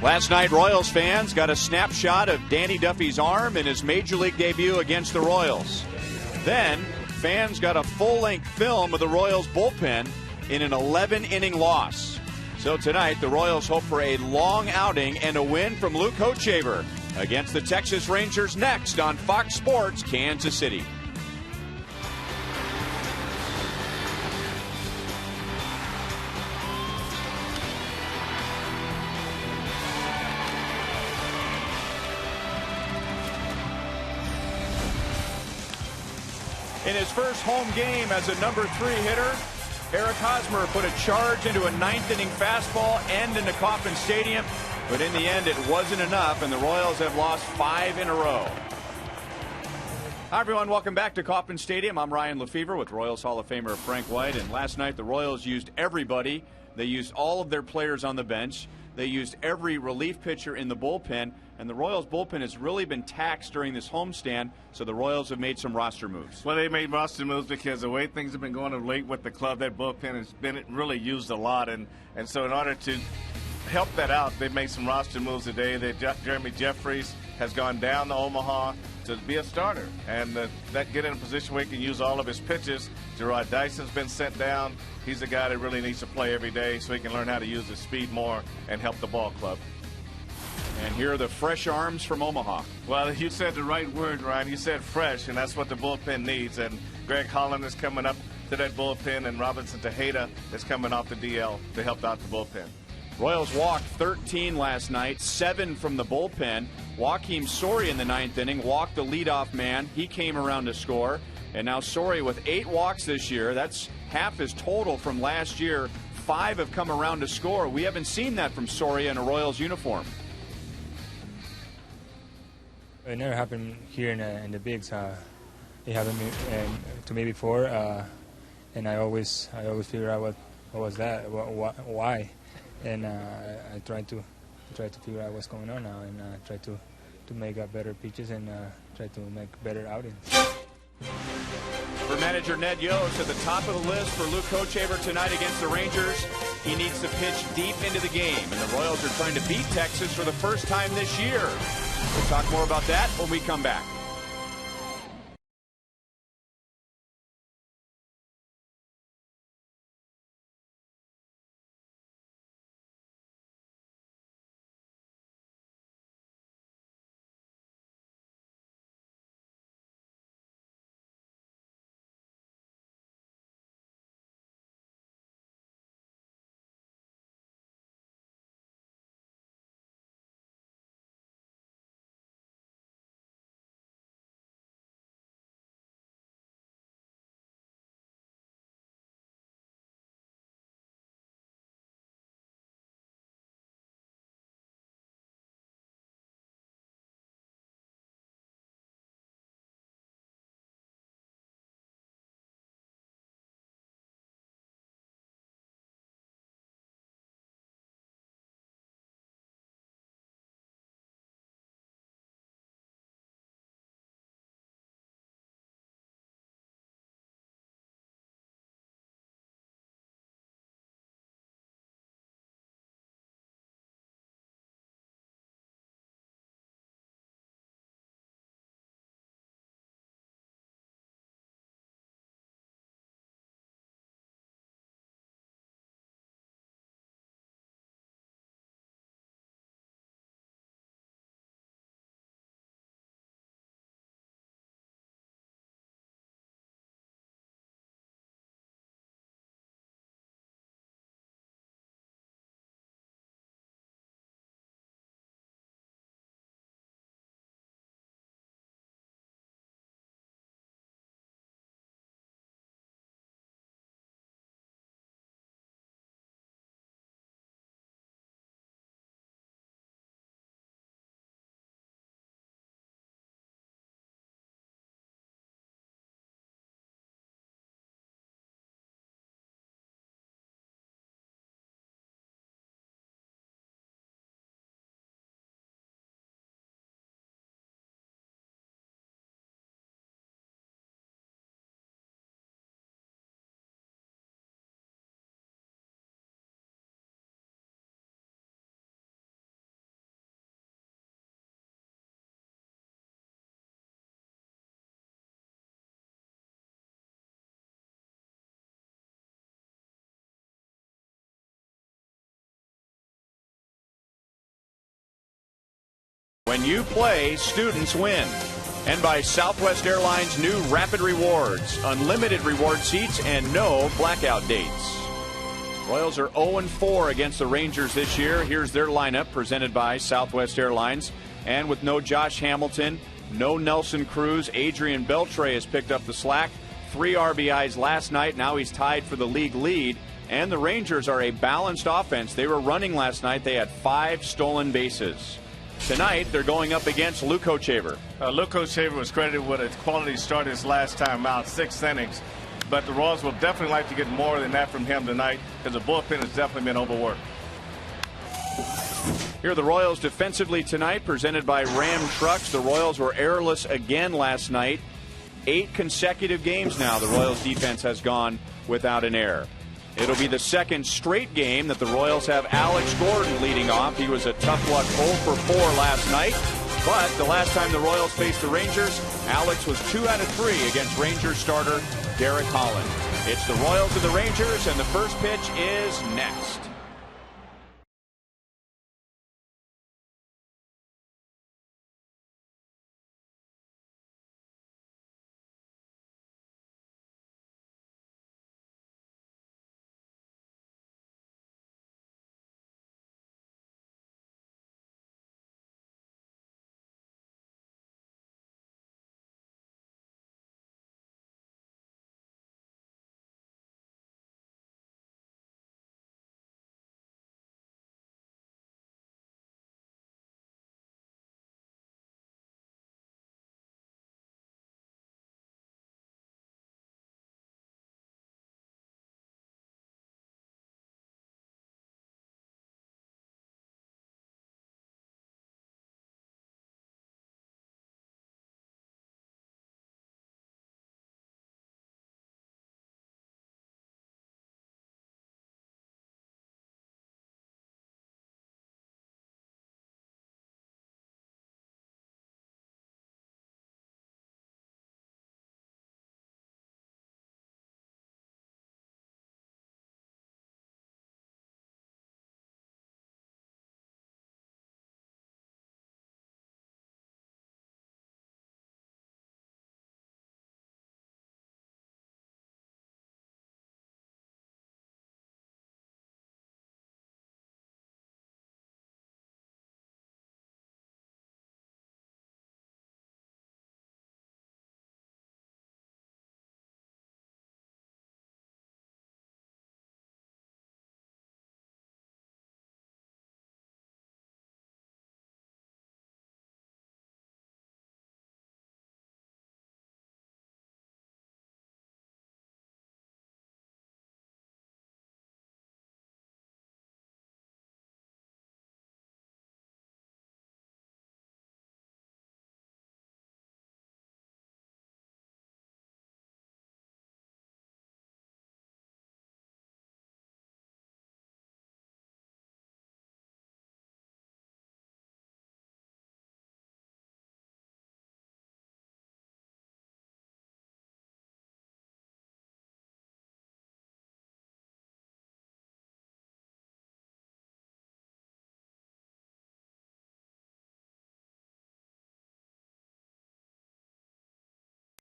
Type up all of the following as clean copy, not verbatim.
Last night, Royals fans got a snapshot of Danny Duffy's arm in his Major League debut against the Royals. Then, fans got a full-length film of the Royals bullpen in an 11-inning loss. So tonight, the Royals hope for a long outing and a win from Luke Hochevar against the Texas Rangers next on Fox Sports Kansas City. In his first home game as a number 3 hitter, Eric Hosmer put a charge into a 9th-inning fastball and into Kauffman Stadium, but in the end it wasn't enough, and the Royals have lost 5 in a row. Hi everyone, welcome back to Kauffman Stadium. I'm Ryan Lefevre with Royals Hall of Famer Frank White, and last night the Royals used everybody. They used all of their players on the bench. They used every relief pitcher in the bullpen, and the Royals bullpen has really been taxed during this homestand, so the Royals have made some roster moves. Well, they made roster moves because the way things have been going of late with the club, that bullpen has been really used a lot, and so in order to help that out, they made some roster moves today. That Jeremy Jeffries has gone down to Omaha to be a starter, and that get in a position where he can use all of his pitches. Gerard Dyson's been sent down. He's a guy that really needs to play every day so he can learn how to use his speed more and help the ball club. And here are the fresh arms from Omaha. Well, you said the right word, Ryan. You said fresh, and that's what the bullpen needs. And Greg Holland is coming up to that bullpen, and Robinson Tejeda is coming off the DL to help out the bullpen. Royals walked 13 last night, 7 from the bullpen. Joakim Soria in the 9th inning walked the leadoff man. He came around to score. And now Soria with 8 walks this year. That's half his total from last year. 5 have come around to score. We haven't seen that from Soria in a Royals uniform. It never happened here in the bigs. It happened to me before, and I always figure out what was that, why, and I try to figure out what's going on now, and try to make better pitches and try to make better outings. For manager Ned Yost, at the top of the list for Luke Hochevar tonight against the Rangers, he needs to pitch deep into the game, and the Royals are trying to beat Texas for the first time this year. We'll talk more about that when we come back. When you play, students win. And by Southwest Airlines' new Rapid Rewards, unlimited reward seats and no blackout dates. Royals are 0-4 against the Rangers this year. Here's their lineup presented by Southwest Airlines. And with no Josh Hamilton, no Nelson Cruz, Adrian Beltre has picked up the slack. 3 RBIs last night. Now he's tied for the league lead. And the Rangers are a balanced offense. They were running last night. They had 5 stolen bases. Tonight, they're going up against Luke Hochevar. Luke Hochevar was credited with a quality start his last time out, 6 innings. But the Royals will definitely like to get more than that from him tonight because the bullpen has definitely been overworked. Here are the Royals defensively tonight, presented by Ram Trucks. The Royals were errorless again last night. 8 consecutive games now the Royals defense has gone without an error. It'll be the second straight game that the Royals have Alex Gordon leading off. He was a tough luck 0 for 4 last night. But the last time the Royals faced the Rangers, Alex was 2 out of 3 against Rangers starter Derek Holland. It's the Royals and the Rangers, and the first pitch is next.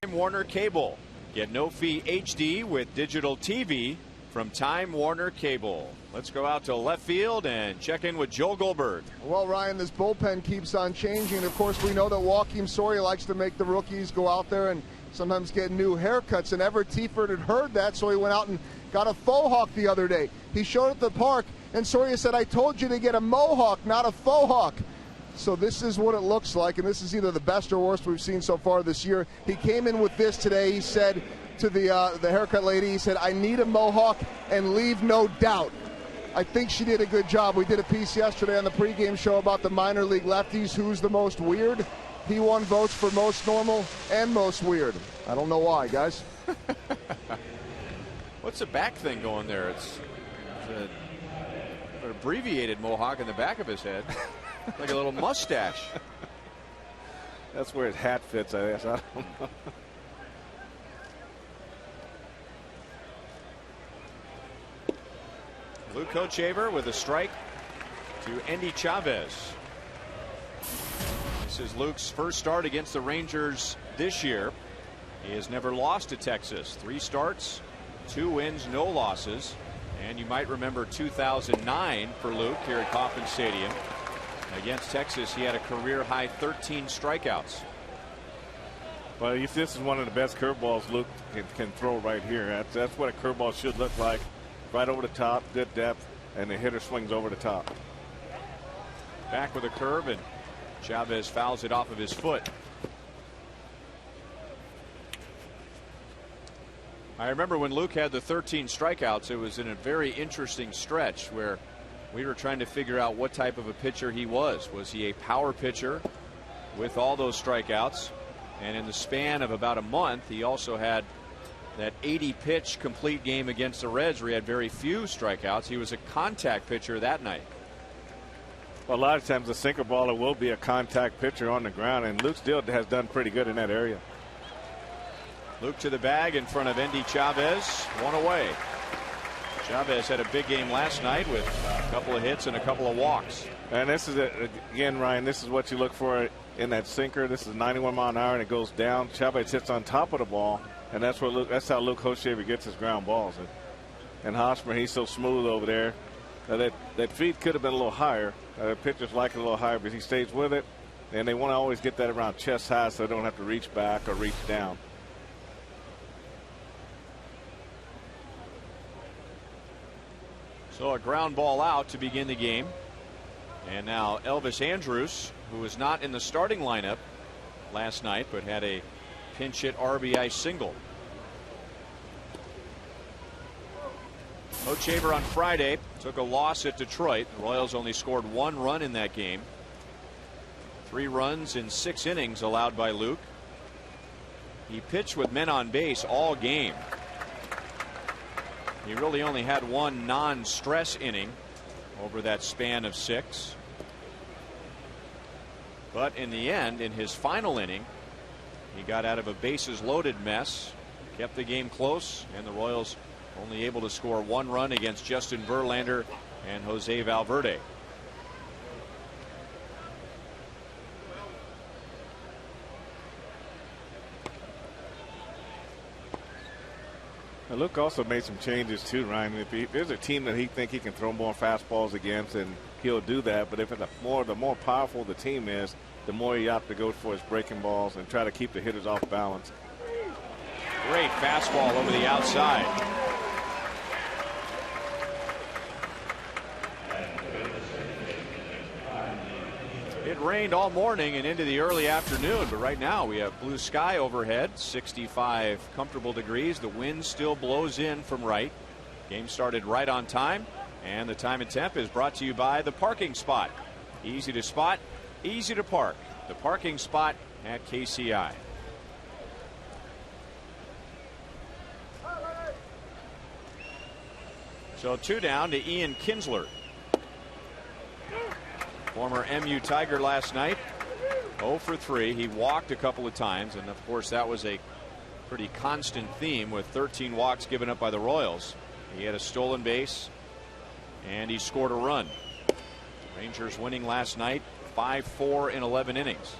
Time Warner Cable. Get no fee HD with digital TV from Time Warner Cable. Let's go out to left field and check in with Joel Goldberg. Well, Ryan, this bullpen keeps on changing. Of course, we know that Joakim Soria likes to make the rookies go out there and sometimes get new haircuts. And Everett Tiefert had heard that, so he went out and got a faux hawk the other day. He showed at the park, and Soria said, "I told you to get a mohawk, not a faux hawk." So this is what it looks like, and this is either the best or worst we've seen so far this year. He came in with this today. He said to the haircut lady, he said, "I need a mohawk and leave no doubt." I think she did a good job. We did a piece yesterday on the pregame show about the minor league lefties, who's the most weird. He won votes for most normal and most weird. I don't know why, guys. What's the back thing going there? It's an abbreviated mohawk in the back of his head. Like a little mustache. That's where his hat fits, I guess. I don't know. Luke Hochevar with a strike to Endy Chavez. This is Luke's first start against the Rangers this year. He has never lost to Texas. 3 starts, 2 wins, no losses. And you might remember 2009 for Luke here at Kauffman Stadium. Against Texas, he had a career high 13 strikeouts. Well, this is one of the best curveballs Luke can throw right here. That's what a curveball should look like. Right over the top, good depth, and the hitter swings over the top. Back with a curve, and Chavez fouls it off of his foot. I remember when Luke had the 13 strikeouts, it was in a very interesting stretch where we were trying to figure out what type of a pitcher he was. Was he a power pitcher with all those strikeouts? And in the span of about a month, he also had that 80-pitch complete game against the Reds where he had very few strikeouts. He was a contact pitcher that night. Well, a lot of times the sinker baller will be a contact pitcher on the ground, and Luke still has done pretty good in that area. Luke to the bag in front of Endy Chavez. 1 away. Chavez had a big game last night with a couple of hits and a couple of walks. And this is, again, Ryan, this is what you look for in that sinker. This is 91 mile an hour, and it goes down. Chavez hits on top of the ball, and that's how Luke Hochevar gets his ground balls. And Hosmer, he's so smooth over there. That feed could have been a little higher. Pitchers like it a little higher, but he stays with it, and they want to always get that around chest high so they don't have to reach back or reach down. So a ground ball out to begin the game. And now Elvis Andrus, who was not in the starting lineup last night but had a pinch hit RBI single. Hochevar on Friday took a loss at Detroit. The Royals only scored 1 run in that game. 3 runs in 6 innings allowed by Luke. He pitched with men on base all game. He really only had 1 non-stress inning over that span of 6. But in the end, in his final inning, he got out of a bases loaded mess, kept the game close, and the Royals only able to score 1 run against Justin Verlander and Jose Valverde. Luke also made some changes too, Ryan. If there's a team that he think he can throw more fastballs against, and he'll do that. But if the more powerful the team is, the more he opts to go for his breaking balls and try to keep the hitters off balance. Great fastball over the outside. It rained all morning and into the early afternoon, but right now we have blue sky overhead, 65 comfortable degrees. The wind still blows in from right. Game started right on time, and the time and temp is brought to you by the parking spot. Easy to spot, easy to park. The parking spot at KCI. So 2 down to Ian Kinsler. Former MU Tiger last night, 0 for 3. He walked a couple of times, and of course that was a pretty constant theme with 13 walks given up by the Royals. He had a stolen base, and he scored a run. Rangers winning last night 5-4 in 11 innings.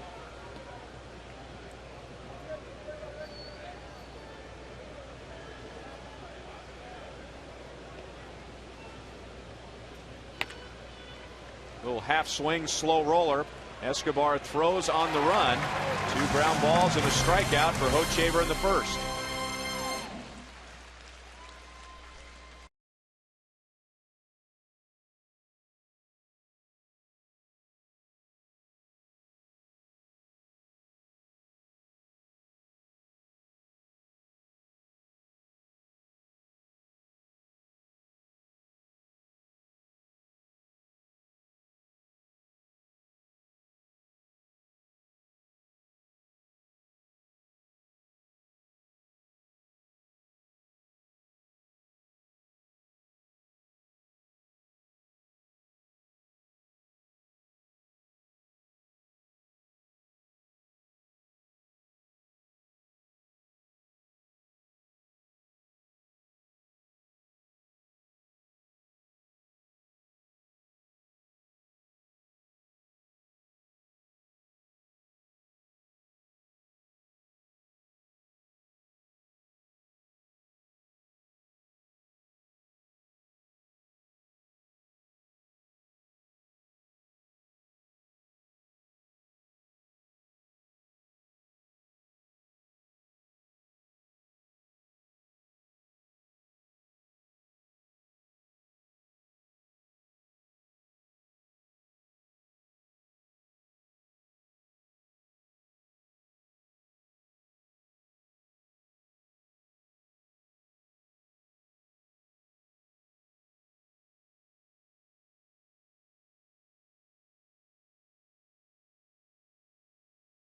Little half swing, slow roller. Escobar throws on the run. 2 ground balls and a strikeout for Hochevar in the first.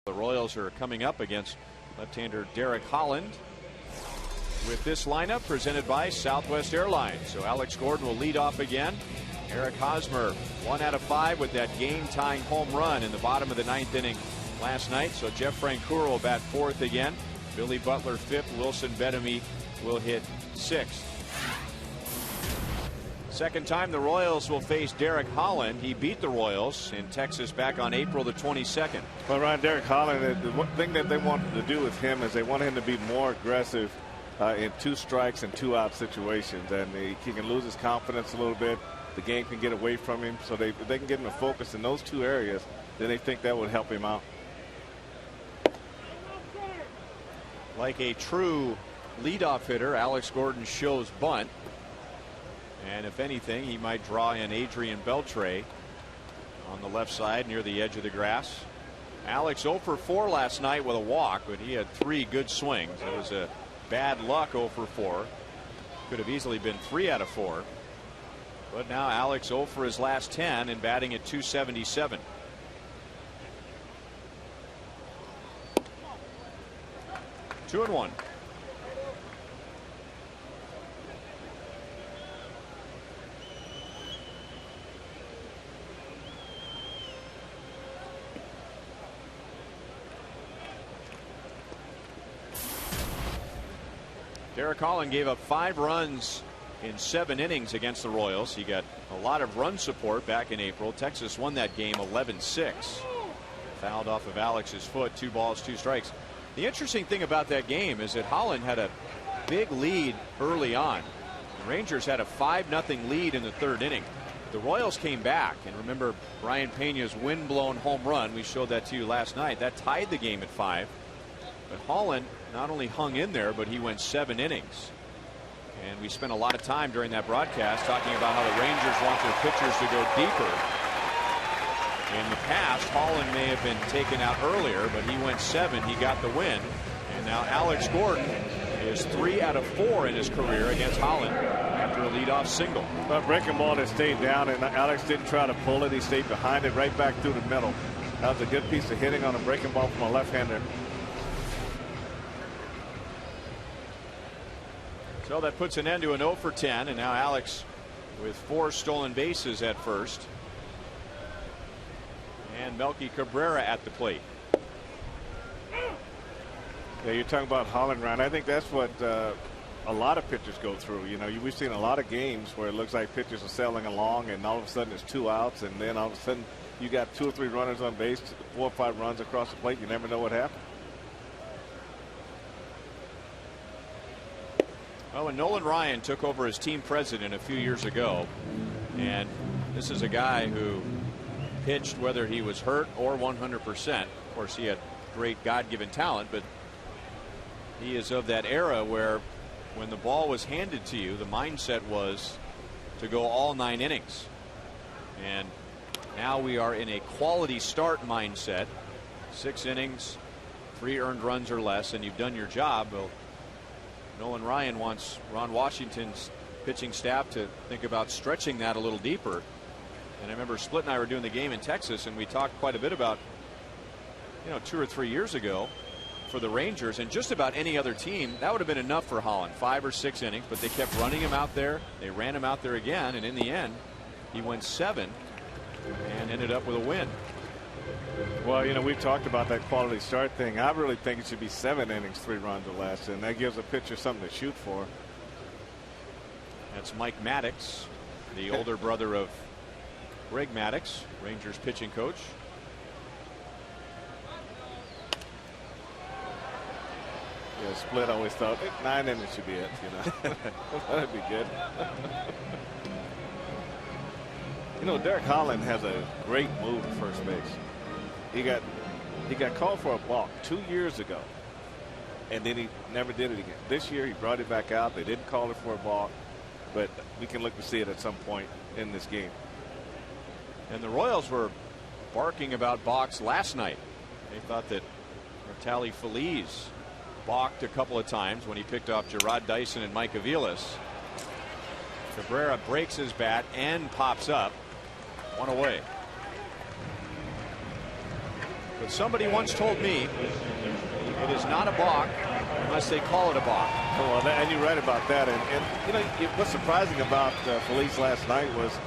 The Royals are coming up against left-hander Derek Holland with this lineup presented by Southwest Airlines. So Alex Gordon will lead off again. Eric Hosmer 1 out of 5 with that game-tying home run in the bottom of the 9th inning last night. So Jeff Francoeur will bat 4th again. Billy Butler 5th. Wilson Bettamy will hit 6th. Second time the Royals will face Derek Holland. He beat the Royals in Texas back on April the 22nd. Well, Ryan, Derek Holland, the one thing that they want to do with him is they want him to be more aggressive in 2 strikes and 2 out situations, and he can lose his confidence a little bit. The game can get away from him, so if they can get him to focus in those 2 areas, then they think that would help him out. Like a true leadoff hitter, Alex Gordon shows bunt. And if anything, he might draw in Adrian Beltre on the left side near the edge of the grass. Alex 0 for 4 last night with a walk, but he had 3 good swings. It was a bad luck 0 for 4. Could have easily been 3 out of 4. But now Alex 0 for his last 10 and batting at .277. Two and 1. Derek Holland gave up 5 runs in 7 innings against the Royals. He got a lot of run support back in April. Texas won that game 11-6. Fouled off of Alex's foot. 2 balls, 2 strikes. The interesting thing about that game is that Holland had a big lead early on. The Rangers had a 5-0 lead in the 3rd inning. The Royals came back, and remember Brian Pena's windblown home run. We showed that to you last night. That tied the game at 5. But Holland not only hung in there, but he went 7 innings. And we spent a lot of time during that broadcast talking about how the Rangers want their pitchers to go deeper. In the past, Holland may have been taken out earlier, but he went 7. He got the win. And now Alex Gordon is 3 out of 4 in his career against Holland after a leadoff single. But breaking ball that stayed down, and Alex didn't try to pull it. He stayed behind it right back through the middle. That was a good piece of hitting on a breaking ball from a left-hander. So that puts an end to an 0 for 10, and now Alex with 4 stolen bases at first. And Melky Cabrera at the plate. Yeah, you're talking about Holland, Ryan. I think that's what a lot of pitchers go through. You know, we've seen a lot of games where it looks like pitchers are sailing along, and all of a sudden it's 2 outs, and then all of a sudden you got 2 or 3 runners on base, 4 or 5 runs across the plate. You never know what happened. Well, when Nolan Ryan took over as team president a few years ago, and this is a guy who pitched whether he was hurt or 100%. Of course, he had great God-given talent, but he is of that era where when the ball was handed to you, the mindset was to go all 9 innings. And now we are in a quality start mindset. 6 innings, 3 earned runs or less, and you've done your job. Well, Nolan Ryan wants Ron Washington's pitching staff to think about stretching that a little deeper. And I remember Split and I were doing the game in Texas, and we talked quite a bit about, 2 or 3 years ago for the Rangers, and just about any other team that would have been enough for Holland, 5 or 6 innings, but they kept running him out there. They ran him out there again, and in the end he went 7 and ended up with a win. Well, we've talked about that quality start thing. I really think it should be 7 innings, 3 runs or less, and that gives a pitcher something to shoot for. That's Mike Maddox, the older brother of Greg Maddox, Rangers pitching coach. Yeah, Split always thought 9 innings should be it. That'd be good. Derek Holland has a great move at first base. He got called for a balk 2 years ago, and then he never did it again. This year he brought it back out. They didn't call it for a balk, but we can look to see it at some point in this game. And the Royals were barking about balks last night. They thought that Natali Feliz balked a couple of times when he picked off Gerard Dyson and Mike Aviles. Cabrera breaks his bat and pops up. 1 away. But somebody once told me it is not a balk unless they call it a balk. Well, and you're right about that. And you know, what's surprising about Felice last night was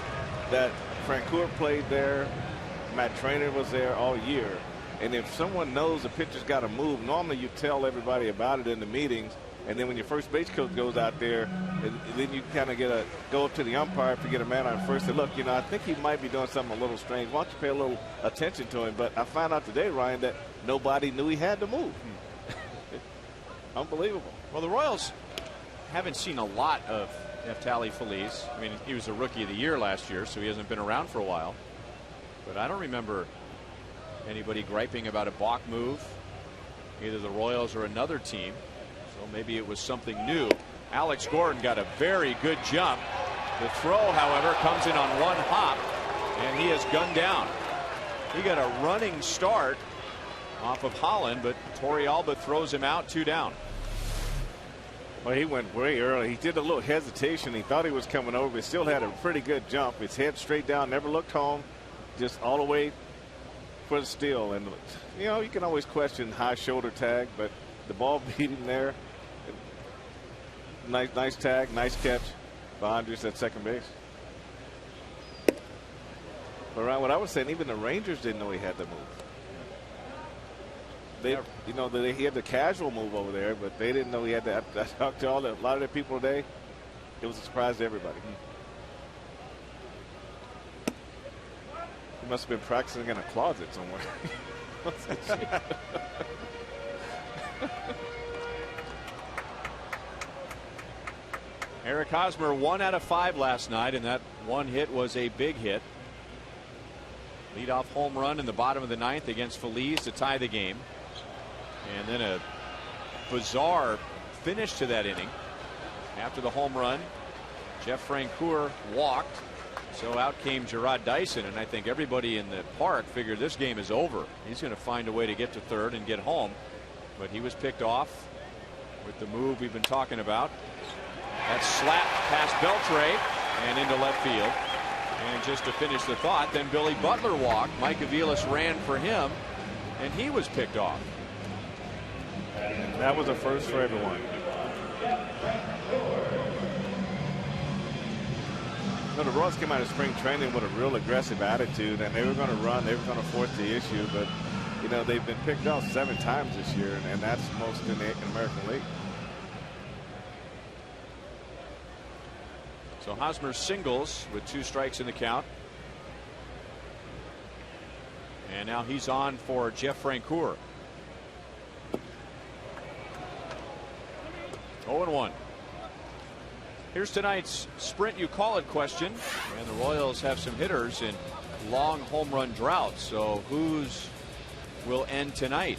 that Francoeur played there. Matt Trainer was there all year. And if someone knows a pitcher's got to move, normally you tell everybody about it in the meetings. And then when your first base coach goes out there, then you kind of go up to the umpire if you get a man on first and look, you know, I think he might be doing something a little strange. Why don't you pay a little attention to him? But I found out today, Ryan, that nobody knew he had to move. Unbelievable. Well, the Royals haven't seen a lot of Neftali Feliz. I mean, he was a Rookie of the Year last year, so he hasn't been around for a while. But I don't remember anybody griping about a balk move, either the Royals or another team. So maybe it was something new. Alex Gordon got a very good jump. The throw, however, comes in on one hop, and he is gunned down. He got a running start off of Holland, but Torrealba throws him out, 2 down. Well, he went way early. He did a little hesitation. He thought he was coming over, but still had a pretty good jump. His head straight down, never looked home, just all the way for the steal. And, you know, you can always question high shoulder tag, but the ball beat him there. Nice tag, nice catch behind us at second base. But Ryan, what I was saying, even the Rangers didn't know he had to move. They, you know, he had the casual move over there, but they didn't know he had to. I talked to a lot of the people today. It was a surprise to everybody. He must have been practicing in a closet somewhere. Eric Hosmer 1 out of 5 last night, and that one hit was a big hit. Leadoff home run in the bottom of the 9th against Feliz to tie the game. And then a bizarre finish to that inning. After the home run, Jeff Francoeur walked. So out came Gerard Dyson, and I think everybody in the park figured this game is over. He's going to find a way to get to third and get home. But he was picked off with the move we've been talking about. That slap past Beltre and into left field. And just to finish the thought, then Billy Butler walked. Mike Aviles ran for him, and he was picked off. That was a first for everyone. You know, the Royals came out of spring training with a real aggressive attitude, and they were going to run, they were going to force the issue, but you know, they've been picked off 7 times this year, and that's most in the American League. So Hosmer singles with 2 strikes in the count. And now he's on for Jeff Francoeur. 0-1. Here's tonight's Sprint You Call It question. And the Royals have some hitters in long home run droughts. So whose will end tonight?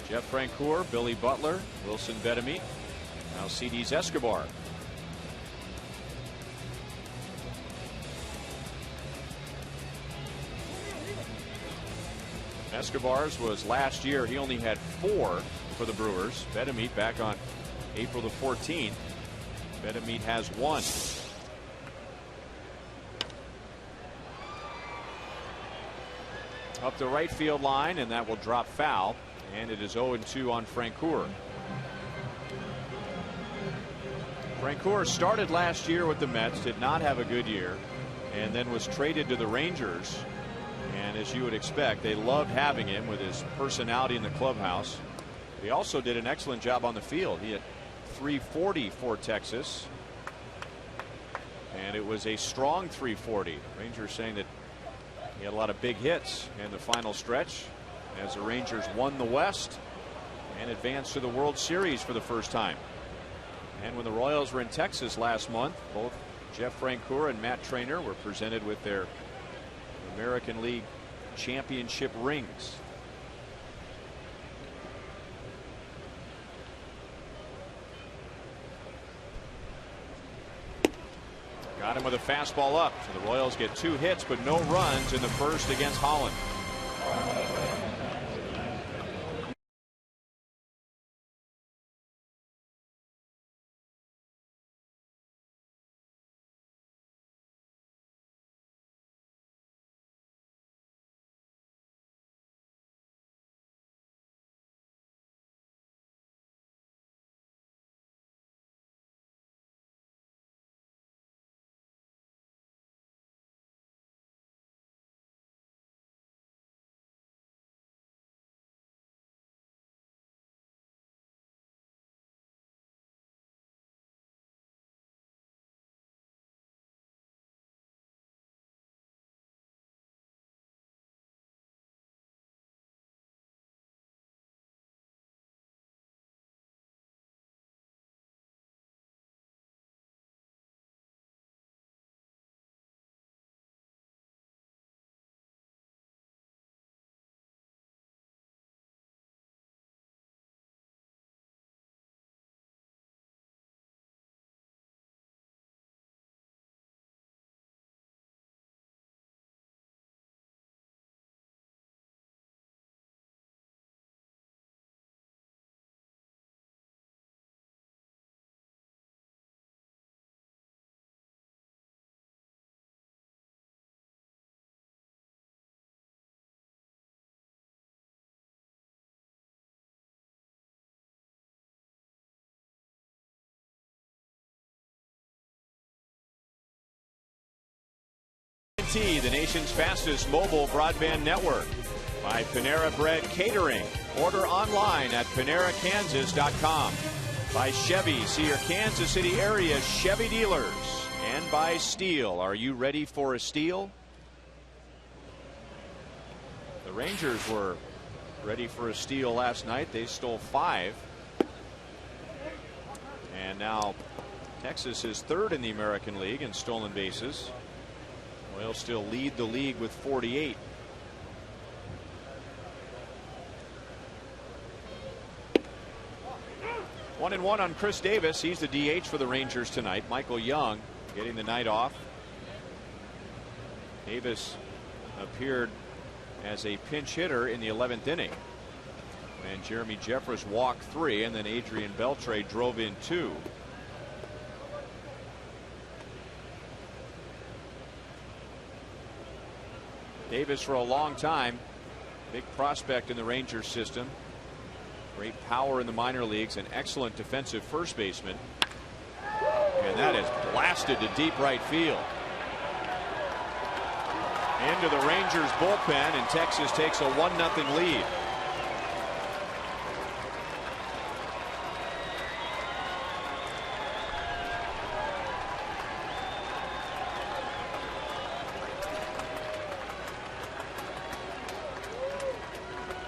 Jeff Francoeur, Billy Butler, Wilson Betemit, Alcides Escobar. Escobar's was last year. He only had 4 for the Brewers. Betemit back on April the 14th. Betemit has 1. Up the right field line, and that will drop foul. And it is 0-2 on Francoeur. Francoeur started last year with the Mets, did not have a good year, and then was traded to the Rangers. And as you would expect, they loved having him with his personality in the clubhouse. He also did an excellent job on the field. He hit .340 for Texas, and it was a strong .340. Rangers saying that he had a lot of big hits in the final stretch as the Rangers won the West and advanced to the World Series for the first time. And when the Royals were in Texas last month, both Jeff Francoeur and Matt Trainer were presented with their American League championship rings. Got him with a fastball up. So the Royals get 2 hits but no runs in the first against Holland. AT&T, the nation's fastest mobile broadband network. By Panera Bread Catering. Order online at PaneraKansas.com. By Chevy, see your Kansas City area Chevy dealers. And by Steel. Are you ready for a steal? The Rangers were ready for a steal last night. They stole 5. And now Texas is 3rd in the American League in stolen bases. Royals still lead the league with 48. One and one on Chris Davis. He's the DH for the Rangers tonight. Michael Young getting the night off. Davis appeared as a pinch hitter in the 11th inning. And Jeremy Jeffress walked 3, and then Adrian Beltre drove in 2. Davis for a long time, big prospect in the Rangers system. Great power in the minor leagues, an excellent defensive first baseman. And that is blasted to deep right field. Into the Rangers bullpen, and Texas takes a 1-0 lead.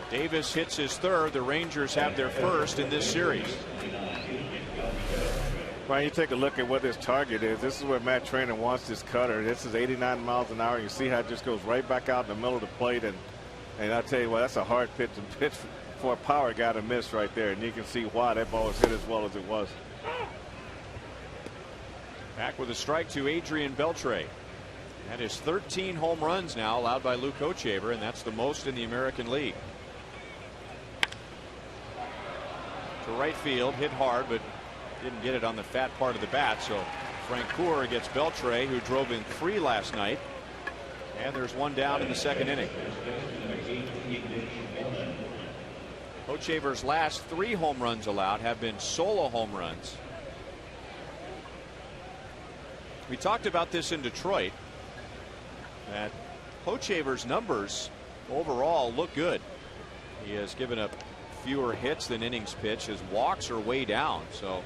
Davis hits his 3rd. The Rangers have their 1st in this series. Brian, you take a look at what this target is. This is where Matt Trainer wants this cutter. This is 89 miles an hour. You see how it just goes right back out in the middle of the plate. And I tell you what, that's a hard pitch to pitch for a power guy to miss right there. And you can see why that ball was hit as well as it was. Back with a strike to Adrian Beltre. That is 13 home runs now allowed by Luke Hochevar, and that's the most in the American League. To right field, hit hard, but didn't get it on the fat part of the bat. So Francoeur gets Beltre, who drove in 3 last night. And there's 1 down in the 2nd inning. Hochevar's last 3 home runs allowed have been solo home runs. We talked about this in Detroit, that Hochevar's numbers overall look good. He has given up fewer hits than innings pitched. His walks are way down, so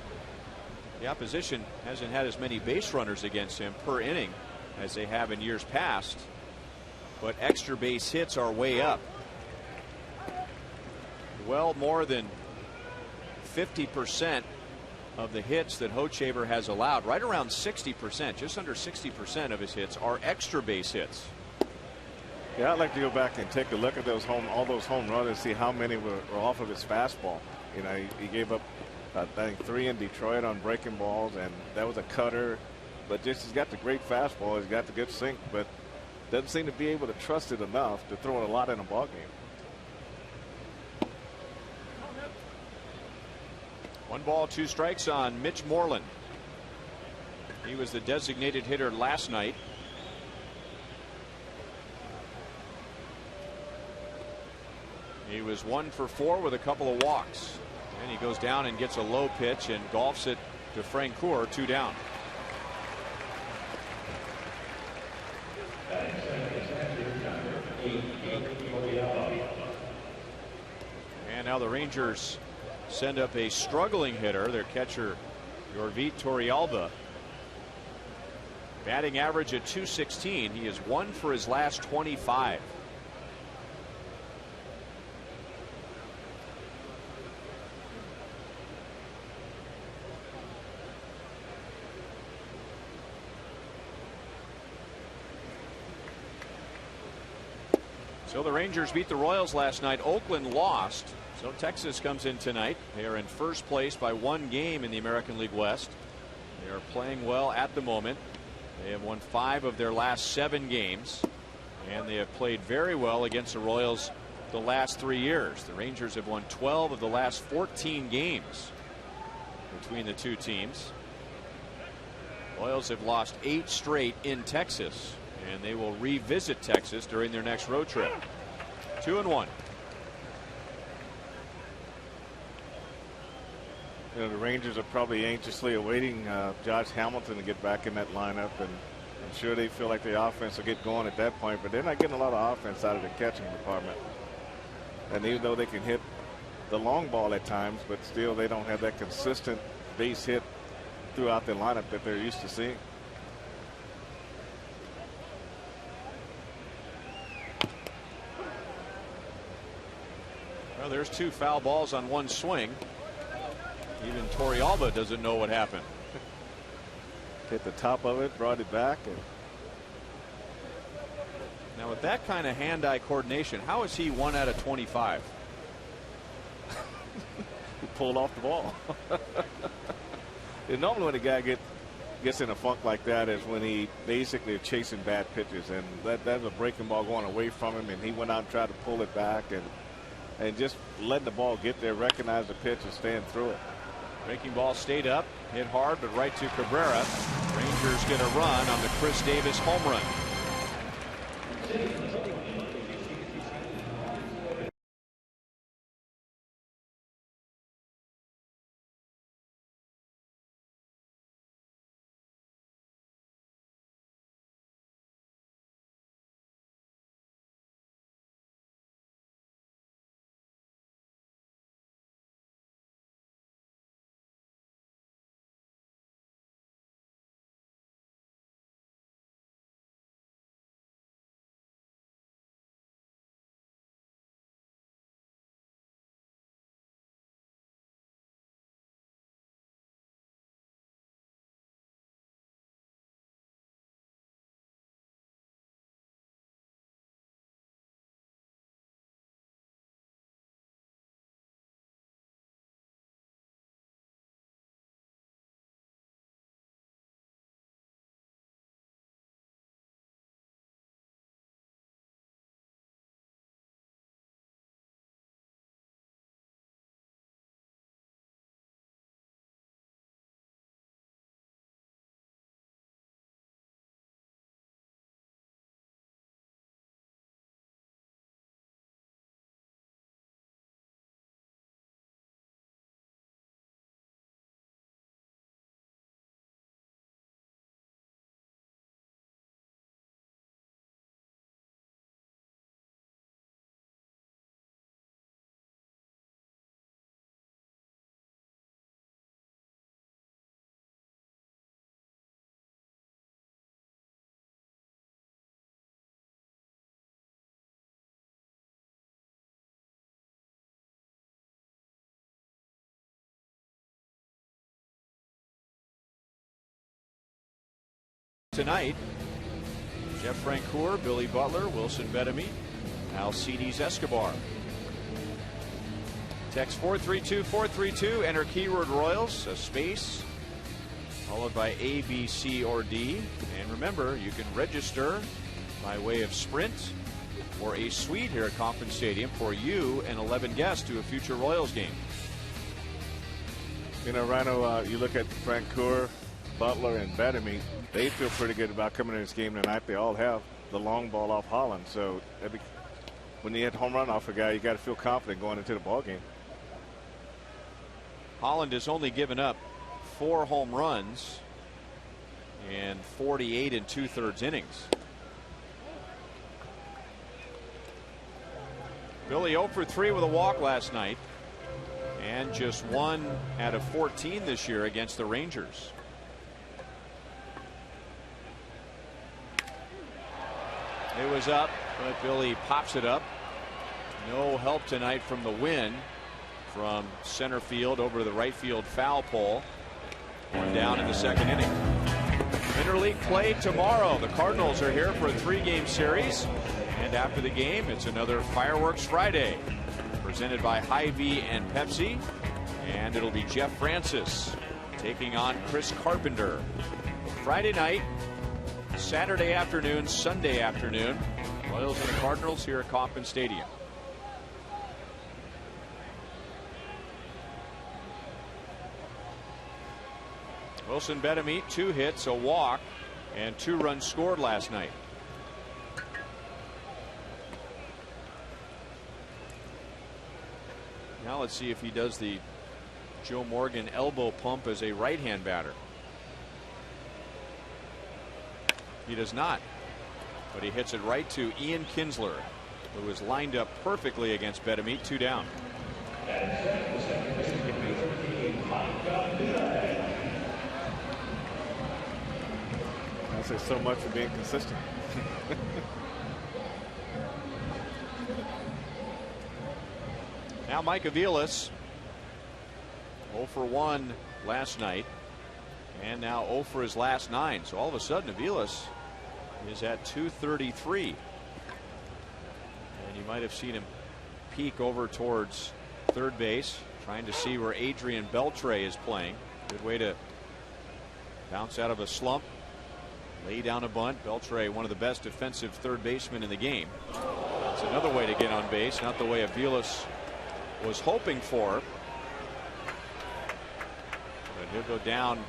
the opposition hasn't had as many base runners against him per inning as they have in years past, but extra base hits are way up. Well, more than 50% of the hits that Hochevar has allowed, right around 60%, just under 60% of his hits are extra base hits. Yeah, I'd like to go back and take a look at all those home runs and see how many were off of his fastball. You know, he gave up, I think, 3 in Detroit on breaking balls, and that was a cutter. But just he's got the great fastball, he's got the good sink, but doesn't seem to be able to trust it enough to throw it a lot in a ball game. 1 ball, 2 strikes on Mitch Moreland. He was the designated hitter last night. He was 1 for 4 with a couple of walks. And he goes down and gets a low pitch and golfs it to Francoeur, 2 down. And now the Rangers send up a struggling hitter, their catcher Yorvit Torrealba. Batting average at .216. He is 1 for his last 25. So the Rangers beat the Royals last night. Oakland lost. So Texas comes in tonight. They are in first place by 1 game in the American League West. They are playing well at the moment. They have won 5 of their last 7 games. And they have played very well against the Royals the last 3 years. The Rangers have won 12 of the last 14 games between the 2 teams. Royals have lost 8 straight in Texas. And they will revisit Texas during their next road trip. 2-1. You know, the Rangers are probably anxiously awaiting Josh Hamilton to get back in that lineup, and I'm sure they feel like the offense will get going at that point, but they're not getting a lot of offense out of the catching department. And even though they can hit the long ball at times, but still they don't have that consistent base hit throughout the lineup that they're used to seeing. Well, there's 2 foul balls on 1 swing. Even Torrealba doesn't know what happened. Hit the top of it, brought it back. And now with that kind of hand-eye coordination, how is he 1 out of 25? He pulled off the ball. And normally when a guy gets in a funk like that is when he basically is chasing bad pitches, and that's a breaking ball going away from him, and he went out and tried to pull it back and just letting the ball get there, recognize the pitch and staying through it. Breaking ball stayed up, hit hard, but right to Cabrera. Rangers get a run on the Chris Davis home run. Tonight, Jeff Francoeur, Billy Butler, Wilson Bettamy, Alcides Escobar. Text 432-432. Enter keyword Royals, a space, followed by A, B, C, or D. And remember, you can register by way of Sprint or a suite here at Kauffman Stadium for you and 11 guests to a future Royals game. You know, Rhino, you look at Francoeur, Butler, and Bettamy, they feel pretty good about coming in this game tonight. They all have the long ball off Holland. So when you hit home run off a guy, you got to feel confident going into the ball game. Holland has only given up 4 home runs in 48 2/3 innings. Billy 0 for 3 with a walk last night, and just 1 out of 14 this year against the Rangers. It was up, but Billy pops it up. No help tonight from the wind from center field over to the right field foul pole. 1 down in the 2nd inning. Interleague play tomorrow. The Cardinals are here for a 3-game series. And after the game, it's another Fireworks Friday presented by Hy-Vee and Pepsi. And it'll be Jeff Francis taking on Chris Carpenter. Friday night, Saturday afternoon, Sunday afternoon. Royals and the Cardinals here at Kauffman Stadium. Wilson Bettamy, 2 hits, a walk, and 2 runs scored last night. Now let's see if he does the Joe Morgan elbow pump as a right-hand batter. He does not. But he hits it right to Ian Kinsler, who is lined up perfectly against Betemit. 2 down. I say so much for being consistent. Now Mike Aviles, 0 for 1 last night, and now 0 for his last 9. So all of a sudden Aviles is at 233. And you might have seen him peek over towards third base, trying to see where Adrian Beltre is playing. Good way to bounce out of a slump, lay down a bunt. Beltre, one of the best defensive third basemen in the game. It's another way to get on base, not the way Aviles was hoping for. But he'll go down.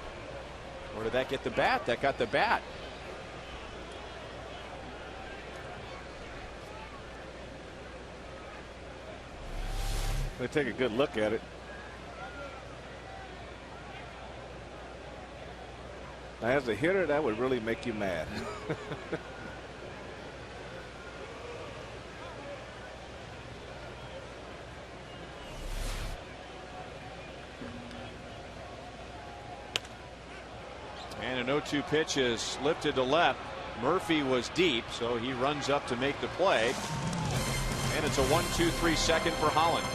Where did that get the bat? That got the bat. They take a good look at it. Now, as a hitter, that would really make you mad. And an 0-2 pitch is lifted to left. Murphy was deep, so he runs up to make the play. And it's a 1-2-3 second for Holland.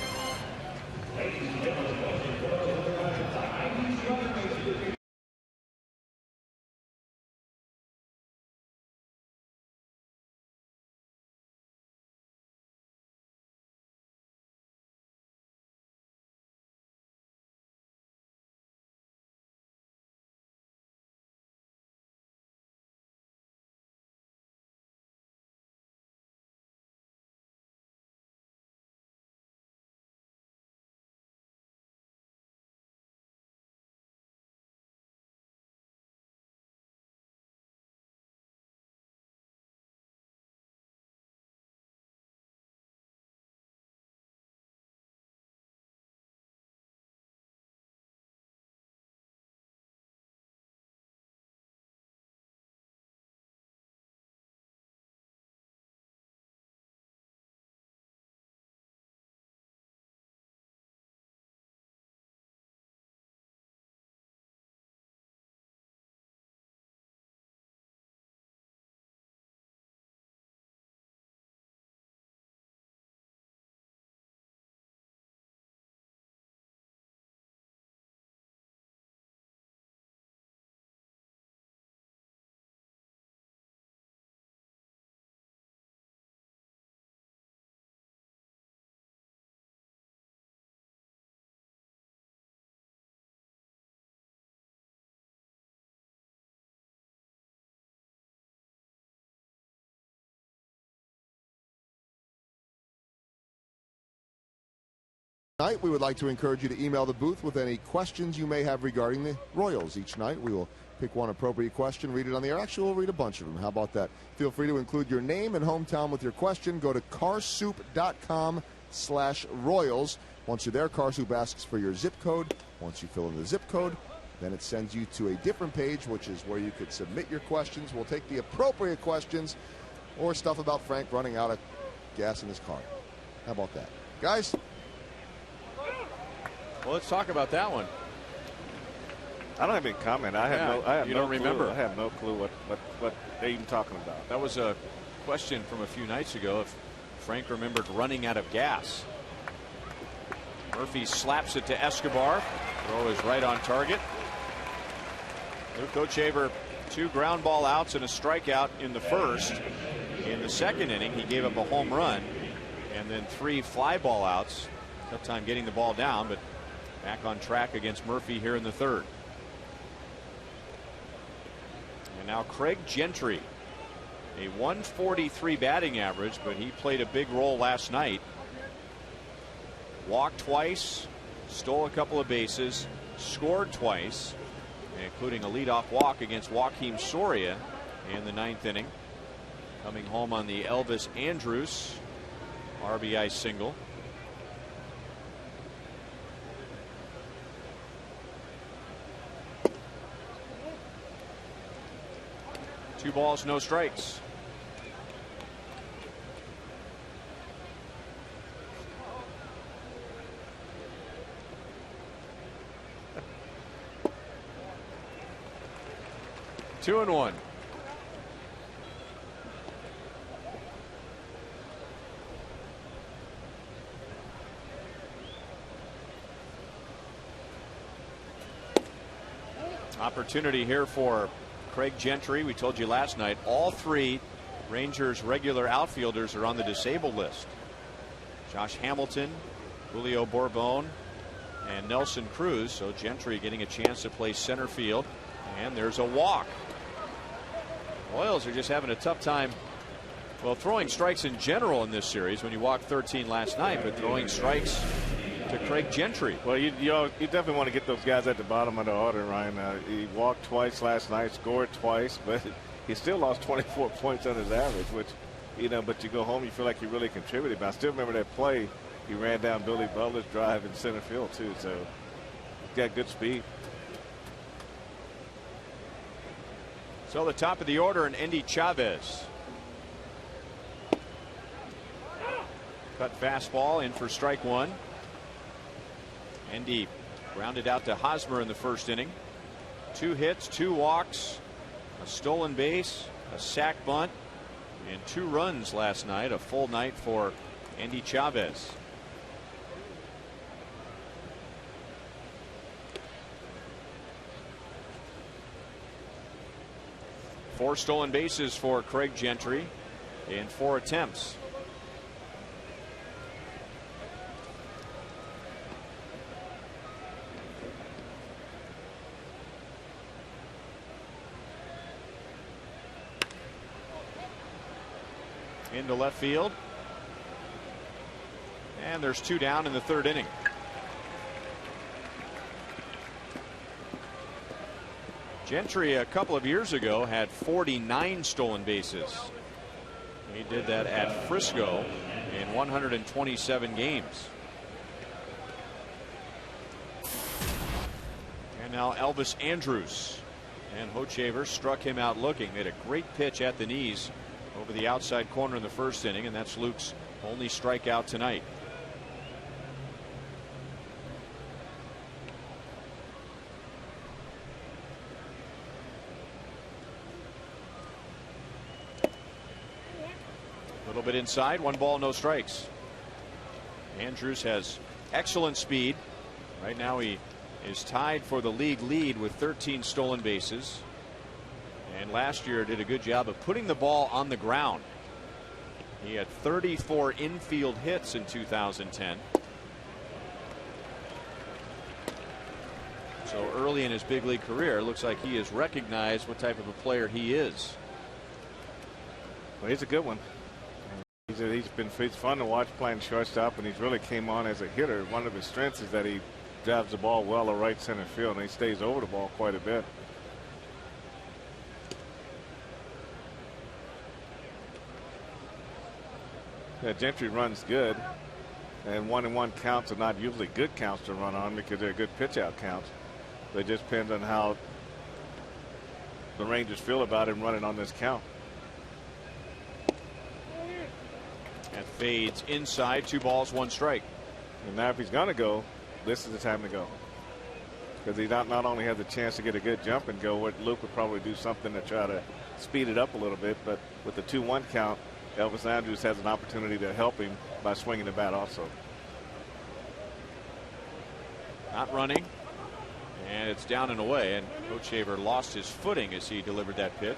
Tonight, we would like to encourage you to email the booth with any questions you may have regarding the Royals. Each night, we will pick one appropriate question, read it on the air. Actually, we'll read a bunch of them. How about that? Feel free to include your name and hometown with your question. Go to carsoup.com/Royals. Once you're there, CarSoup asks for your zip code. Once you fill in the zip code, then it sends you to a different page, which is where you could submit your questions. We'll take the appropriate questions or stuff about Frank running out of gas in his car. How about that? Guys? Well, let's talk about that one. I don't have any comment. I have you no don't remember. Clue. I have no clue what they're even talking about. That was a question from a few nights ago if Frank remembered running out of gas. Murphy slaps it to Escobar. Throw is right on target. Luke Kochaver, 2 ground ball outs and a strikeout in the first. In the second inning, he gave up a home run and then 3 fly ball outs. Tough time getting the ball down, but back on track against Murphy here in the third. And now Craig Gentry, a 143 batting average, but he played a big role last night. Walked twice, stole a couple of bases, scored twice, including a leadoff walk against Joakim Soria in the 9th inning. Coming home on the Elvis Andrus RBI single. 2 balls, no strikes. Two and one. Opportunity here for Craig Gentry. We told you last night all 3 Rangers regular outfielders are on the disabled list. Josh Hamilton, Julio Bourbon, and Nelson Cruz. So Gentry getting a chance to play center field. And there's a walk. Royals are just having a tough time, well, throwing strikes in general in this series when you walked 13 last night, but throwing strikes to Craig Gentry. Well, you definitely want to get those guys at the bottom of the order, Ryan. He walked twice last night, scored twice, but he still lost 24 points on his average, which, but you go home, you feel like he really contributed. But I still remember that play. He ran down Billy Butler's drive in center field, too, so he's got good speed. So the top of the order, and Endy Chavez. Cut fastball in for strike 1. Endy grounded out to Hosmer in the first inning. 2 hits, 2 walks, a stolen base, a sac bunt, and 2 runs last night. A full night for Endy Chavez. Four stolen bases for Craig Gentry in 4 attempts. Into left field. And there's 2 down in the 3rd inning. Gentry a couple of years ago had 49 stolen bases. He did that at Frisco in 127 games. And now Elvis Andrus. And Hochevar struck him out looking. Made a great pitch at the knees over the outside corner in the first inning, and that's Luke's only strikeout tonight. A little bit inside, 1 ball, no strikes. Andrus has excellent speed. Right now he is tied for the league lead with 13 stolen bases. And last year did a good job of putting the ball on the ground. He had 34 infield hits in 2010. So early in his big league career, it looks like he has recognized what type of a player he is. Well, he's a good one. It's fun to watch playing shortstop, and he's really came on as a hitter. One of his strengths is that he drives the ball well to right center field, and he stays over the ball quite a bit. Yeah, Gentry runs good, and 1-1 counts are not usually good counts to run on because they're good pitch out counts. But it just depends on how the Rangers feel about him running on this count. That fades inside, 2 balls, 1 strike. And now if he's going to go, this is the time to go. Because he not only has a chance to get a good jump and go, what Luke would probably do something to try to speed it up a little bit, but with the 2-1 count, Elvis Andrus has an opportunity to help him by swinging the bat also. Not running. And it's down and away, and Hochevar lost his footing as he delivered that pitch.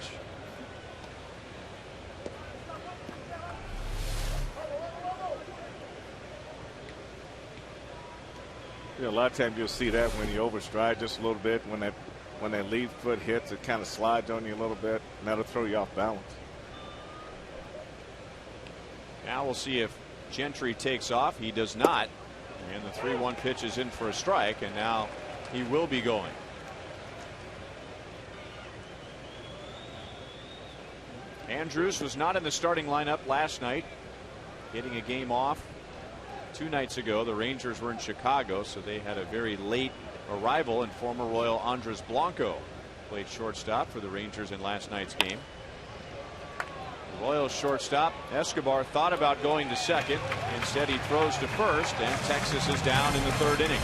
A lot of times you'll see that when you overstride just a little bit, when that lead foot hits, it kind of slides on you a little bit, and that'll throw you off balance. Now we'll see if Gentry takes off. He does not. And the 3-1 pitch is in for a strike, and now he will be going. Andrus was not in the starting lineup last night, getting a game off. 2 nights ago, the Rangers were in Chicago, so they had a very late arrival, and former Royal Andres Blanco played shortstop for the Rangers in last night's game. Royals shortstop Escobar thought about going to second. Instead, he throws to first, and Texas is down in the third inning.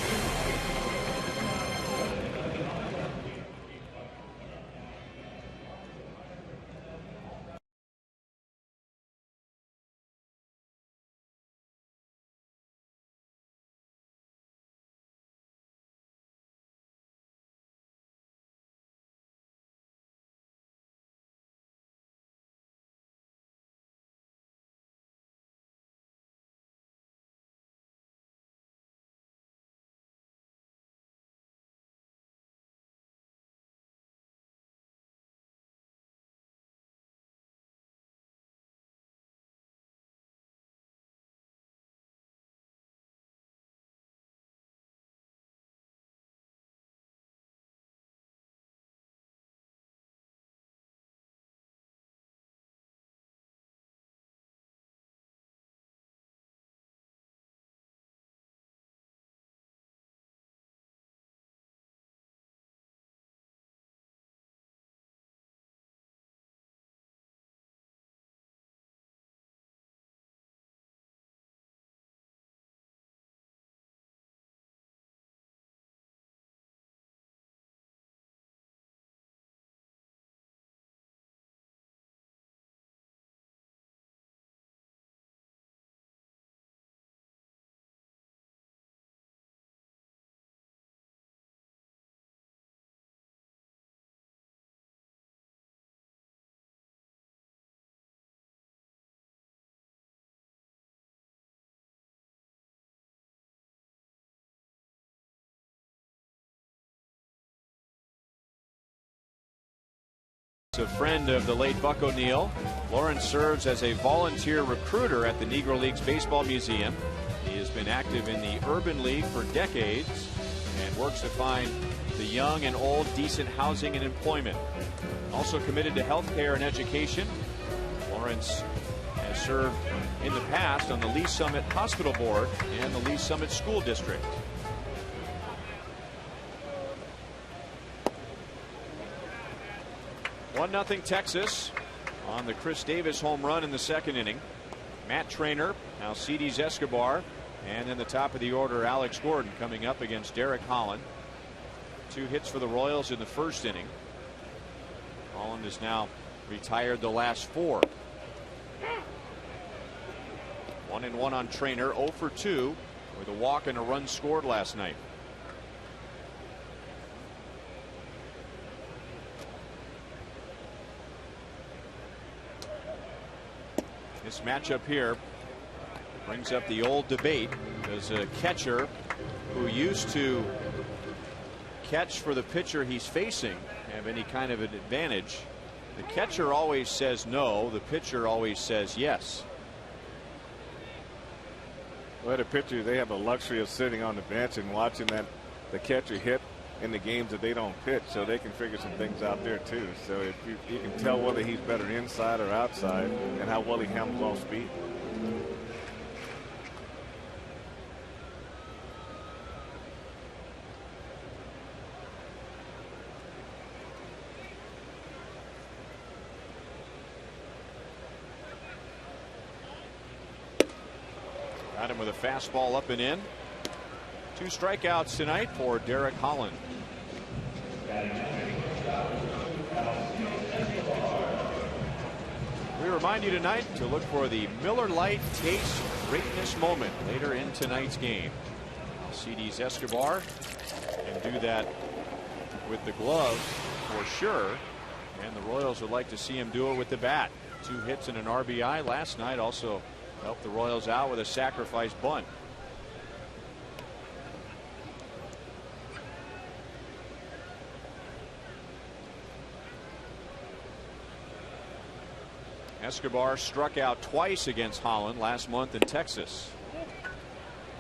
A friend of the late Buck O'Neill, Lawrence serves as a volunteer recruiter at the Negro Leagues Baseball Museum. He has been active in the Urban League for decades and works to find the young and old decent housing and employment. Also committed to health care and education, Lawrence has served in the past on the Lee Summit Hospital Board and the Lee Summit School District. 1-0 Texas on the Chris Davis home run in the second inning. Matt Trainer, Alcides Escobar, and in the top of the order Alex Gordon coming up against Derek Holland. 2 hits for the Royals in the first inning. Holland has now retired the last 4. 1-1 on Trainer, 0 for 2 with a walk and a run scored last night. This matchup here brings up the old debate. Does a catcher who used to catch for the pitcher he's facing have any kind of an advantage? The catcher always says no. The pitcher always says yes. Well, the pitcher, they have a luxury of sitting on the bench and watching the catcher hit in the games that they don't pitch, so they can figure some things out there too. So if you can tell whether he's better inside or outside and how well he handles off speed. Got him with a fastball up and in. 2 strikeouts tonight for Derek Holland. We remind you tonight to look for the Miller Lite Taste Greatness moment later in tonight's game. Alcides Escobar can do that with the glove for sure, and the Royals would like to see him do it with the bat. 2 hits and an RBI last night, also helped the Royals out with a sacrifice bunt. Escobar struck out twice against Holland last month in Texas.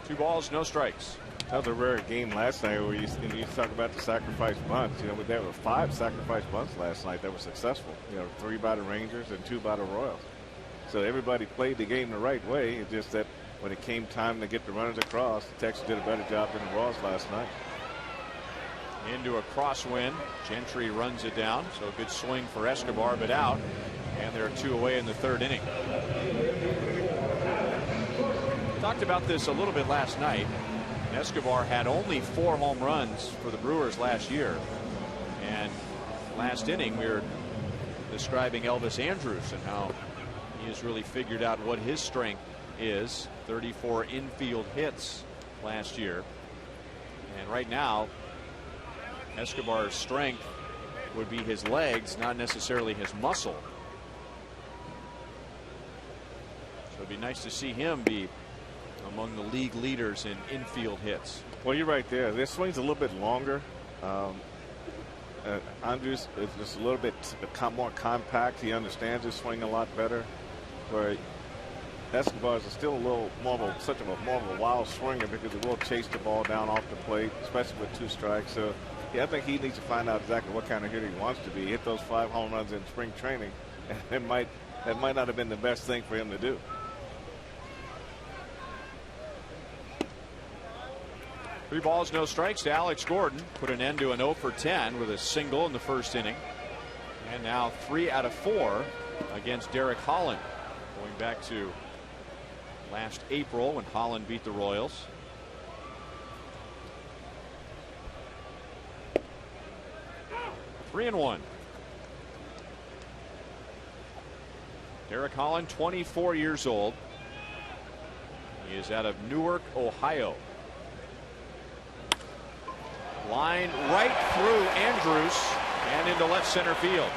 2 balls, no strikes. That was a rare game last night where you talk about the sacrifice bunts. You know, there were 5 sacrifice bunts last night that were successful. 3 by the Rangers and 2 by the Royals. So everybody played the game the right way. It's just that when it came time to get the runners across, the Texans did a better job than the Royals last night. Into a crosswind. Gentry runs it down. So a good swing for Escobar, but out. And there are 2 away in the 3rd inning. Talked about this a little bit last night. Escobar had only 4 home runs for the Brewers last year. And last inning we were describing Elvis Andrus and how he has really figured out what his strength is. 34 infield hits last year. And right now Escobar's strength would be his legs, not necessarily his muscle. So it'd be nice to see him be among the league leaders in infield hits. Well, you're right there. This swing's a little bit longer. Andrus is just a little bit more compact. He understands his swing a lot better. Where Escobar is still a little more of a wild swinger because he will chase the ball down off the plate, especially with 2 strikes. So yeah, I think he needs to find out exactly what kind of hitter he wants to be. He hit those 5 home runs in spring training, and that might not have been the best thing for him to do. Three balls, no strikes to Alex Gordon. Put an end to an 0 for 10 with a single in the 1st inning. And now 3 out of 4 against Derek Holland. Going back to last April when Holland beat the Royals. Three and 1. Derek Holland, 24 years old. He is out of Newark, Ohio. Line right through Andrus and into left center field.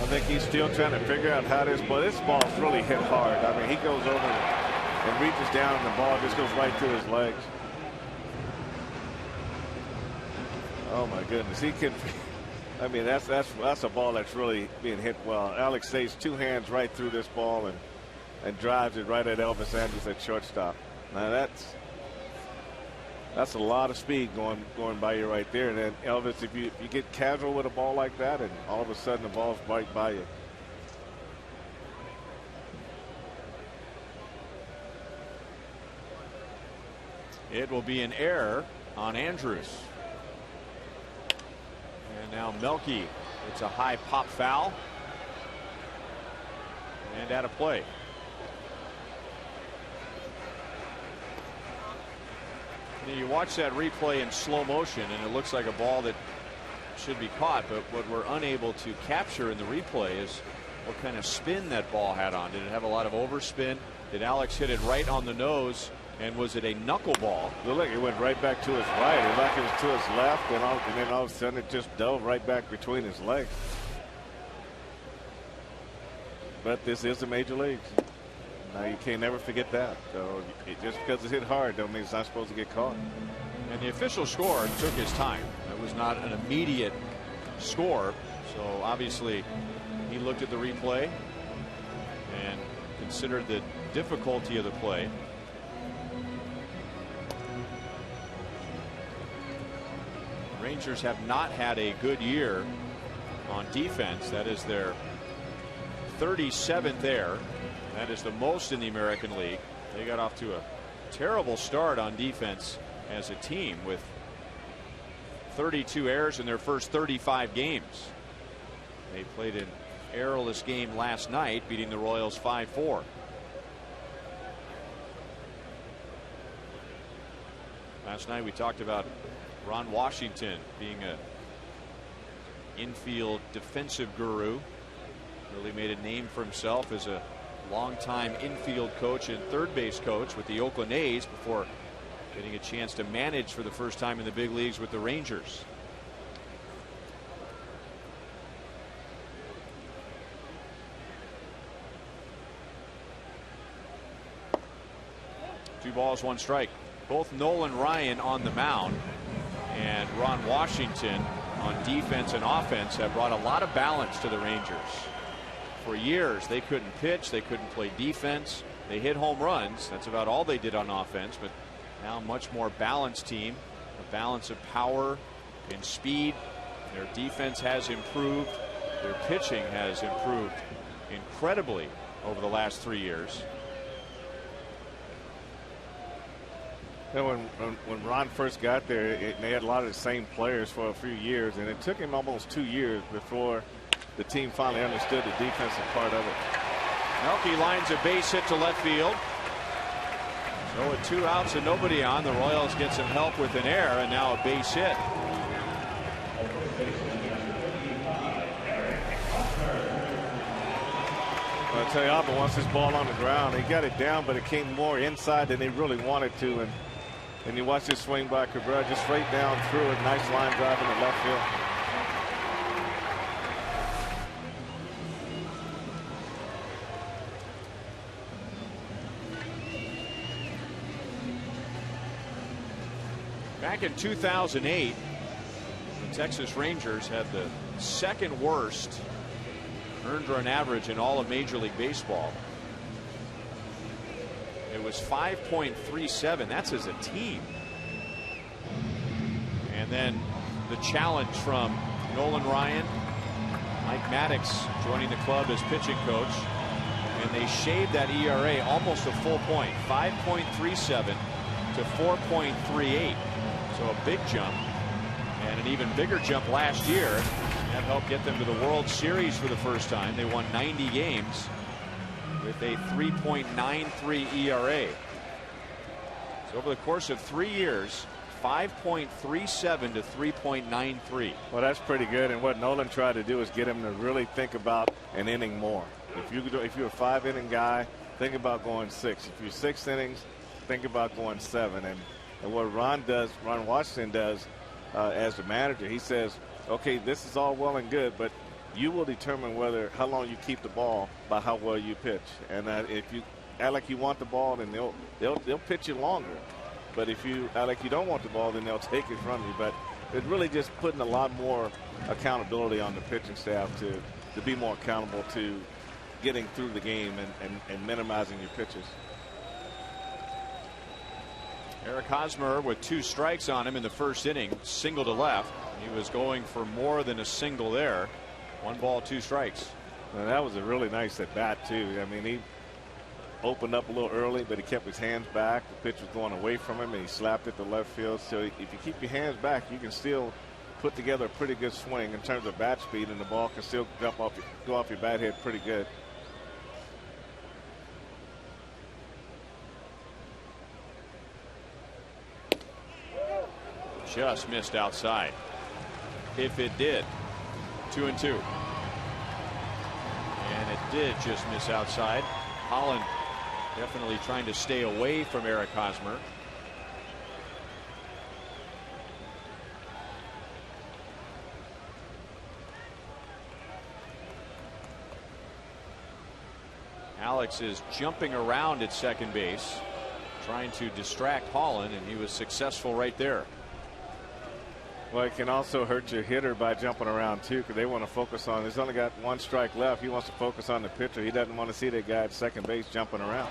I think he's still trying to figure out how this ball's really hit hard. I mean, he goes over and reaches down and the ball just goes right through his legs. Oh my goodness, he can. I mean, that's a ball that's really being hit well. Alex saves 2 hands right through this ball and drives it right at Elvis Andrus at shortstop. Now that's a lot of speed going by you right there. And then Elvis, if you get casual with a ball like that, and all of a sudden the ball's right by you. It will be an error on Andrus. And now Melky. It's a high pop foul. And out of play. Now you watch that replay in slow motion and it looks like a ball that should be caught, but what we're unable to capture in the replay is what kind of spin that ball had on. Did it have a lot of overspin? Did Alex hit it right on the nose? And was it a knuckleball? Looked like it went right back to his right. It looked like it was to his left, and then all of a sudden it just dove right back between his legs. But this is the major leagues. Now you can't never forget that. So just because it's hit hard don't mean it's not supposed to get caught. And the official score took his time. It was not an immediate score. So obviously he looked at the replay and considered the difficulty of the play. Rangers have not had a good year on defense. That is their 37th error. That is the most in the American League. They got off to a terrible start on defense as a team with 32 errors in their first 35 games. They played an errorless game last night, beating the Royals 5-4. Last night we talked about Ron Washington being a infield defensive guru. Really made a name for himself as a longtime infield coach and third base coach with the Oakland A's before getting a chance to manage for the first time in the big leagues with the Rangers. Two balls, one strike. Both Nolan Ryan on the mound and Ron Washington on defense and offense have brought a lot of balance to the Rangers. For years they couldn't pitch, they couldn't play defense, they hit home runs. That's about all they did on offense, but now a much more balanced team, a balance of power and speed. Their defense has improved, their pitching has improved incredibly over the last 3 years. You know, when Ron first got there, they had a lot of the same players for a few years, and it took him almost 2 years before the team finally understood the defensive part of it. Melky lines a base hit to left field. So with 2 outs and nobody on, the Royals get some help with an error and now a base hit. I'll tell you, Alba wants this ball on the ground. He got it down, but it came more inside than he really wanted to. And you watch this swing by Cabrera, just straight down through it. Nice line drive in the left field. Back in 2008, the Texas Rangers had the second worst earned run average in all of Major League Baseball. It was 5.37. That's as a team. And then the challenge from Nolan Ryan, Mike Maddox joining the club as pitching coach, and they shaved that ERA almost a full point, 5.37 to 4.38. So a big jump, and an even bigger jump last year. That helped get them to the World Series for the first time. They won 90 games with a 3.93 ERA. So over the course of 3 years, 5.37 to 3.93. Well, that's pretty good. And what Nolan tried to do is get him to really think about an inning more. If you're a 5-inning guy, think about going 6. If you're 6 innings, think about going 7. And what Ron Washington does as the manager, he says, okay, this is all well and good, but you will determine how long you keep the ball by how well you pitch. And if you act like you want the ball, then they'll pitch you longer. But if you act like you don't want the ball, then they'll take it from you. But it's really just putting a lot more accountability on the pitching staff to be more accountable to getting through the game and minimizing your pitches. Eric Hosmer with 2 strikes on him in the first inning, single to left. He was going for more than a single there. 1 ball, 2 strikes. Well, that was a really nice at bat too. I mean, he opened up a little early, but he kept his hands back. The pitch was going away from him, and he slapped it to left field. So if you keep your hands back, you can still put together a pretty good swing in terms of bat speed, and the ball can still go off your bat head pretty good. Just missed outside. If it did, 2-2. And it did just miss outside. Holland definitely trying to stay away from Eric Hosmer. Alex is jumping around at second base, trying to distract Holland, and he was successful right there. Well, it can also hurt your hitter by jumping around too, because they want to focus on. He's only got 1 strike left. He wants to focus on the pitcher. He doesn't want to see that guy at second base jumping around.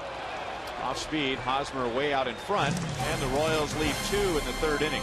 Off speed, Hosmer way out in front, and the Royals lead 2 in the 3rd inning.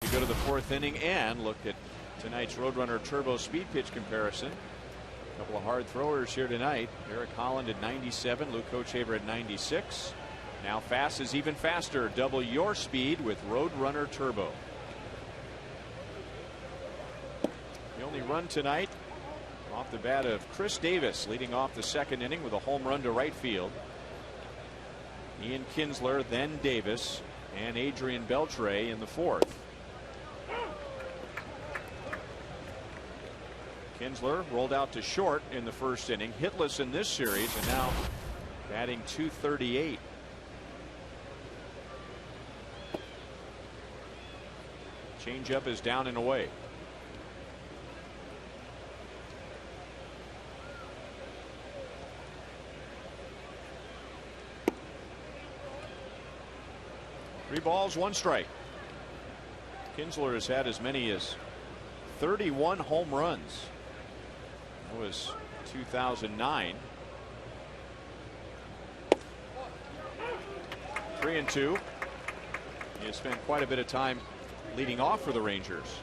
We go to the fourth inning and look at tonight's Roadrunner Turbo speed pitch comparison. A couple of hard throwers here tonight. Eric Holland at 97, Luke Kochaver at 96. Now fast is even faster. Double your speed with Roadrunner Turbo. The only run tonight off the bat of Chris Davis, leading off the second inning with a home run to right field. Ian Kinsler, then Davis, and Adrian Beltre in the fourth. Kinsler rolled out to short in the first inning, hitless in this series, and now batting .238. Changeup is down and away. Three balls, one strike. Kinsler has had as many as 31 home runs. That was 2009. 3-2. He has spent quite a bit of time leading off for the Rangers.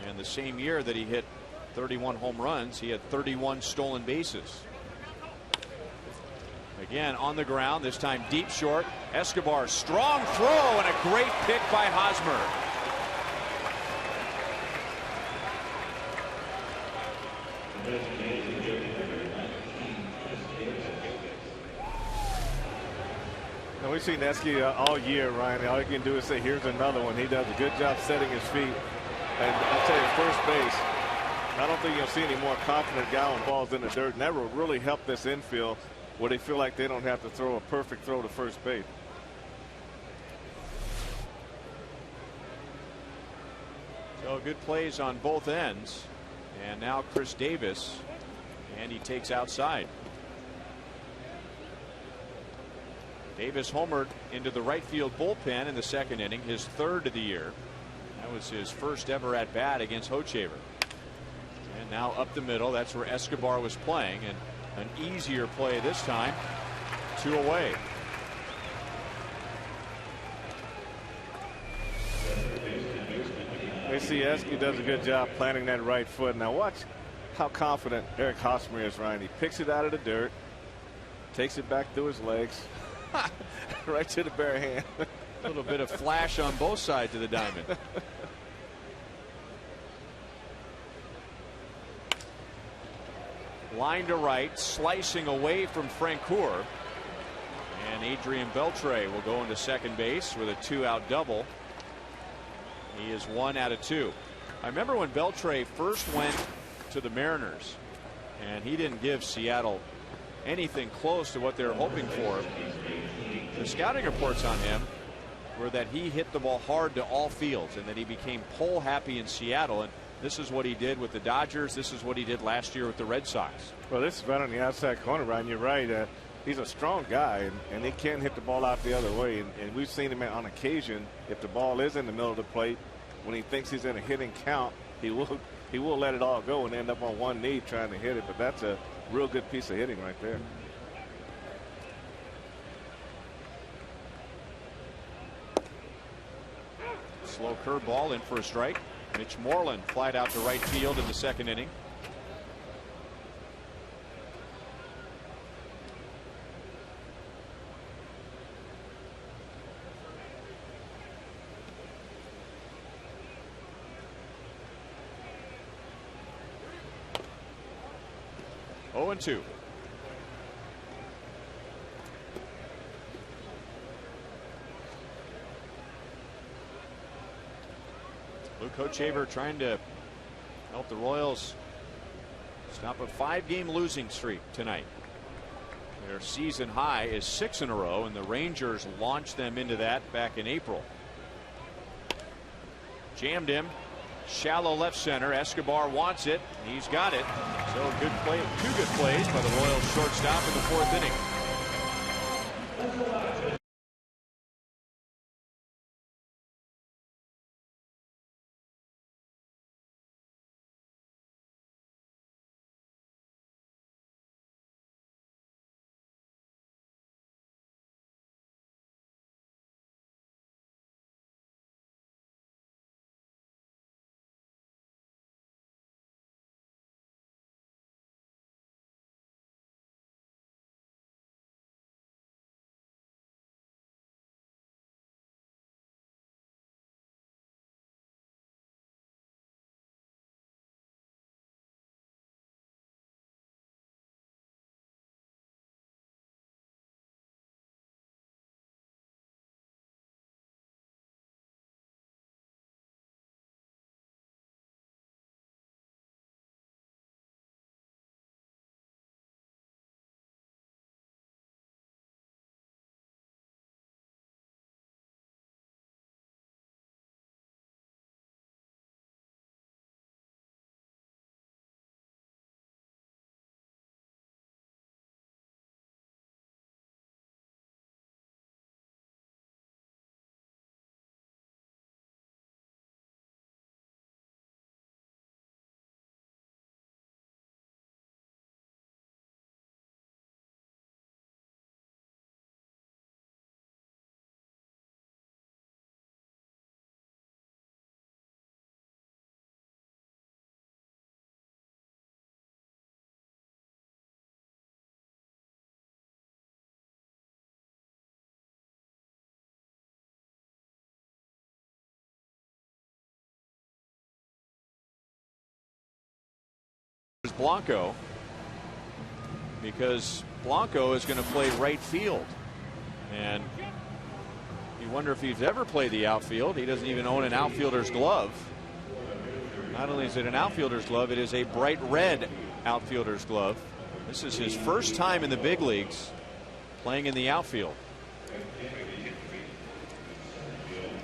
And the same year that he hit 31 home runs, he had 31 stolen bases. Again on the ground, this time deep short. Escobar, strong throw and a great pick by Hosmer. Now, we've seen Esky all year, Ryan. All you can do is say, here's another one. He does a good job setting his feet. And I'll tell you, first base, I don't think you'll see any more confident guy when balls in the dirt. And that will really help this infield where they feel like they don't have to throw a perfect throw to first base. So good plays on both ends. And now Chris Davis, and he takes outside. Davis homered into the right field bullpen in the second inning, his third of the year. That was his first ever at bat against Hochevar. And now up the middle, that's where Escobar was playing, and an easier play this time. 2 away. They see Esky does a good job planting that right foot. Now watch how confident Eric Hosmer is, Ryan. He picks it out of the dirt, takes it back through his legs, right to the bare hand. A little bit of flash on both sides of the diamond. Line to right, slicing away from Francoeur. And Adrian Beltre will go into second base with a 2-out double. He is 1 out of 2. I remember when Beltre first went to the Mariners, and he didn't give Seattle anything close to what they were hoping for. The scouting reports on him were that he hit the ball hard to all fields and that he became pole happy in Seattle. And this is what he did with the Dodgers. This is what he did last year with the Red Sox. Well, this is right on the outside corner, Ryan. You're right. He's a strong guy, and he can hit the ball out the other way. And we've seen him on occasion, if the ball is in the middle of the plate, when he thinks he's in a hitting count, he will let it all go and end up on one knee trying to hit it. But that's a real good piece of hitting right there. Slow curveball in for a strike. Mitch Moreland flied out to right field in the second inning. Oh, 0-2. Luke Hochevar trying to help the Royals stop a 5-game losing streak tonight. Their season high is 6 in a row, and the Rangers launched them into that back in April. Jammed him. Shallow left center. Escobar wants it. He's got it. So good play, 2 good plays by the Royals shortstop in the fourth inning. Blanco, because Blanco is going to play right field, and you wonder if he's ever played the outfield. He doesn't even own an outfielder's glove. Not only is it an outfielder's glove, it is a bright red outfielder's glove. This is his first time in the big leagues playing in the outfield.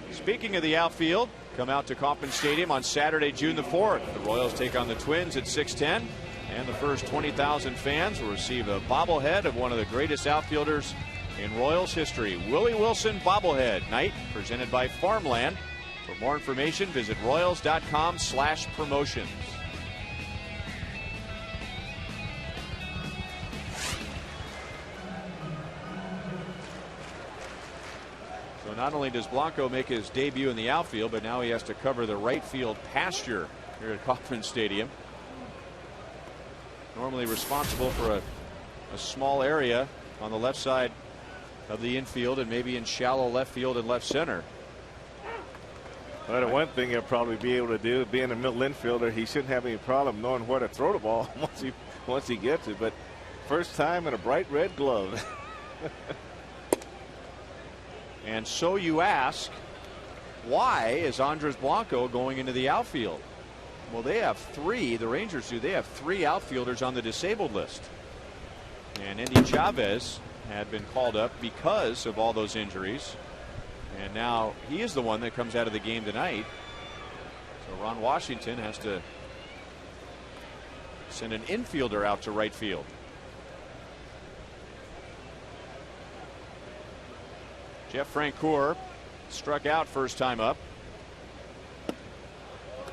Speaking of the outfield, come out to Kauffman Stadium on Saturday, June the 4th. The Royals take on the Twins at 6:10, and the first 20,000 fans will receive a bobblehead of one of the greatest outfielders in Royals history, Willie Wilson bobblehead night, presented by Farmland. For more information, visit royals.com/promotions. So not only does Blanco make his debut in the outfield, but now he has to cover the right field pasture here at Kauffman Stadium. Normally responsible for a small area on the left side of the infield and maybe in shallow left field and left center. Well, the one thing he'll probably be able to do, being a middle infielder, he shouldn't have any problem knowing where to throw the ball once he gets it. But first time in a bright red glove. And so you ask, why is Andres Blanco going into the outfield? Well, they have three, the Rangers do, they have three outfielders on the disabled list. And Andy Chavez had been called up because of all those injuries. And now he is the one that comes out of the game tonight. So Ron Washington has to send an infielder out to right field. Jeff Francoeur struck out first time up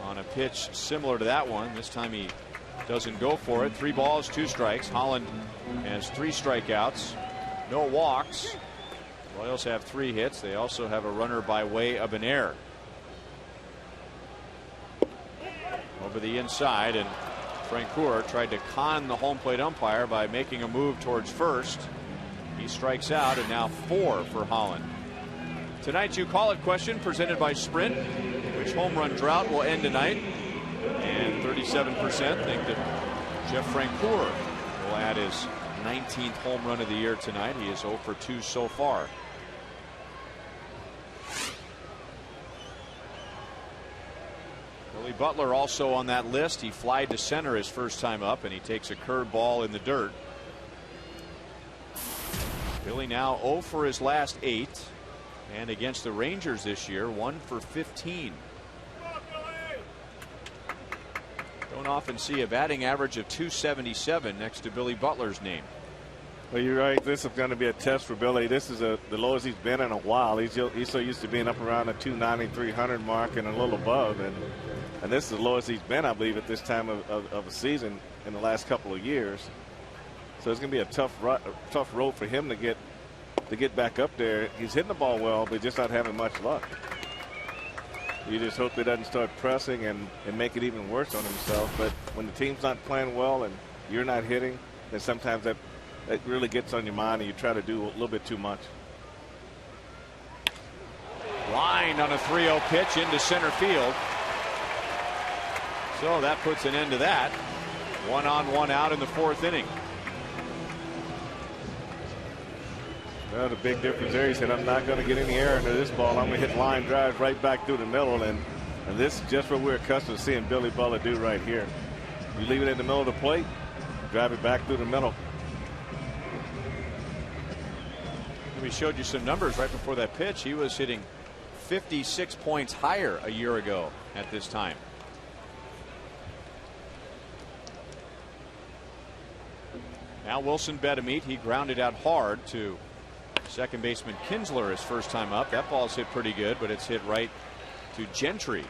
on a pitch similar to that one. This time he doesn't go for it. 3 balls, 2 strikes. Holland has 3 strikeouts, no walks. Royals have 3 hits. They also have a runner by way of an error. Over the inside, and Francoeur tried to con the home plate umpire by making a move towards first. He strikes out, and now 4 for Holland. Tonight's You Call It question presented by Sprint. Which home run drought will end tonight? And 37% think that Jeff Francoeur will add his 19th home run of the year tonight. He is 0 for 2 so far. Billy Butler also on that list. He flied to center his first time up, and he takes a curved ball in the dirt. Billy now 0 for his last 8, and against the Rangers this year 1 for 15. Don't often see a batting average of .277 next to Billy Butler's name. Well, you're right. This is going to be a test for Billy. This is the lowest he's been in a while. He's so used to being up around the 290, 300 mark and a little above, and this is the lowest he's been, I believe, at this time of a season in the last couple of years. So it's going to be a tough road for him to get back up there. He's hitting the ball well, but just not having much luck. You just hope he doesn't start pressing and make it even worse on himself. But when the team's not playing well and you're not hitting, then sometimes that really gets on your mind and you try to do a little bit too much. Lined on a 3-0 pitch into center field. So that puts an end to that. 1 on, 1 out in the 4th inning. Well, the big difference there, he said, I'm not going to get any air into this ball. I'm going to hit line drives right back through the middle. And this is just what we're accustomed to seeing Billy Butler do right here. You leave it in the middle of the plate, drive it back through the middle. We showed you some numbers right before that pitch. He was hitting 56 points higher a year ago at this time. Now Wilson Betemit, he grounded out hard to second baseman Kinsler his first time up. That ball's hit pretty good, but it's hit right to Gentry.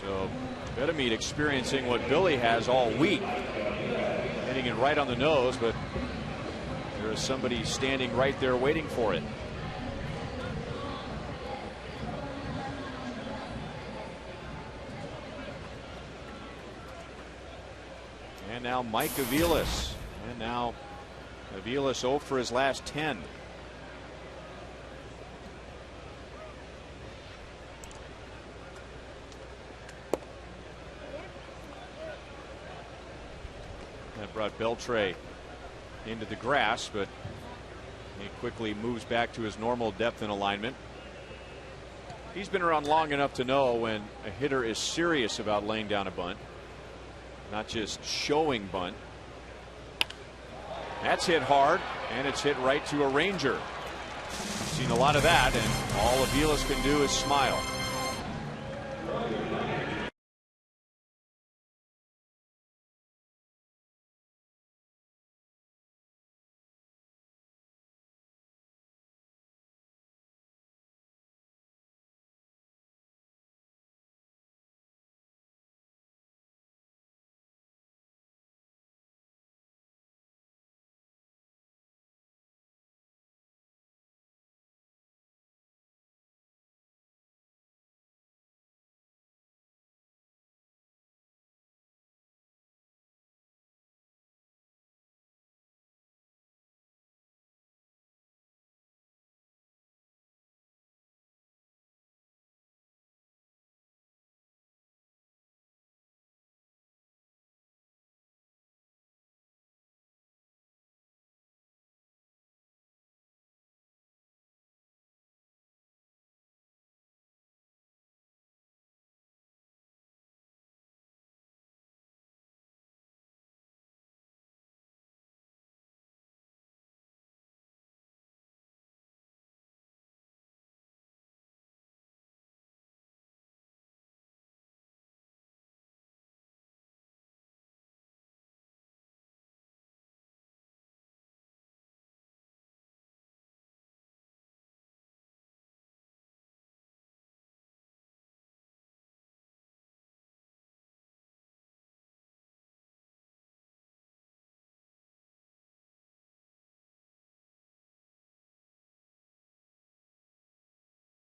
So Betemit experiencing what Billy has all week, hitting it right on the nose, but there is somebody standing right there waiting for it. And now Mike Aviles. And now Aviles 0 for his last 10. brought Beltre into the grass, but he quickly moves back to his normal depth and alignment. He's been around long enough to know when a hitter is serious about laying down a bunt, not just showing bunt. That's hit hard, and it's hit right to a Ranger. Seen a lot of that, and all Aviles can do is smile.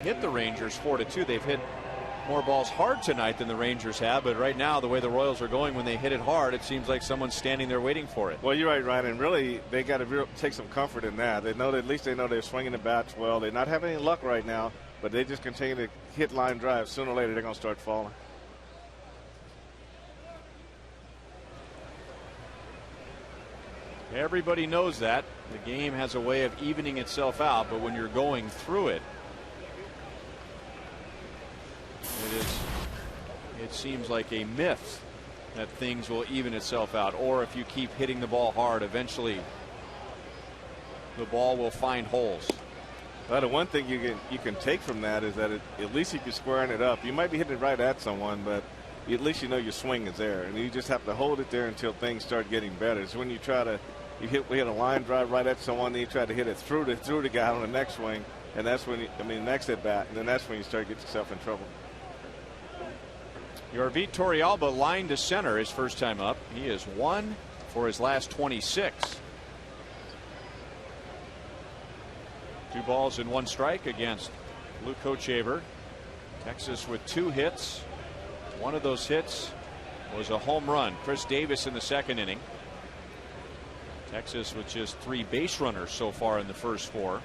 Hit the Rangers 4-2. They've hit more balls hard tonight than the Rangers have, but right now, the way the Royals are going, when they hit it hard, it seems like someone's standing there waiting for it. Well, you're right, Ryan, and really they got to take some comfort in that. They know that at least they know they're swinging the bats well. They're not having any luck right now, but they just continue to hit line drives. Sooner or later, they're going to start falling. Everybody knows that. The game has a way of evening itself out, but when you're going through it, it seems like a myth that things will even itself out, or if you keep hitting the ball hard, eventually the ball will find holes. Well, the one thing you can take from that is that at least if you're squaring it up, you might be hitting it right at someone, but at least you know your swing is there, and you just have to hold it there until things start getting better. So when you hit a line drive right at someone, then you try to hit it through the guy on the next swing, and that's when next at bat, and then that's when you start getting yourself in trouble. Yorvit Torrealba line to center his first time up. He is 1 for his last 26. 2 balls and 1 strike against Luke Hochevar. Texas with 2 hits. One of those hits was a home run. Chris Davis in the second inning. Texas with just 3 base runners so far in the first 4.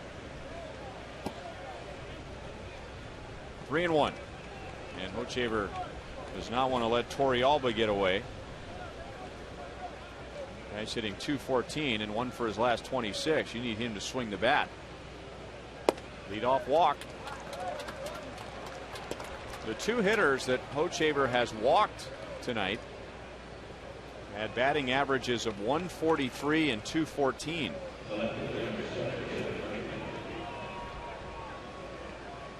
3-1. And Hochevar does not want to let Torrealba get away. Guy's hitting .214 and 1 for his last 26. You need him to swing the bat. Leadoff walk. The 2 hitters that Hochevar has walked tonight had batting averages of .143 and .214.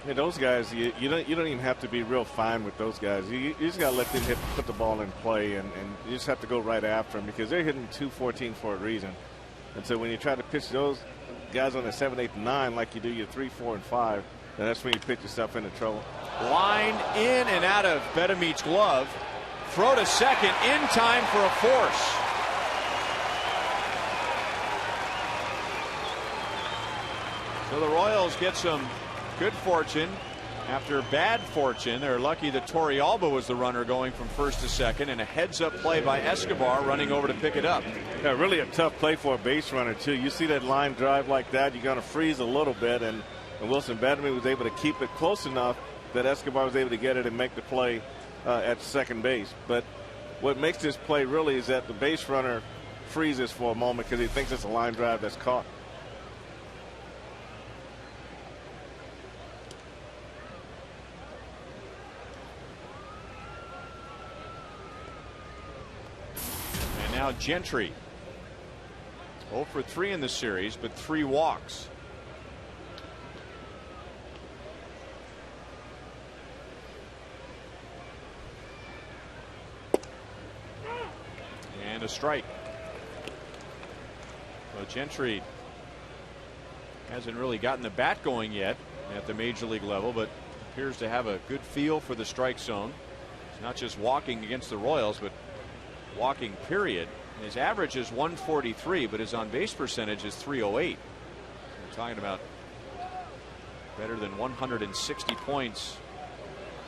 Yeah, those guys, you don't even have to be real fine with those guys. You just got to let them put the ball in play, and you just have to go right after them because they're hitting .214 for a reason. And so when you try to pitch those guys on the 7, 8, and 9 like you do your 3, 4, and 5, then that's when you pitch yourself into trouble. Line in and out of Bedemeat's glove. Throw to second in time for a force. So the Royals get some good fortune after bad fortune. They're lucky that Torrealba was the runner going from first to second, and a heads-up play by Escobar running over to pick it up. Yeah, really a tough play for a base runner, too. You see that line drive like that, you're going to freeze a little bit, and Wilson Bedemeat was able to keep it close enough that Escobar was able to get it and make the play at second base. But what makes this play really is that the base runner freezes for a moment because he thinks it's a line drive that's caught. And now Gentry. 0 for 3 in the series, but 3 walks. And a strike. Well, Gentry hasn't really gotten the bat going yet at the major league level, but appears to have a good feel for the strike zone. It's not just walking against the Royals, but walking period. His average is 143, but his on base percentage is 308. We're talking about better than 160 points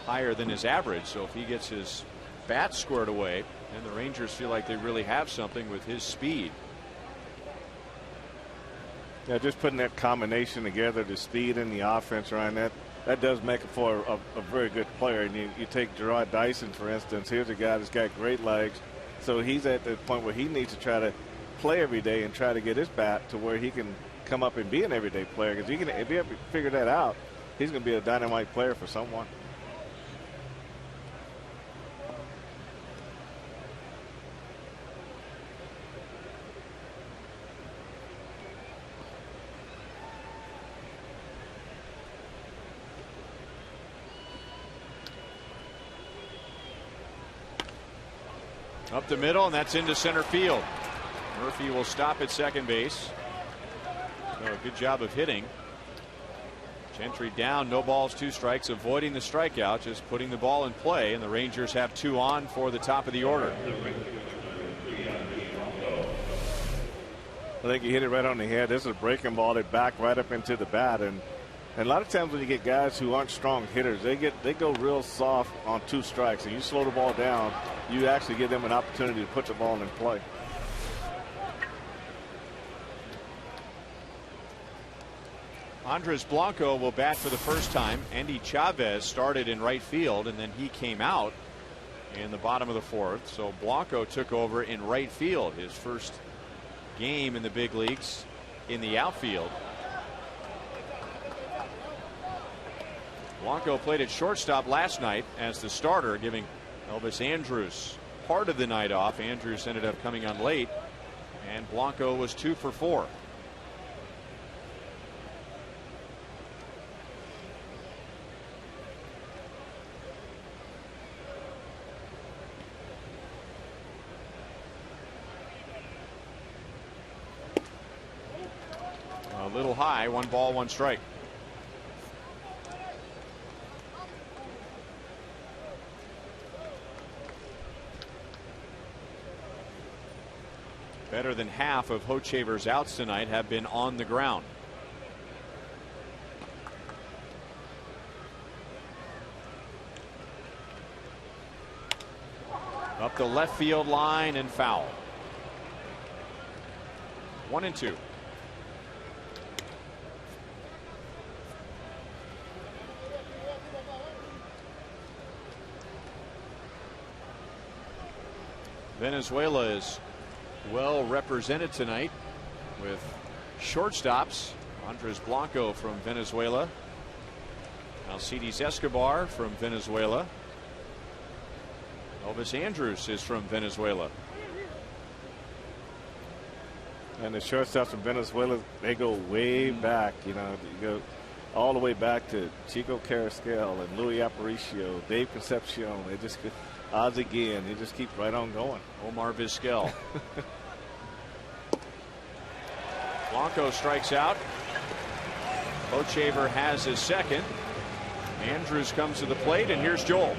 higher than his average. So if he gets his bat squared away, then the Rangers feel like they really have something with his speed. Yeah, just putting that combination together, the speed and the offense, Ryan, that does make it for a very good player. And you take Gerard Dyson, for instance. Here's a guy that's got great legs. So he's at the point where he needs to try to play every day and try to get his bat to where he can come up and be an everyday player. Because if he ever figure that out, he's going to be a dynamite player for someone. Up the middle, and that's into center field. Murphy will stop at second base. So a good job of hitting. Gentry down, no balls, 2 strikes, avoiding the strikeout, just putting the ball in play, and the Rangers have 2 on for the top of the order. I think he hit it right on the head. This is a breaking ball that backed right up into the bat, and a lot of times when you get guys who aren't strong hitters, they go real soft on 2 strikes, and you slow the ball down, you actually give them an opportunity to put the ball in play. Andres Blanco will bat for the first time. Andy Chavez started in right field, and then he came out in the bottom of the 4th. So Blanco took over in right field, his first game in the big leagues in the outfield. Blanco played at shortstop last night as the starter, giving Elvis Andrus part of the night off. Andrus ended up coming on late, and Blanco was 2 for 4. A little high, 1 ball, 1 strike. Better than half of Hochevar's outs tonight have been on the ground. Up the left field line and foul. 1-2. Venezuela is well represented tonight with shortstops. Andres Blanco from Venezuela. Alcides Escobar from Venezuela. Elvis Andrus is from Venezuela. And the shortstops from Venezuela, they go way back. You know, you go all the way back to Chico Carrasquel and Luis Aparicio, Dave Concepcion. They just get odds again. They just keep right on going. Omar Vizquel. Blanco strikes out. Hochevar has his second. Andrus comes to the plate, and here's Joel.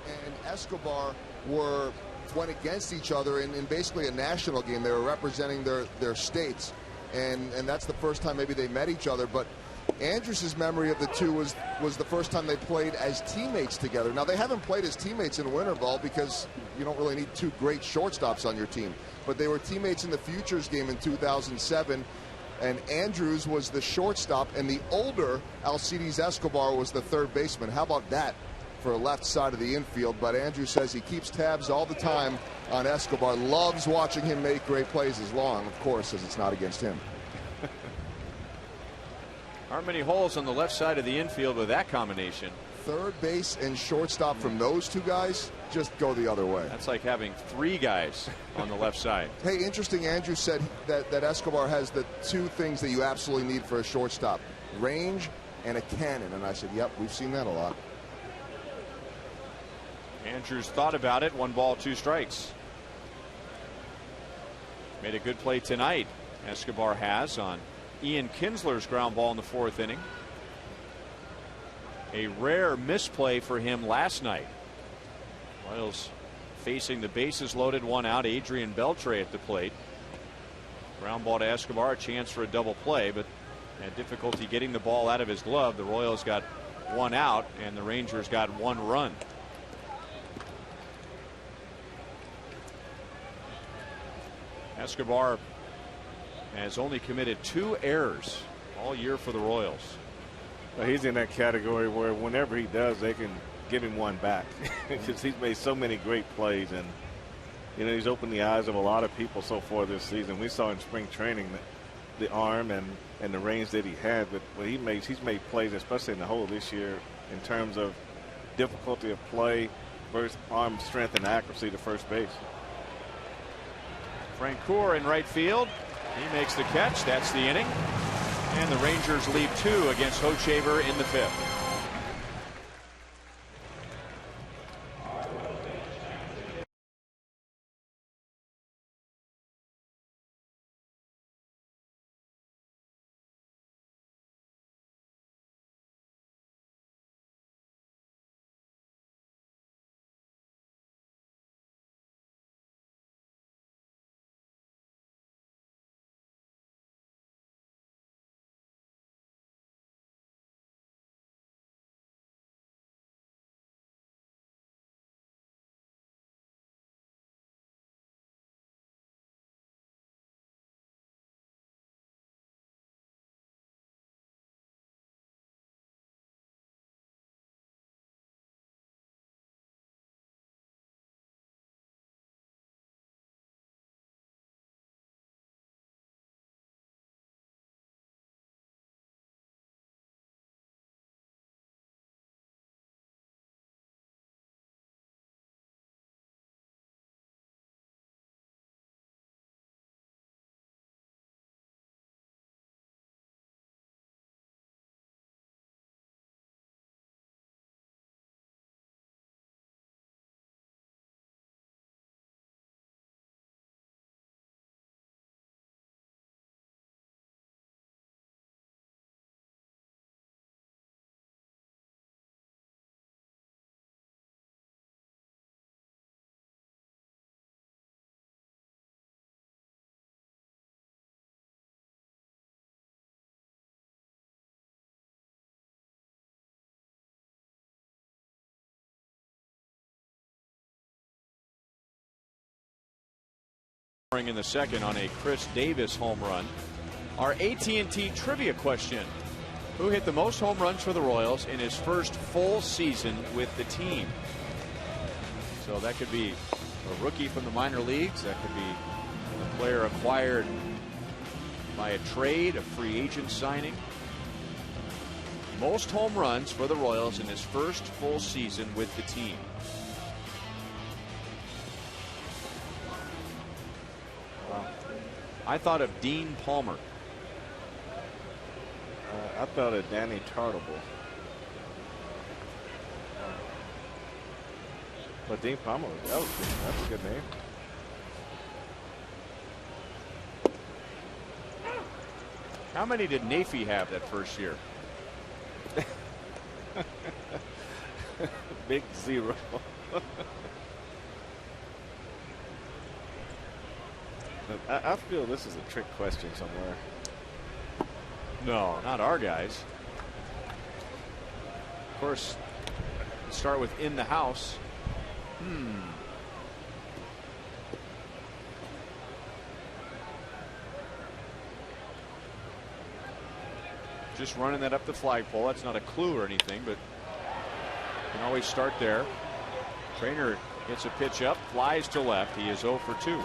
And Escobar went against each other in basically a national game. They were representing their states, and that's the first time maybe they met each other. But Andrews' memory of the two was the first time they played as teammates together. Now, they haven't played as teammates in winter ball because you don't really need two great shortstops on your team. But they were teammates in the Futures game in 2007, and Andrews was the shortstop, and the older Alcides Escobar was the third baseman. How about that for a left side of the infield? But Andrews says he keeps tabs all the time on Escobar, loves watching him make great plays, as long, of course, as it's not against him. Aren't many holes on the left side of the infield with that combination. Third base and shortstop from those two guys just go the other way. That's like having three guys on the left side. Hey, interesting, Andrew said that Escobar has the two things that you absolutely need for a shortstop: range and a cannon. And I said, yep, we've seen that a lot. Andrews thought about it. 1 ball, 2 strikes. Made a good play tonight, Escobar has, on Ian Kinsler's ground ball in the 4th inning. A rare misplay for him last night. Royals facing the bases loaded, 1 out. Adrian Beltre at the plate. Ground ball to Escobar, a chance for a double play, but had difficulty getting the ball out of his glove. The Royals got 1 out, and the Rangers got 1 run. Escobar has only committed 2 errors all year for the Royals. Well, he's in that category where whenever he does, they can give him one back because he's made so many great plays, and he's opened the eyes of a lot of people so far this season. We saw in spring training the arm and the range that he had, but he's made plays, especially in the hole this year, in terms of difficulty of play versus arm strength and accuracy to first base. Francoeur in right field. He makes the catch. That's the inning. And the Rangers lead 2 against Hochevar in the 5th. In the 2nd on a Chris Davis home run. Our AT&T trivia question: who hit the most home runs for the Royals in his first full season with the team? So that could be a rookie from the minor leagues. That could be a player acquired by a trade, a free agent signing. Most home runs for the Royals in his first full season with the team. I thought of Dean Palmer. I thought of Danny Tartable. But Dean Palmer, that's a good name. How many did Nafee have that first year? Big 0. I feel this is a trick question somewhere. No, not our guys. Of course, start with in the house. Just running that up the flagpole. That's not a clue or anything, but can always start there. Trainer hits a pitch up, flies to left. He is 0 for 2.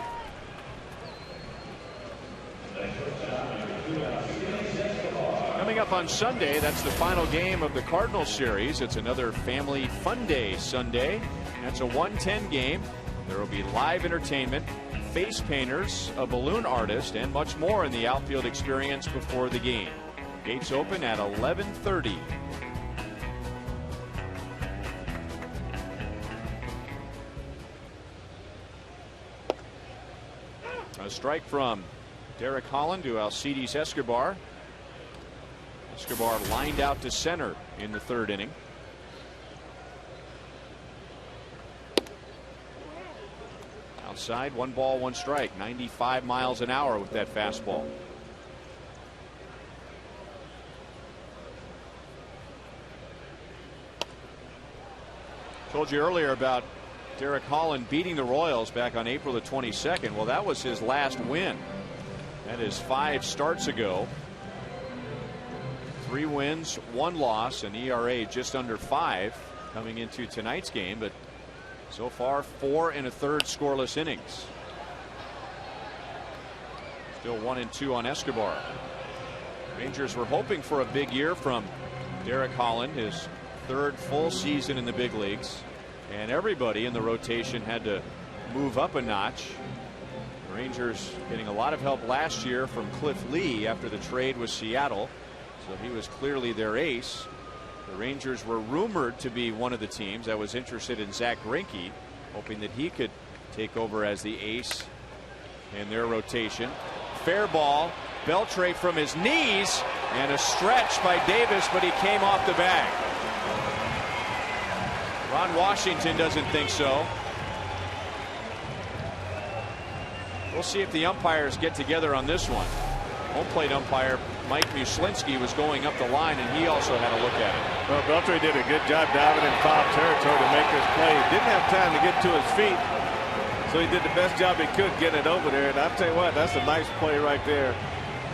Coming up on Sunday, that's the final game of the Cardinals series. It's another family fun day Sunday. That's a 1:10 game. There will be live entertainment, face painters, a balloon artist, and much more in the outfield experience before the game. Gates open at 11:30. A strike from Derek Holland to Alcides Escobar. Escobar lined out to center in the 3rd inning. Outside, 1 ball, 1 strike. 95 miles an hour with that fastball. Told you earlier about Derek Holland beating the Royals back on April the 22nd. Well, that was his last win. That is 5 starts ago. 3 wins, 1 loss, an ERA just under 5 coming into tonight's game, but so far 4 1/3 scoreless innings. Still 1-2 on Escobar. Rangers were hoping for a big year from Derek Holland, his 3rd full season in the big leagues, and everybody in the rotation had to move up a notch. The Rangers getting a lot of help last year from Cliff Lee after the trade with Seattle, so he was clearly their ace. The Rangers were rumored to be one of the teams that was interested in Zach Greinke, hoping that he could take over as the ace in their rotation. Fair ball, Beltre from his knees, and a stretch by Davis, but he came off the bag. Ron Washington doesn't think so. We'll see if the umpires get together on this one. Home plate umpire Mike Muslinski was going up the line, and he also had a look at it. Well, Beltre did a good job diving in foul territory to make this play. Didn't have time to get to his feet, so he did the best job he could getting it over there. And I'll tell you what, that's a nice play right there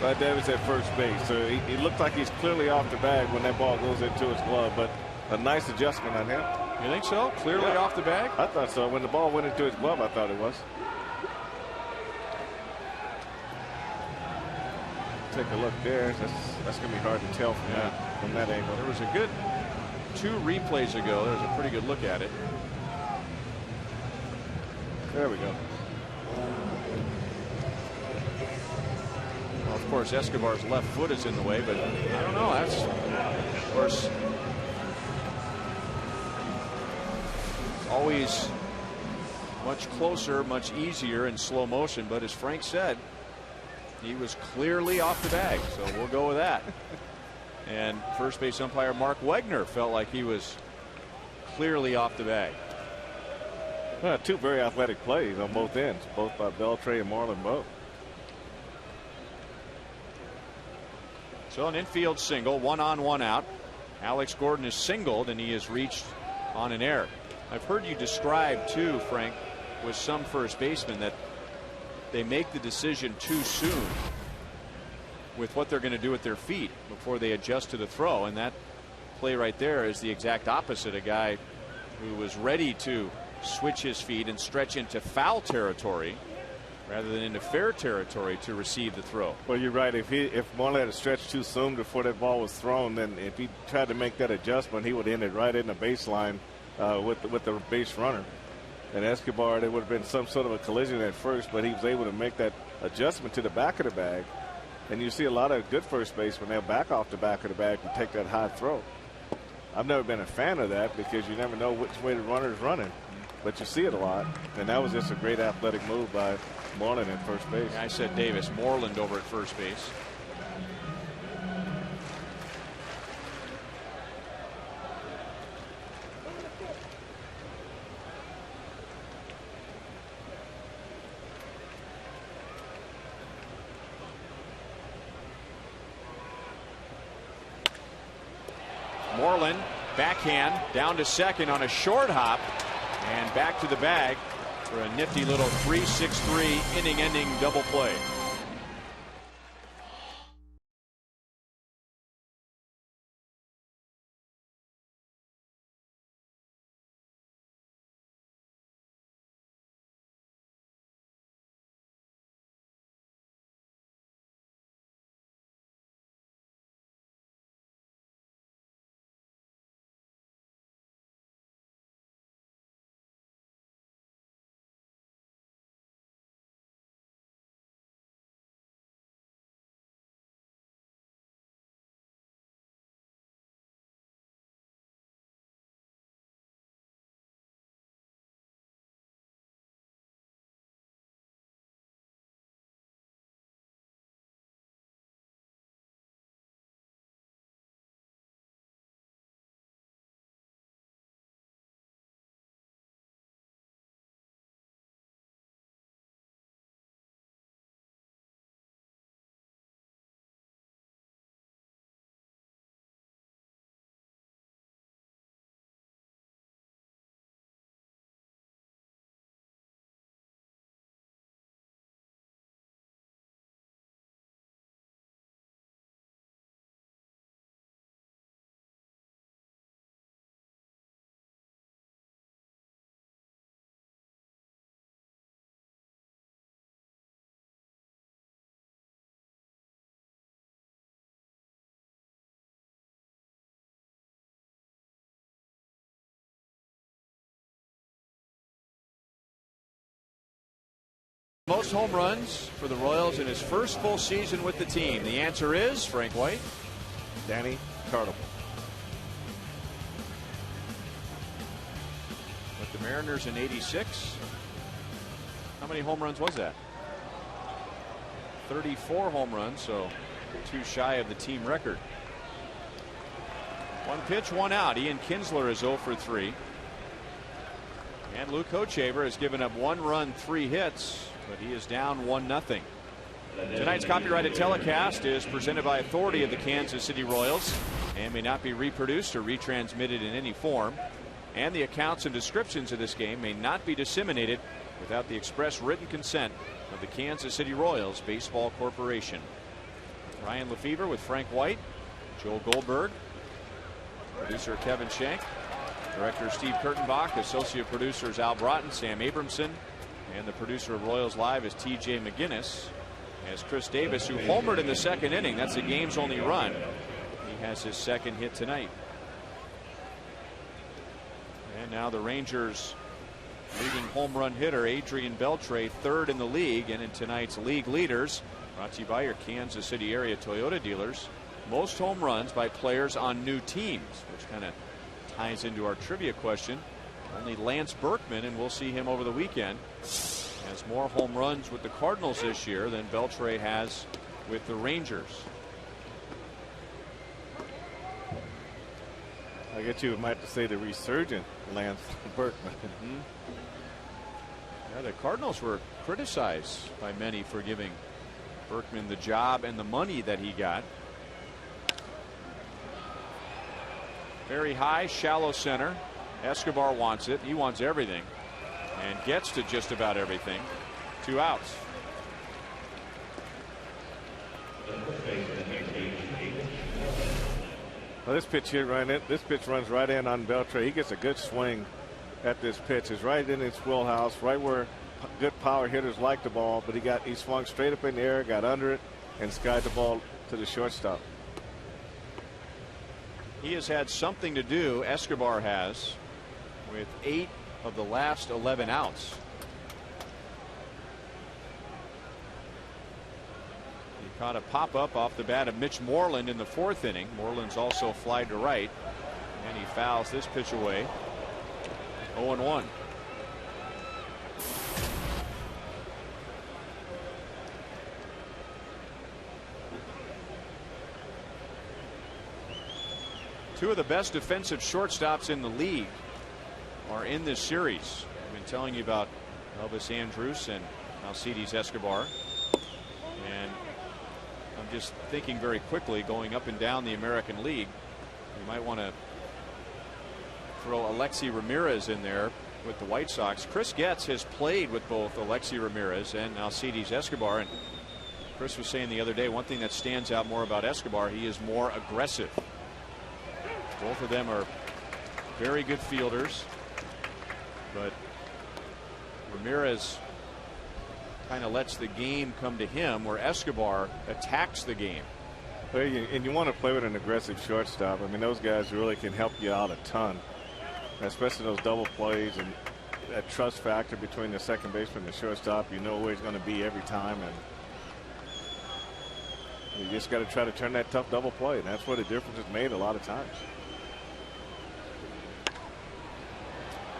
by Davis at first base. So he looked like he's clearly off the bag when that ball goes into his glove, but a nice adjustment on him. You think so? Clearly off the bag? I thought so. When the ball went into his glove, I thought it was. Take a look there. That's going to be hard to tell from that angle. There was a good 2 replays ago. There was a pretty good look at it. There we go. Well, of course, Escobar's left foot is in the way, but I don't know. That's, of course, always much closer, much easier in slow motion. But as Frank said, he was clearly off the bag, so we'll go with that. And first base umpire Mark Wegner felt like he was clearly off the bag. Well, 2 very athletic plays on both ends, both by Beltre and Marlin both. So an infield single, 1 on 1 out. Alex Gordon is singled, and he has reached on an error. I've heard you describe too, Frank, with some first basemen that they make the decision too soon with what they're going to do with their feet before they adjust to the throw, and that play right there is the exact opposite. A guy who was ready to switch his feet and stretch into foul territory rather than into fair territory to receive the throw. Well, you're right. If Marlin had stretched too soon before that ball was thrown, then if he tried to make that adjustment, he would end it right in the baseline with the base runner. And Escobar, there would have been some sort of a collision at first, but he was able to make that adjustment to the back of the bag. And you see a lot of good first basemen, they'll back off the back of the bag and take that high throw. I've never been a fan of that because you never know which way the runner is running, but you see it a lot. And that was just a great athletic move by Moreland at first base. I said Davis. Moreland over at first base. Moreland backhand down to second on a short hop and back to the bag for a nifty little 3-6-3 inning-ending double play. Most home runs for the Royals in his first full season with the team. The answer is Frank White. Danny Cardinal. With the Mariners in '86. How many home runs was that? 34 home runs, so 2 shy of the team record. 1 pitch, 1 out. Ian Kinsler is 0 for 3. And Luke Hochevar has given up 1 run, 3 hits, but he is down 1-0. Tonight's copyrighted telecast is presented by authority of the Kansas City Royals and may not be reproduced or retransmitted in any form. And the accounts and descriptions of this game may not be disseminated without the express written consent of the Kansas City Royals Baseball Corporation. Ryan Lefevre with Frank White, Joel Goldberg, producer Kevin Shank, director Steve Kurtenbach, associate producers Al Broughton, Sam Abramson, and the producer of Royals Live is T.J. McGinnis. As Chris Davis, who homered in the second inning, that's the game's only run. He has his second hit tonight. And now the Rangers leading home run hitter Adrian Beltre, 3rd in the league, and in tonight's league leaders, brought to you by your Kansas City area Toyota dealers, most home runs by players on new teams, which kind of ties into our trivia question. Only Lance Berkman, and we'll see him over the weekend, has more home runs with the Cardinals this year than Beltre has with the Rangers. I guess you might have to say the resurgent Lance Berkman. Yeah, the Cardinals were criticized by many for giving Berkman the job and the money that he got. Very high, shallow center. Escobar wants it. He wants everything and gets to just about everything. 2 outs. Well, this pitch here right in. This pitch runs right in on Beltre. He gets a good swing at this pitch. It's right in his wheelhouse, right where good power hitters like the ball. But he swung straight up in the air, got under it, and skied the ball to the shortstop. He has had something to do, Escobar has, with 8 of the last 11 outs. He caught a pop-up off the bat of Mitch Moreland in the 4th inning. Moreland's also flied to right, and he fouls this pitch away. 0-1. Two of the best defensive shortstops in the league are in this series. I've been telling you about Elvis Andrus and Alcides Escobar. And I'm just thinking very quickly, going up and down the American League, you might want to throw Alexi Ramirez in there with the White Sox. Chris Getz has played with both Alexi Ramirez and Alcides Escobar, and Chris was saying the other day, one thing that stands out more about Escobar, he is more aggressive. Both of them are very good fielders, but Ramirez kind of lets the game come to him, where Escobar attacks the game. And you want to play with an aggressive shortstop. I mean, those guys really can help you out a ton, especially those double plays and that trust factor between the second baseman and the shortstop. You know where he's going to be every time, and you just got to try to turn that tough double play, and that's where the difference is made a lot of times.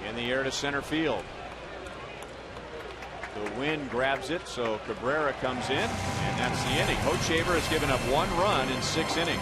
In the air to center field. The wind grabs it, so Cabrera comes in, and that's the inning. Hochevar has given up 1 run in 6 innings.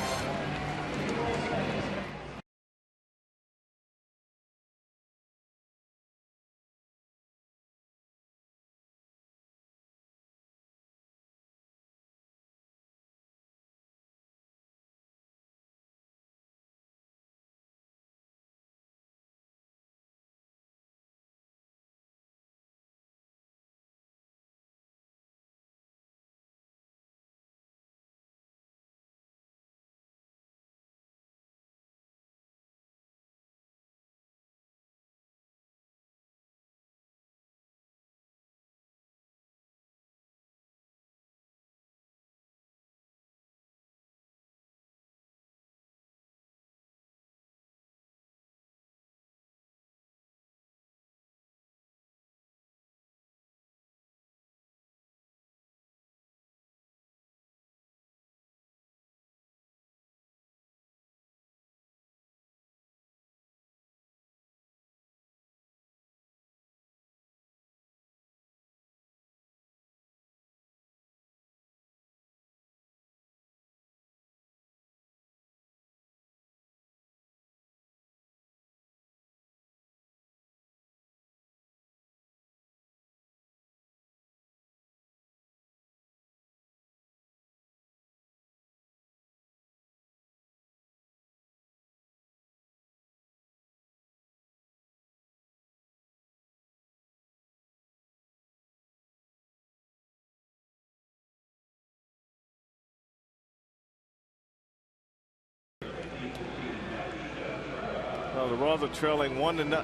Well, the Royals are trailing 1-0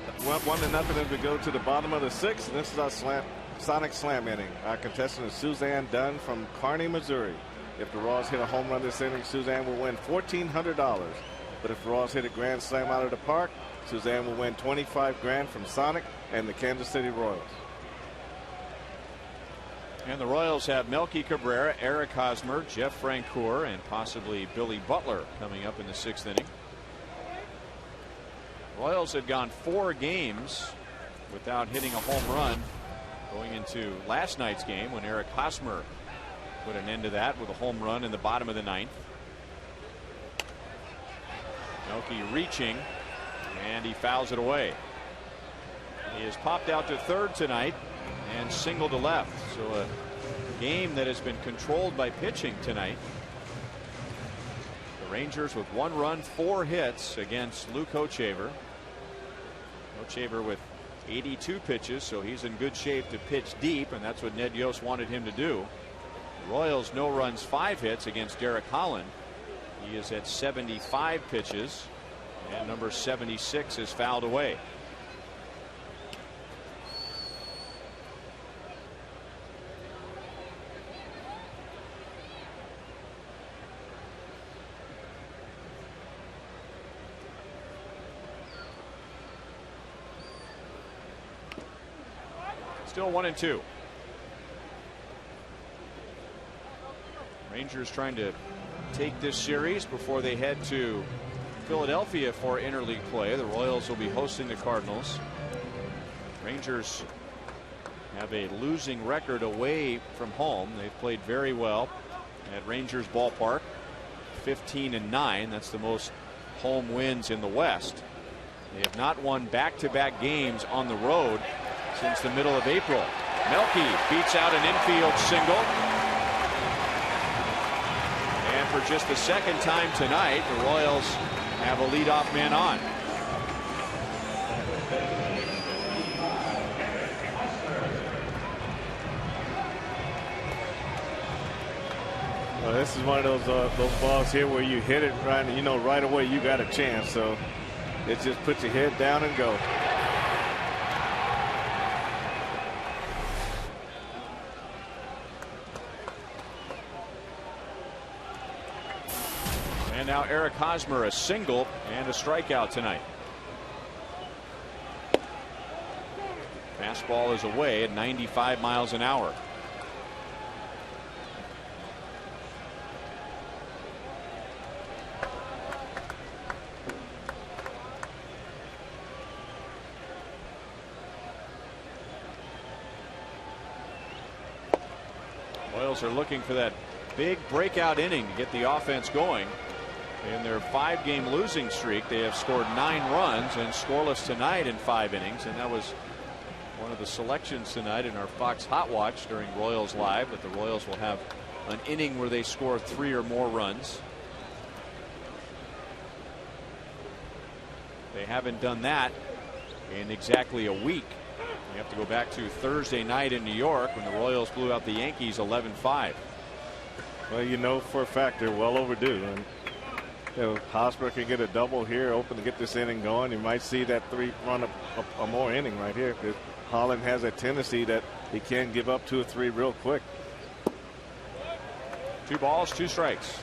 as we go to the bottom of the 6th. And this is our Sonic Slam inning. Our contestant is Suzanne Dunn from Kearney, Missouri. If the Royals hit a home run this inning, Suzanne will win $1,400. But if the Royals hit a grand slam out of the park, Suzanne will win $25,000 from Sonic and the Kansas City Royals. And the Royals have Melky Cabrera, Eric Hosmer, Jeff Francoeur, and possibly Billy Butler coming up in the 6th inning. Royals had gone 4 games without hitting a home run going into last night's game, when Eric Hosmer put an end to that with a home run in the bottom of the 9th. Melky reaching, and he fouls it away. He has popped out to third tonight and singled to left. So a game that has been controlled by pitching tonight. The Rangers with 1 run, 4 hits against Luke Hochevar. Hochevar with 82 pitches, so he's in good shape to pitch deep, and that's what Ned Yost wanted him to do. The Royals, no runs, 5 hits against Derek Holland. He is at 75 pitches, and number 76 is fouled away. Still 1-2. Rangers trying to take this series before they head to Philadelphia for interleague play. The Royals will be hosting the Cardinals. Rangers have a losing record away from home. They've played very well at Rangers Ballpark, 15-9. That's the most home wins in the West. They have not won back-to-back games on the road since the middle of April. Melky beats out an infield single. And for just the second time tonight, the Royals have a leadoff man on. Well, this is one of those balls here where you hit it right, you know, right away you got a chance. So it just puts your head down and go. And now Eric Hosmer, a single and a strikeout tonight. Fastball is away at 95 miles an hour. Royals are looking for that big breakout inning to get the offense going. In their 5-game losing streak, they have scored 9 runs and scoreless tonight in 5 innings, and that was one of the selections tonight in our Fox Hot Watch during Royals Live, that the Royals will have an inning where they score 3 or more runs. They haven't done that in exactly a week. You have to go back to Thursday night in New York when the Royals blew out the Yankees 11-5. Well, you know for a fact they're well overdue. And you know, Hosmer can get a double here, open to get this inning going. You might see that 3 run a more inning right here, because Holland has a tendency that he can give up 2 or 3 real quick. 2 balls, 2 strikes.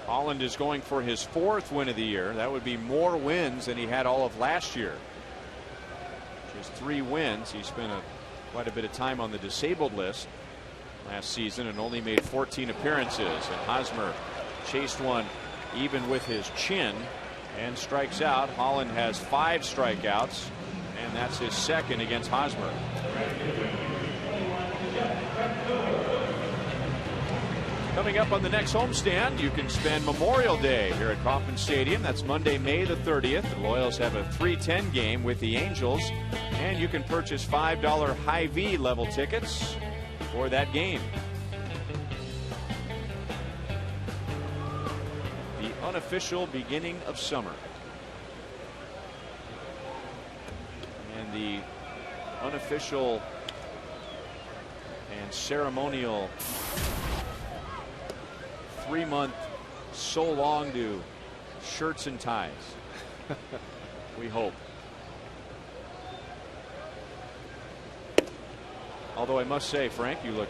Holland is going for his 4th win of the year. That would be more wins than he had all of last year. Just 3 wins. He spent quite a bit of time on the disabled list last season and only made 14 appearances. And Hosmer chased one even with his chin and strikes out. Holland has 5 strikeouts, and that's his 2nd against Hosmer. Coming up on the next homestand, you can spend Memorial Day here at Kauffman Stadium. That's Monday, May the 30th. The Royals have a 3:10 game with the Angels, and you can purchase $5 Hy-Vee level tickets for that game. The unofficial beginning of summer. And the unofficial and ceremonial 3-month so long to shirts and ties. We hope. Although I must say, Frank, you look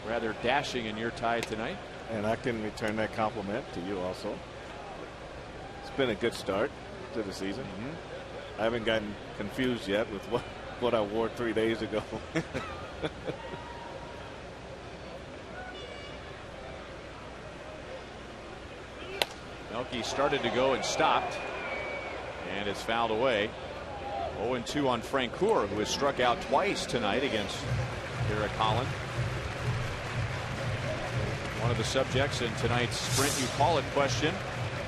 rather dashing in your tie tonight. And I can return that compliment to you also. It's been a good start to the season. I haven't gotten confused yet with what I wore 3 days ago. Melky started to go and stopped, and it's fouled away. 0-2 on Francoeur, who has struck out twice tonight against Eric Holland. One of the subjects in tonight's Sprint You Call It question: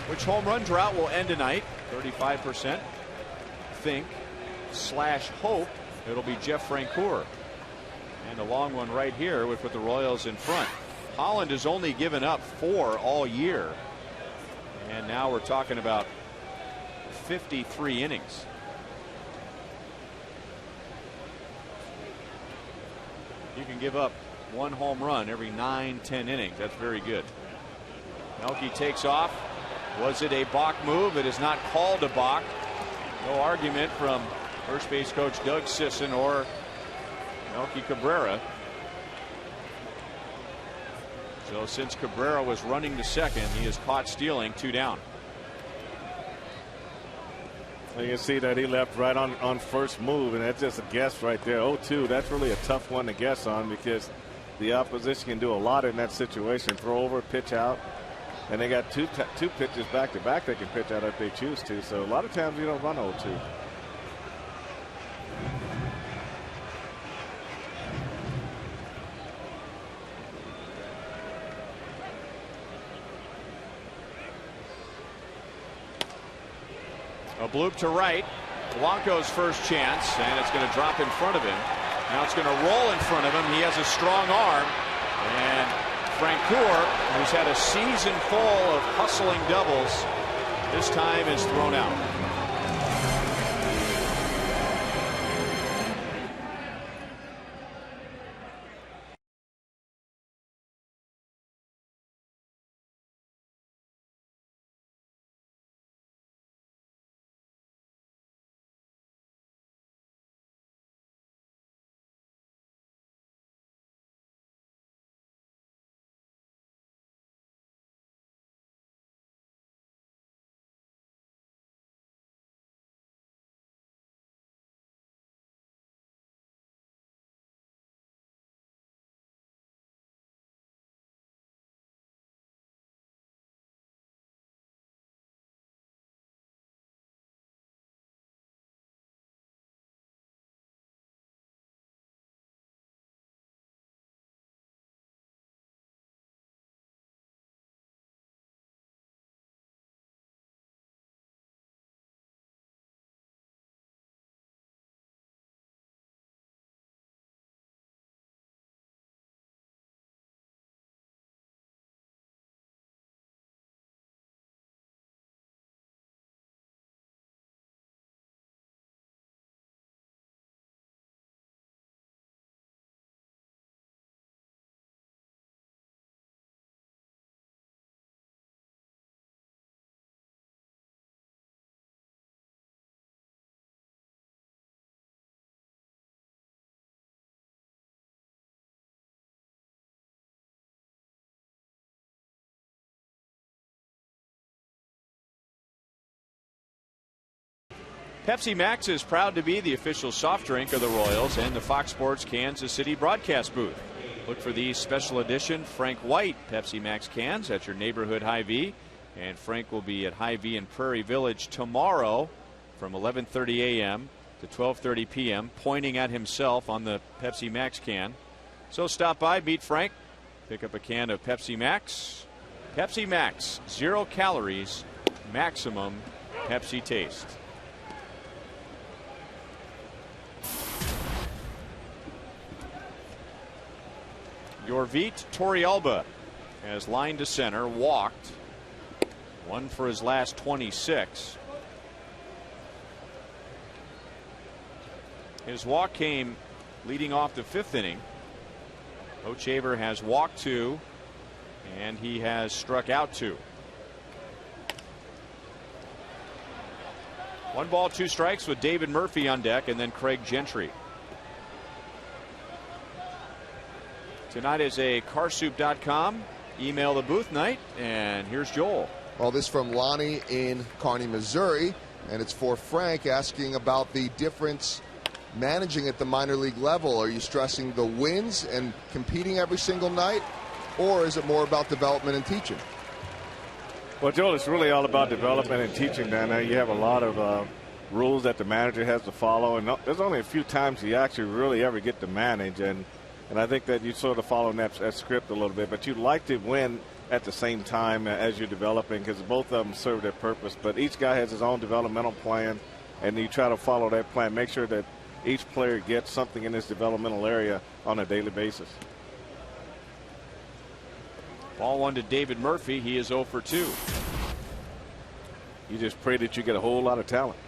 which home run drought will end tonight? 35% think / hope it'll be Jeff Francoeur. And a long one right here would put the Royals in front. Holland has only given up 4 all year. And now we're talking about 53 innings. You can give up 1 home run every 9-10 innings. That's very good. Melky takes off. Was it a balk move? It is not called a balk. No argument from first base coach Doug Sisson or Melky Cabrera. So since Cabrera was running to second, he is caught stealing. 2 down. You can see that he left right on first move, and that's just a guess right there. 0-2, that's really a tough one to guess on, because the opposition can do a lot in that situation. Throw over, pitch out, and they got two pitches back to back they can pitch out if they choose to. So a lot of times you don't run 0-2. A bloop to right. Blanco's first chance, and it's going to drop in front of him. Now it's going to roll in front of him. He has a strong arm, And Francoeur, who's had a season full of hustling doubles, this time is thrown out. Pepsi Max is proud to be the official soft drink of the Royals and the Fox Sports Kansas City broadcast booth. Look for these special edition Frank White Pepsi Max cans at your neighborhood Hy-Vee. And Frank will be at Hy-Vee in Prairie Village tomorrow from 11:30 a.m. to 12:30 p.m. pointing at himself on the Pepsi Max can. So stop by, meet Frank, pick up a can of Pepsi Max. Pepsi Max, 0 calories, maximum Pepsi taste. Yorvit Torrealba has lined to center, walked, one for his last 26. His walk came leading off the 5th inning. Coach Haber has walked 2, and he has struck out 2. 1 ball, 2 strikes with David Murphy on deck, and then Craig Gentry. Tonight is a carsoup.com email the booth night, and here's Joel. Well, this from Lonnie in Kearney, Missouri, and it's for Frank, asking about the difference managing at the minor league level. Are you stressing the wins and competing every single night, or is it more about development and teaching? Well, Joel, it's really all about development and teaching down there. You have a lot of rules that the manager has to follow, and there's only a few times you actually really ever get to manage, and I think that you sort of follow that script a little bit, but you'd like to win at the same time as you're developing, because both of them serve their purpose. But each guy has his own developmental plan, and you try to follow that plan. Make sure that each player gets something in this developmental area on a daily basis. Ball 1 to David Murphy. He is 0 for 2. You just pray that you get a whole lot of talent.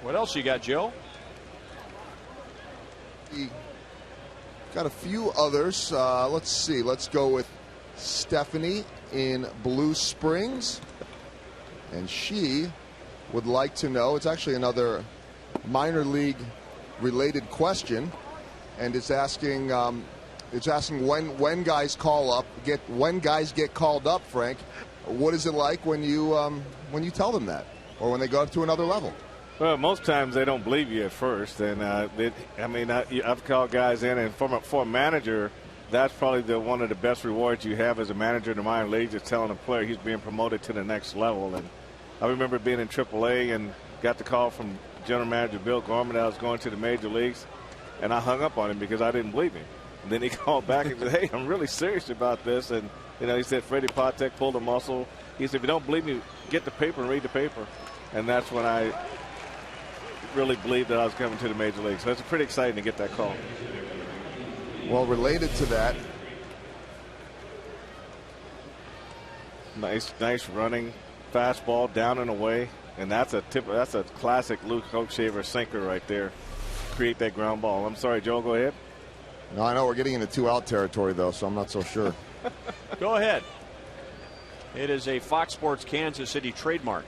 What else you got, Joe? We got a few others. Let's see. Let's go with Stephanie in Blue Springs. And she would like to know, it's actually another minor league related question, and it's asking when guys call up, when guys get called up, Frank, what is it like when you tell them that, or when they go up to another level? Well, most times they don't believe you at first, and I've called guys in, and for a manager, that's probably one of the best rewards you have as a manager in the minor leagues, is telling a player he's being promoted to the next level. And I remember being in AAA and got the call from General Manager Bill Gorman that I was going to the major leagues, and I hung up on him because I didn't believe him. And then he called back and said, "Hey, I'm really serious about this." And he said Freddie Patek pulled a muscle. He said, "If you don't believe me, get the paper and read the paper." And that's when I really believed that I was coming to the major leagues. So it's pretty exciting to get that call. Well, related to that, nice running fastball down and away, and that's a classic Luke Hochshaver sinker right there. Create that ground ball. I'm sorry, Joel, go ahead. No, I know we're getting into 2-out territory though, so I'm not so sure. Go ahead. It is a Fox Sports Kansas City trademark.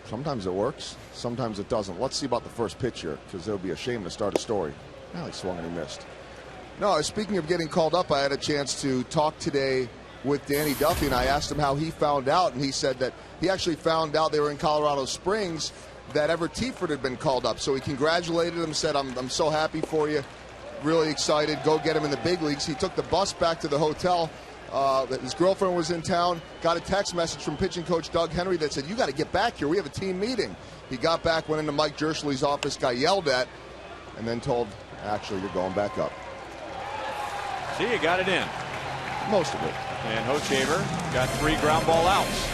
Sometimes it works, sometimes it doesn't. Let's see about the first pitch here, because it would be a shame to start a story. Now he swung and he missed. No, speaking of getting called up, I had a chance to talk today with Danny Duffy, and I asked him how he found out, and he said that he actually found out they were in Colorado Springs that Everett Tiefert had been called up. So he congratulated him, said, I'm so happy for you, really excited, go get him in the big leagues. He took the bus back to the hotel. His girlfriend was in town, got a text message from pitching coach Doug Henry that said, you got to get back here, we have a team meeting. He got back, went into Mike Jerschley's office, got yelled at, and then told, actually, you're going back up. See, you got it in. Most of it. And Hochshaver got 3 ground ball outs.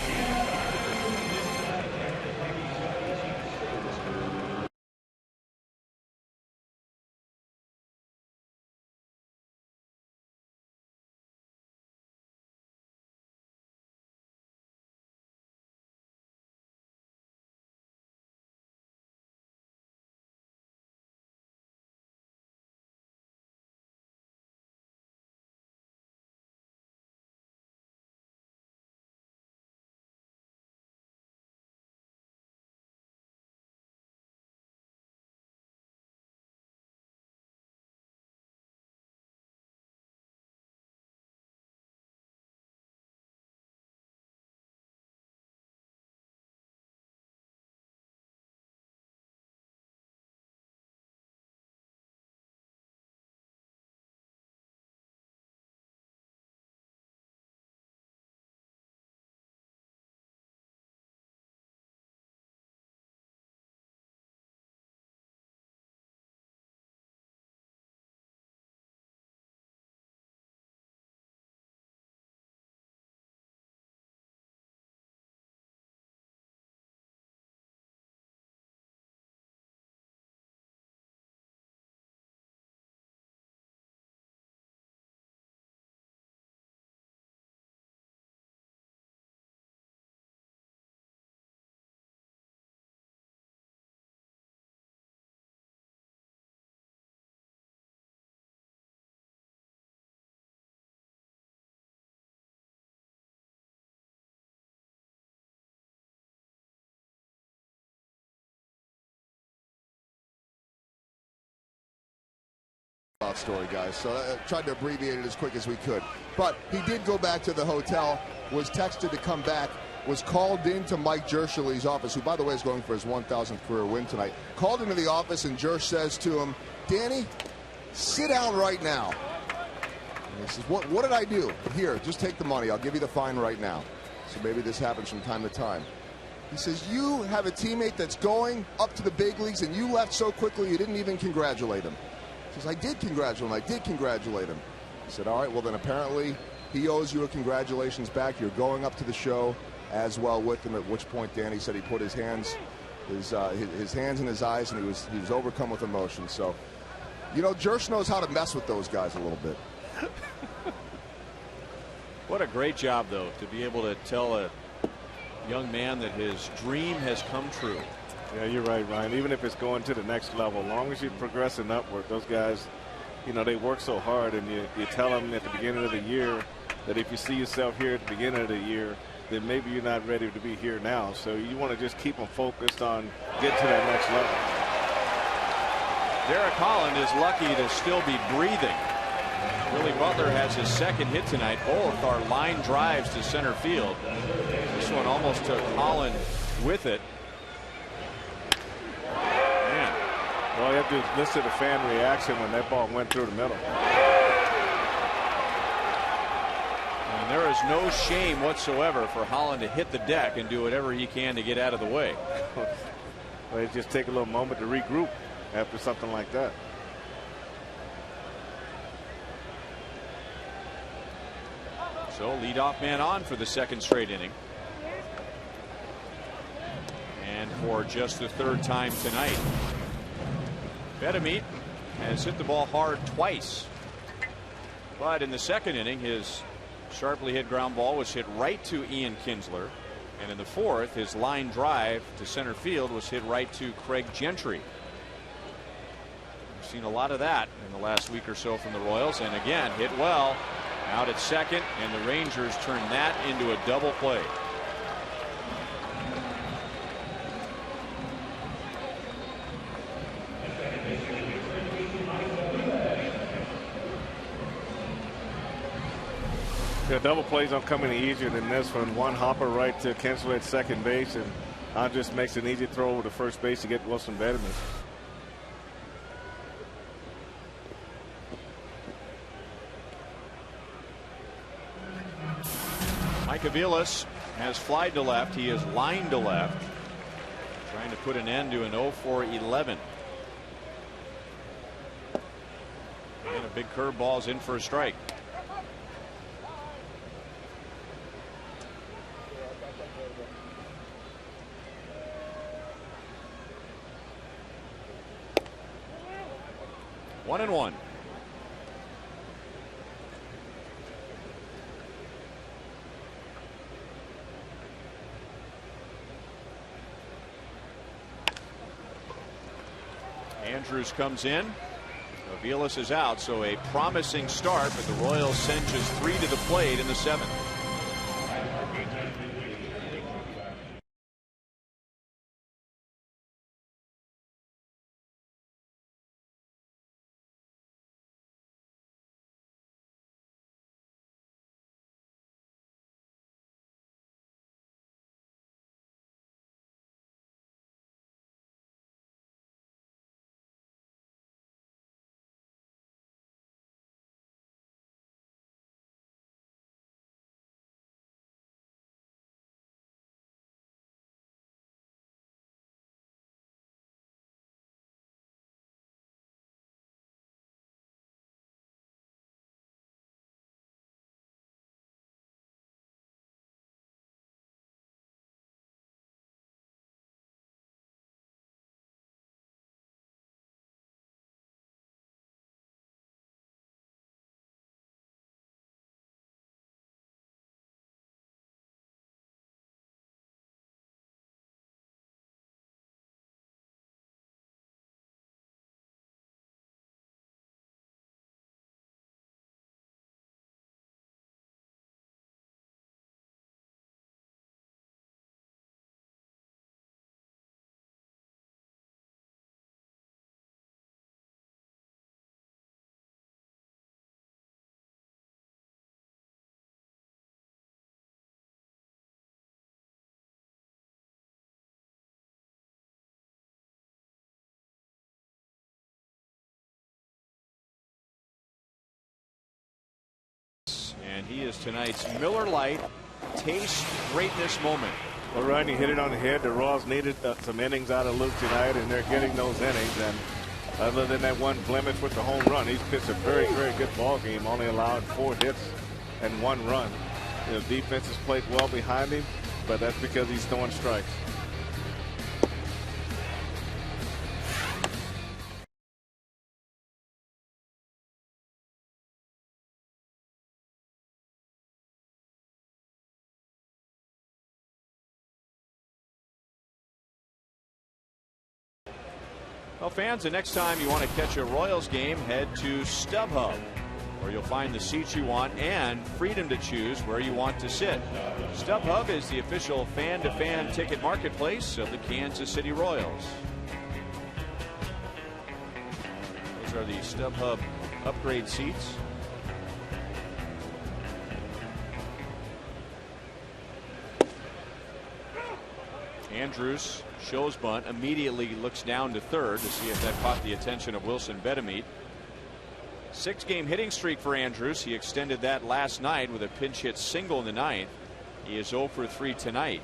Story, guys. So I tried to abbreviate it as quick as we could. But he did go back to the hotel, was texted to come back, was called into Mike Jerschley's office, who, by the way, is going for his 1,000th career win tonight. Called into the office, and Jersch says to him, Danny, sit down right now. And he says, what did I do? Here, just take the money. I'll give you the fine right now. So maybe this happens from time to time. He says, you have a teammate that's going up to the big leagues, and you left so quickly you didn't even congratulate him. He says, I did congratulate him. He said, all right, well, then apparently he owes you a congratulations back. You're going up to the show as well with him, at which point Danny said he put his hands in his eyes, and he was overcome with emotion. So, you know, Jersch knows how to mess with those guys a little bit. What a great job, though, to be able to tell a young man that his dream has come true. Yeah, you're right, Ryan. Even if it's going to the next level, as long as you're progressing upward, those guys, you know, they work so hard, and you tell them at the beginning of the year that if you see yourself here at the beginning of the year, then maybe you're not ready to be here now. So you want to just keep them focused on getting to that next level. Derek Holland is lucky to still be breathing. Willie Butler has his second hit tonight. Both are line drives to center field. This one almost took Holland with it. All you have to do is listen to the fan reaction when that ball went through the middle. And there is no shame whatsoever for Holland to hit the deck and do whatever he can to get out of the way. Well, it just take a little moment to regroup after something like that. So leadoff man on for the second straight inning. And for just the third time tonight, Bedamit has hit the ball hard twice. But in the second inning, his sharply hit ground ball was hit right to Ian Kinsler. And in the fourth, his line drive to center field was hit right to Craig Gentry. We've seen a lot of that in the last week or so from the Royals. And again, hit well out at second, and the Rangers turn that into a double play. The double plays are coming easier than this one. One hopper right to Kinsler at second base, and just makes an easy throw over to first base to get Wilson Bedamit. Mike Aviles has flied to left. He is lined to left, trying to put an end to an 0-for-11. And a big curveball's in for a strike. One and one. Andrews comes in. Aviles is out, so a promising start, but the Royals send just 3 to the plate in the 7th. And he is tonight's Miller Lite Taste Greatness moment. Well, Ryan, you hit it on the head. The Royals needed some innings out of Luke tonight, and they're getting those innings. And other than that one blemish with the home run, he's pitched a very, very good ball game. Only allowed 4 hits and 1 run. The defense has played well behind him, but that's because he's throwing strikes. Well, fans, the next time you want to catch a Royals game, head to StubHub, where you'll find the seats you want and freedom to choose where you want to sit. StubHub is the official fan-to-fan ticket marketplace of the Kansas City Royals. Those are the StubHub upgrade seats. Andrews shows bunt, immediately looks down to third to see if that caught the attention of Wilson Bedamit. 6-game hitting streak for Andrews. He extended that last night with a pinch hit single in the 9th. He is 0 for 3 tonight.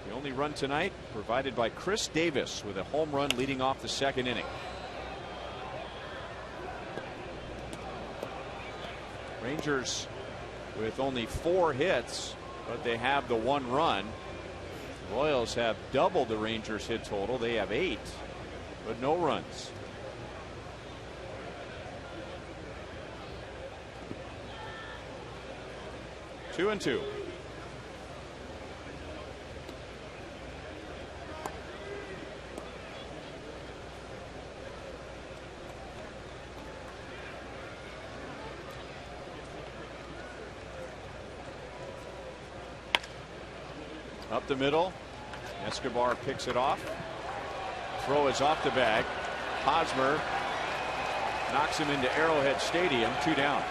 The only run tonight provided by Chris Davis with a home run leading off the 2nd inning. Rangers with only 4 hits, but they have the 1 run. The Royals have double the Rangers hit total. They have 8, but no runs. Two and two. Up the middle. Escobar picks it off. Throw is off the bag. Hosmer knocks him into Arrowhead Stadium. 2 down.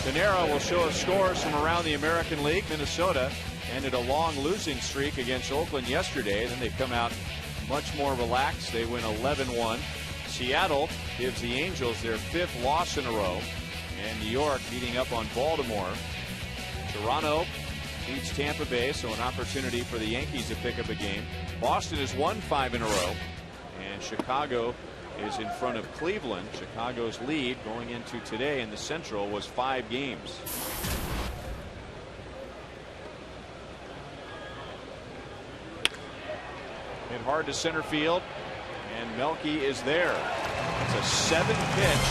Canera will show us scores from around the American League. Minnesota ended a long losing streak against Oakland yesterday. Then they come out much more relaxed. They win 11-1. Seattle gives the Angels their 5th loss in a row. And New York beating up on Baltimore. Toronto beats Tampa Bay, so an opportunity for the Yankees to pick up a game. Boston has won 5 in a row. And Chicago is in front of Cleveland. Chicago's lead going into today in the Central was 5 games. Hit hard to center field, and Melky is there. It's a 7-pitch,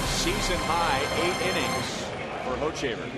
season high 8 innings for Hochevar.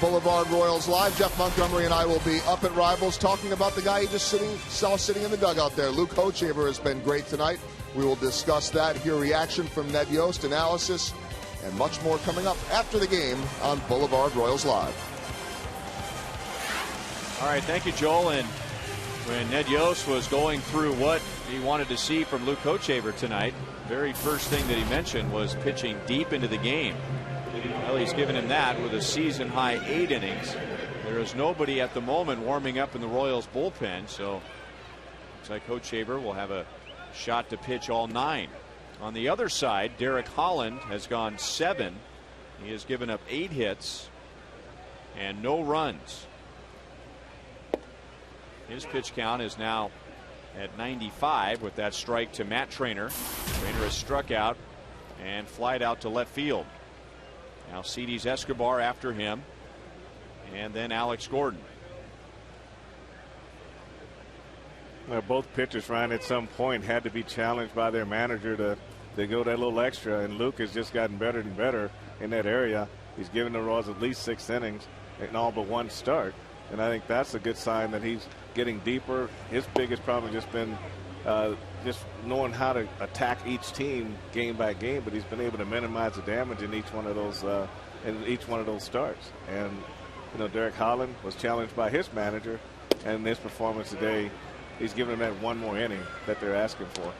Boulevard Royals Live. Jeff Montgomery and I will be up at Rivals talking about the guy he just saw sitting in the dugout there. Luke Hochevar has been great tonight. We will discuss that, hear reaction from Ned Yost, analysis, and much more coming up after the game on Boulevard Royals Live. All right, thank you, Joel. And when Ned Yost was going through what he wanted to see from Luke Hochevar tonight, very first thing that he mentioned was pitching deep into the game. Well, he's given him that with a season-high 8 innings. There is nobody at the moment warming up in the Royals bullpen, so looks like Hochevar will have a shot to pitch all 9. On the other side, Derek Holland has gone 7. He has given up 8 hits and no runs. His pitch count is now at 95 with that strike to Matt Trainer. Trainer has struck out and flied out to left field. Now Cedes Escobar after him, and then Alex Gordon. Well, both pitchers, Ryan, at some point had to be challenged by their manager to go that little extra, and Luke has just gotten better and better in that area. He's given the Royals at least 6 innings in all but 1 start, and I think that's a good sign that he's getting deeper. His biggest problem has just been just knowing how to attack each team game by game, but he's been able to minimize the damage in each one of those starts. And you know, Derek Holland was challenged by his manager, and his performance today, he's given them that 1 more inning that they're asking for.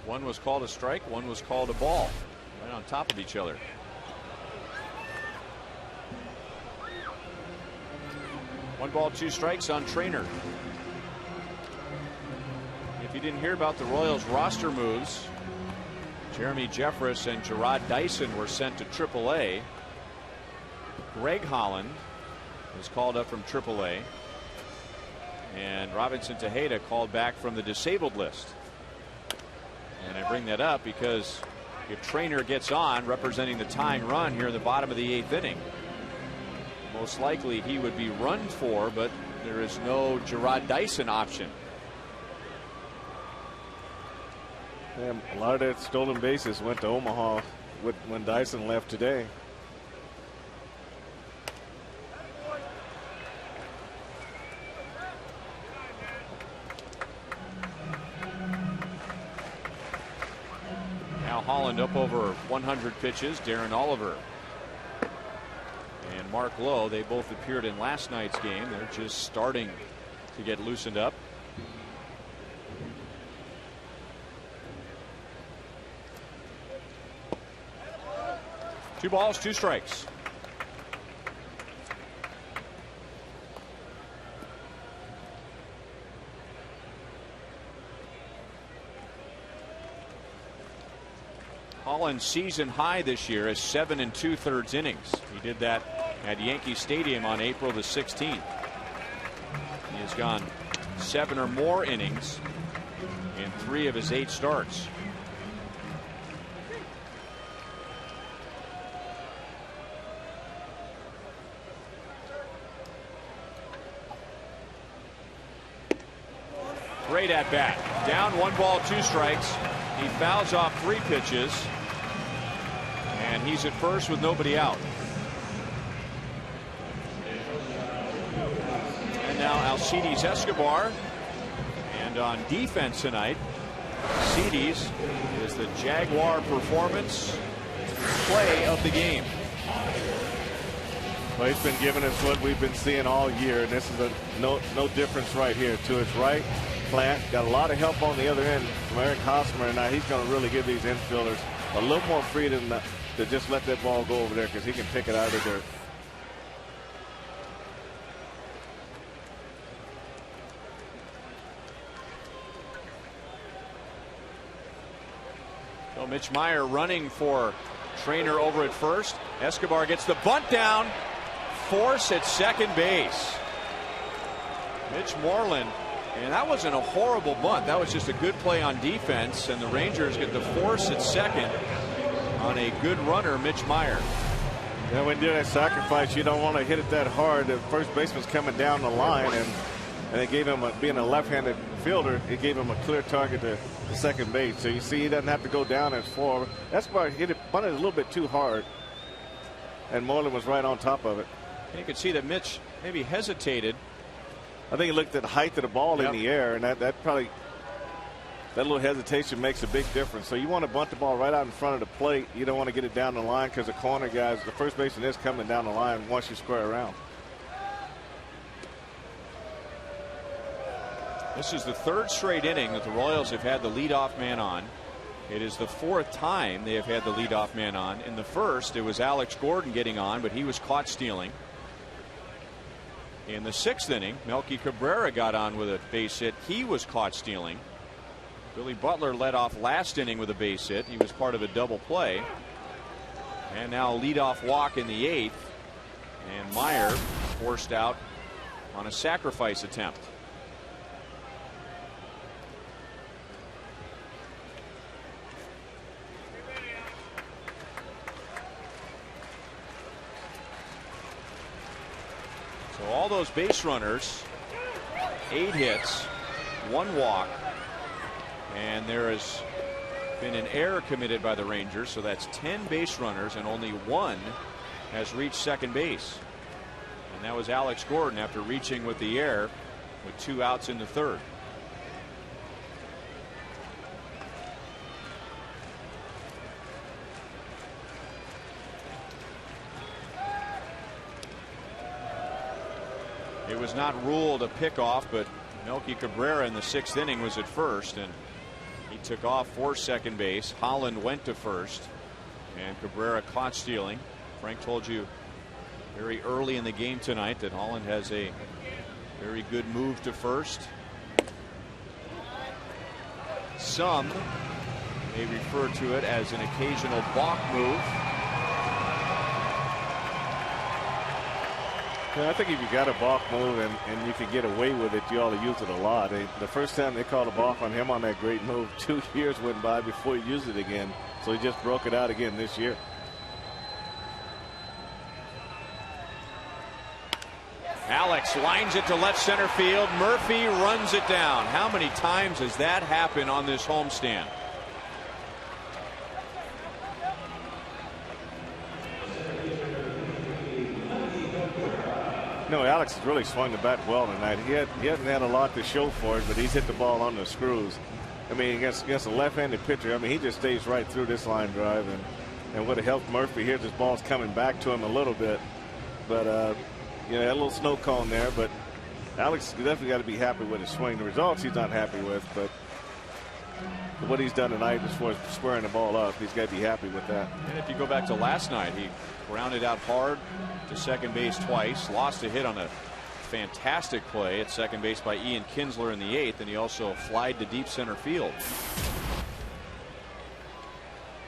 One was called a strike, one was called a ball, right on top of each other. One ball, two strikes on Trainer. If you didn't hear about the Royals roster moves, Jeremy Jeffress and Gerard Dyson were sent to AAA. Greg Holland was called up from AAA. And Robinson Tejeda called back from the disabled list. And I bring that up because if Trainer gets on representing the tying run here in the bottom of the 8th inning, most likely he would be run for, but there is no Gerard Dyson option. Yeah, a lot of that stolen bases went to Omaha when Dyson left today. Now Holland up over 100 pitches. Darren Oliver and Mark Lowe, they both appeared in last night's game. They're just starting to get loosened up. Two balls, two strikes. Holland's season high this year is 7 2/3 innings. He did that at Yankee Stadium on April the 16th. He has gone 7 or more innings in 3 of his 8 starts. Great at bat. Down 1 ball, 2 strikes. He fouls off 3 pitches. And he's at first with nobody out. And now Alcides Escobar. And on defense tonight, Alcides is the Jaguar performance play of the game. Well, he's been giving us what we've been seeing all year, and this is a no difference right here. To his right, Plant got a lot of help on the other end from Eric Hosmer, and now he's going to really give these infielders a little more freedom to just let that ball go over there, because he can pick it out of the dirt. So Mitch Meyer running for Trainer over at first. Escobar gets the bunt down. Force at second base. Mitch Moreland. And that wasn't a horrible bunt. That was just a good play on defense. And the Rangers get the force at second on a good runner, Mitch Meyer. Yeah, when you do that sacrifice, you don't want to hit it that hard. The first baseman's coming down the line, and they gave him, being a left-handed fielder, it gave him a clear target to second base. So you see he doesn't have to go down as far. Escobar bunted a little bit too hard, and Moreland was right on top of it. And you could see that Mitch maybe hesitated. I think he looked at the height of the ball in the air, and that little hesitation makes a big difference. So you want to bunt the ball right out in front of the plate. You don't want to get it down the line, because the corner guys, the first baseman is coming down the line once you square around. This is the 3rd straight inning that the Royals have had the leadoff man on. It is the 4th time they have had the leadoff man on. In the first, it was Alex Gordon getting on, but he was caught stealing. In the 6th inning, Melky Cabrera got on with a base hit. He was caught stealing. Billy Butler led off last inning with a base hit. He was part of a double play. And now a leadoff walk in the 8th. And Meyer forced out on a sacrifice attempt. So all those base runners, 8 hits, 1 walk, and there has been an error committed by the Rangers, so that's 10 base runners, and only 1 has reached second base. And that was Alex Gordon after reaching with the error with 2 outs in the 3rd. It was not ruled a pickoff, but Melky Cabrera in the 6th inning was at first, and He took off for second base. Holland went to first, and Cabrera caught stealing. Frank told you very early in the game tonight that Holland has a very good move to first. Some may refer to it as an occasional balk move. Yeah, I think if you got a balk move and you can get away with it, you ought to use it a lot. The first time they called a balk on him on that great move, 2 years went by before he used it again. So he just broke it out again this year. Alex lines it to left center field. Murphy runs it down. How many times has that happened on this homestand? No, Alex has really swung the bat well tonight. He hasn't had a lot to show for it, but he's hit the ball on the screws. I mean, against a left-handed pitcher, I mean, he just stays right through this line drive and would have helped Murphy here. This ball's coming back to him a little bit, but you know, a little snow cone there, but Alex definitely got to be happy with his swing. The results he's not happy with, but what he's done tonight as far as squaring the ball up, he's got to be happy with that. And if you go back to last night, he grounded out hard to second base twice, lost a hit on a fantastic play at second base by Ian Kinsler in the 8th, and he also flied to deep center field.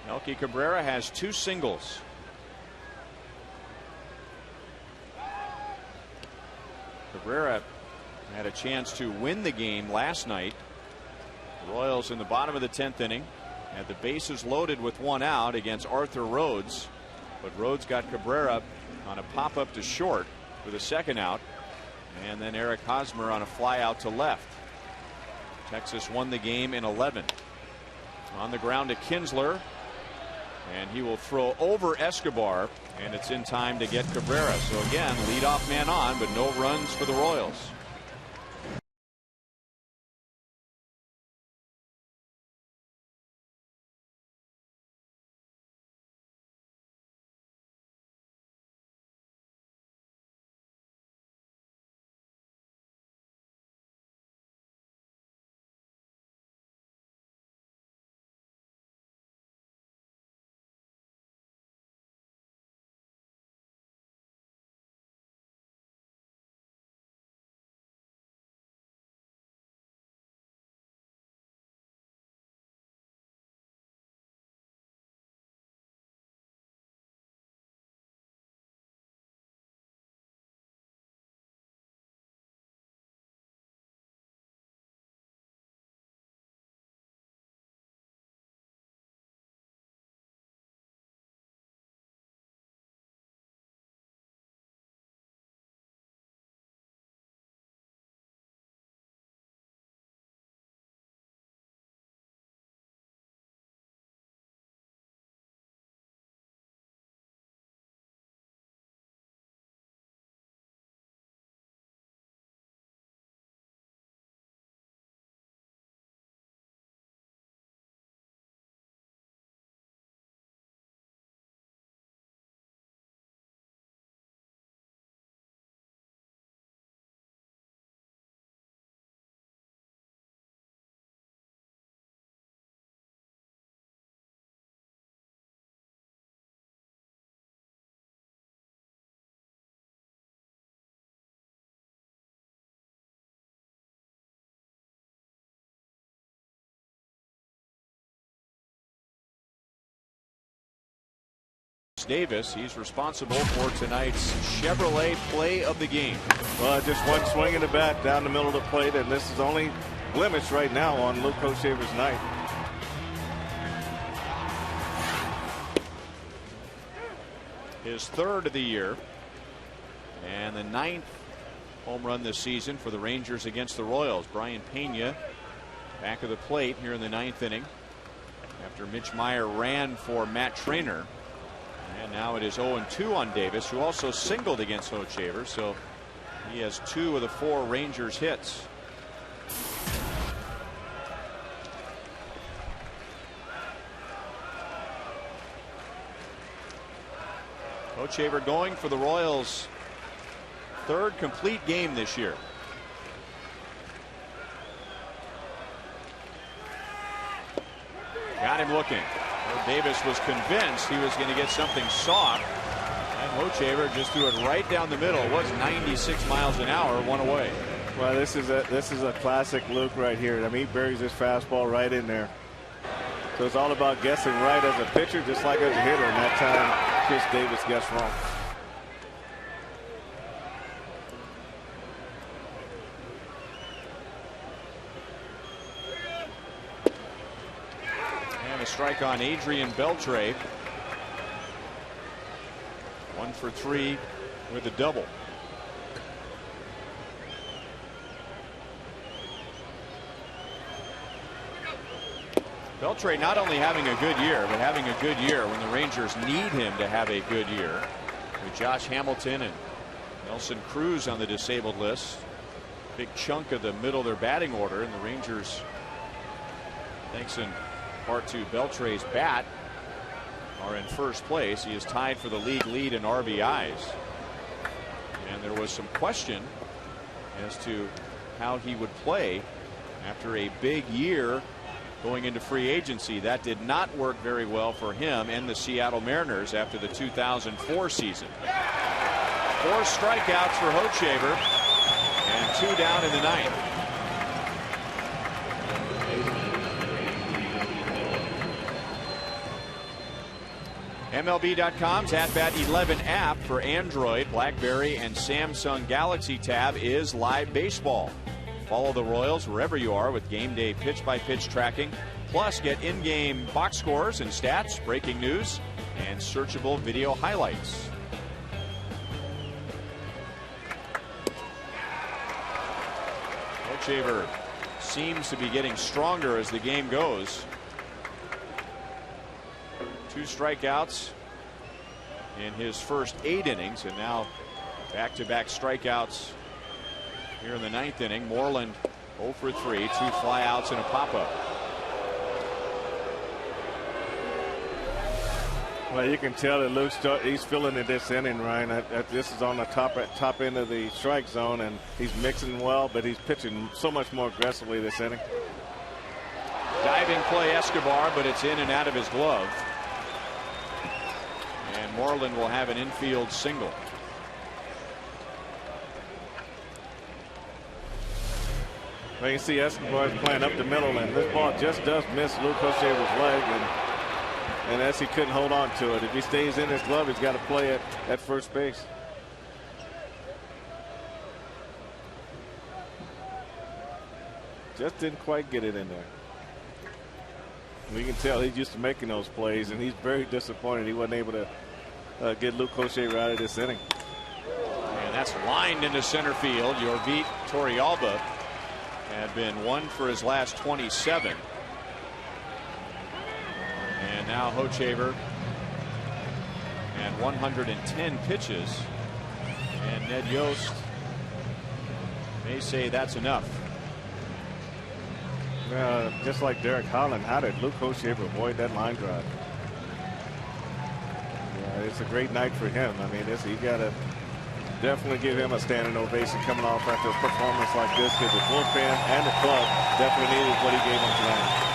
Melky Cabrera has 2 singles. Cabrera had a chance to win the game last night. The Royals in the bottom of the 10th inning had the bases loaded with 1 out against Arthur Rhodes, but Rhodes got Cabrera on a pop up to short with a 2nd out, and then Eric Hosmer on a fly out to left. Texas won the game in 11. On the ground to Kinsler, and he will throw over Escobar, and it's in time to get Cabrera. So again, leadoff man on, but no runs for the Royals. Davis, he's responsible for tonight's Chevrolet play of the game. Well, just one swing of the bat down the middle of the plate, and this is only blemish right now on Luke Hochevar's night. His 3rd of the year, and the 9th home run this season for the Rangers against the Royals. Brian Pena back of the plate here in the 9th inning after Mitch Meyer ran for Matt Trainer. And now it is 0-2 on Davis, who also singled against Hochevar, so he has 2 of the 4 Rangers hits. Hochevar going for the Royals' 3rd complete game this year. Got him looking. Davis was convinced he was going to get something soft. And Hochevar just threw it right down the middle. It was 96 miles an hour, one away. Well, this is a classic Luke right here. I mean, he buries his fastball right in there. So it's all about guessing right as a pitcher, just like as a hitter. And that time, Chris Davis guessed wrong. And a strike on Adrian Beltre. 1 for 3 with a double. Beltre not only having a good year, but having a good year when the Rangers need him to have a good year. With Josh Hamilton and Nelson Cruz on the disabled list. Big chunk of the middle of their batting order, and the Rangers, thanks in part to Beltre's bat, are in first place. He is tied for the league lead in RBIs. And there was some question as to how he would play after a big year going into free agency. That did not work very well for him and the Seattle Mariners after the 2004 season. 4 strikeouts for Hochevar and 2 down in the ninth. MLB.com's @BAT11 app for Android, BlackBerry, and Samsung Galaxy tab is live baseball. Follow the Royals wherever you are with game day pitch-by-pitch tracking. Plus, get in-game box scores and stats, breaking news, and searchable video highlights. Hochevar seems to be getting stronger as the game goes. 2 strikeouts in his first 8 innings, and now back-to-back strikeouts here in the 9th inning. Moreland 0 for 3, 2 flyouts and a pop-up. Well, you can tell that Luke he's feeling it this inning, Ryan. This is on the top end of the strike zone, and he's mixing well, but he's pitching so much more aggressively this inning. Diving play Escobar, but it's in and out of his glove. And Moreland will have an infield single. Well, you can see Escobar is playing up the middle, and this ball just does miss Luke Hochevar's leg, and as he couldn't hold on to it. If he stays in his glove, he's got to play at first base. Just didn't quite get it in there. We can tell he's used to making those plays, and he's very disappointed he wasn't able to get Luke Hochevar out of this inning. And that's lined into center field. Yorvit Torrealba had been 1 for his last 27. And now Hochevar and 110 pitches. And Ned Yost may say that's enough. Just like Derek Holland, how did Luke Hochevar avoid that line drive? Yeah, it's a great night for him. I mean, you got to definitely give him a standing ovation coming off after a performance like this, because the bullpen and the club definitely needed what he gave them tonight.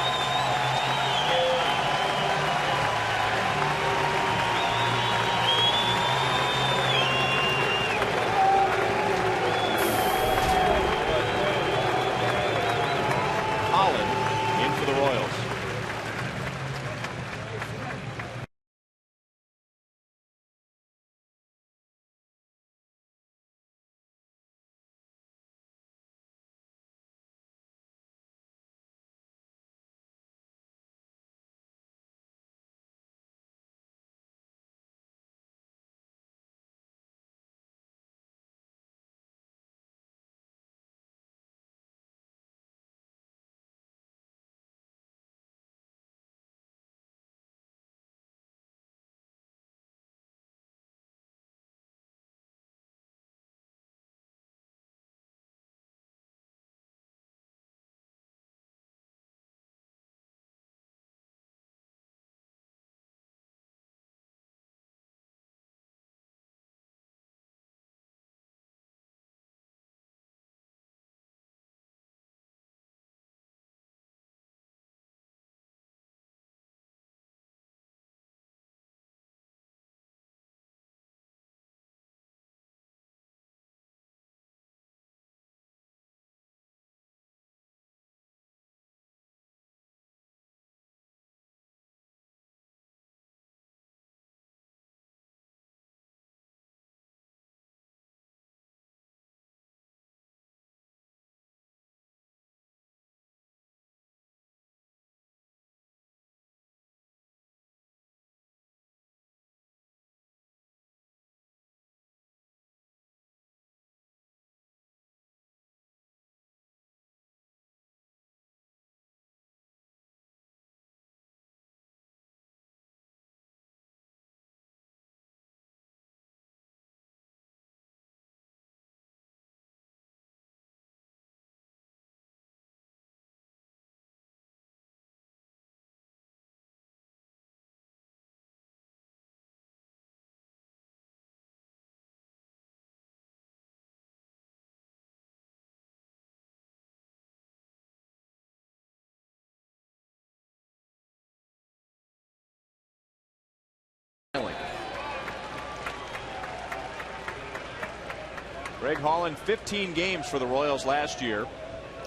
Greg Holland, 15 games for the Royals last year,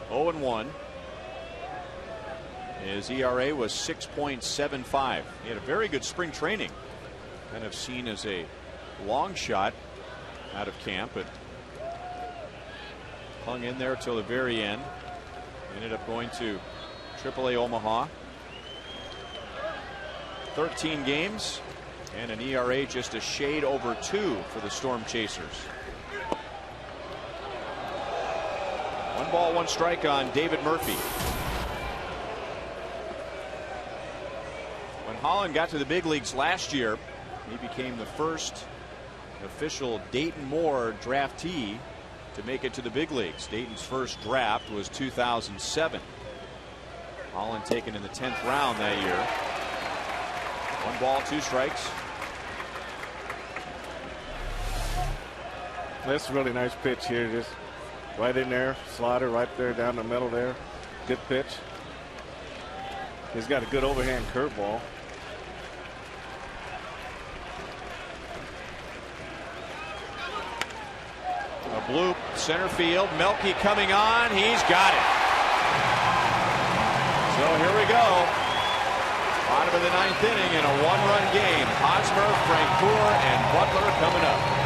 0-1. His ERA was 6.75. He had a very good spring training, kind of seen as a long shot out of camp, but hung in there till the very end. Ended up going to AAA Omaha. 13 games and an ERA just a shade over 2 for the Storm Chasers. 1 ball, 1 strike on David Murphy. When Holland got to the big leagues last year, he became the first official Dayton Moore draftee to make it to the big leagues. Dayton's first draft was 2007. Holland taken in the 10th round that year. 1 ball, 2 strikes. That's a really nice pitch here. Just right in there. Slider right there down the middle there. Good pitch. He's got a good overhand curveball. A bloop, center field. Melky coming on. He's got it. So here we go. Bottom of the 9th inning in a 1-run game. Hosmer, Francoeur, and Butler coming up.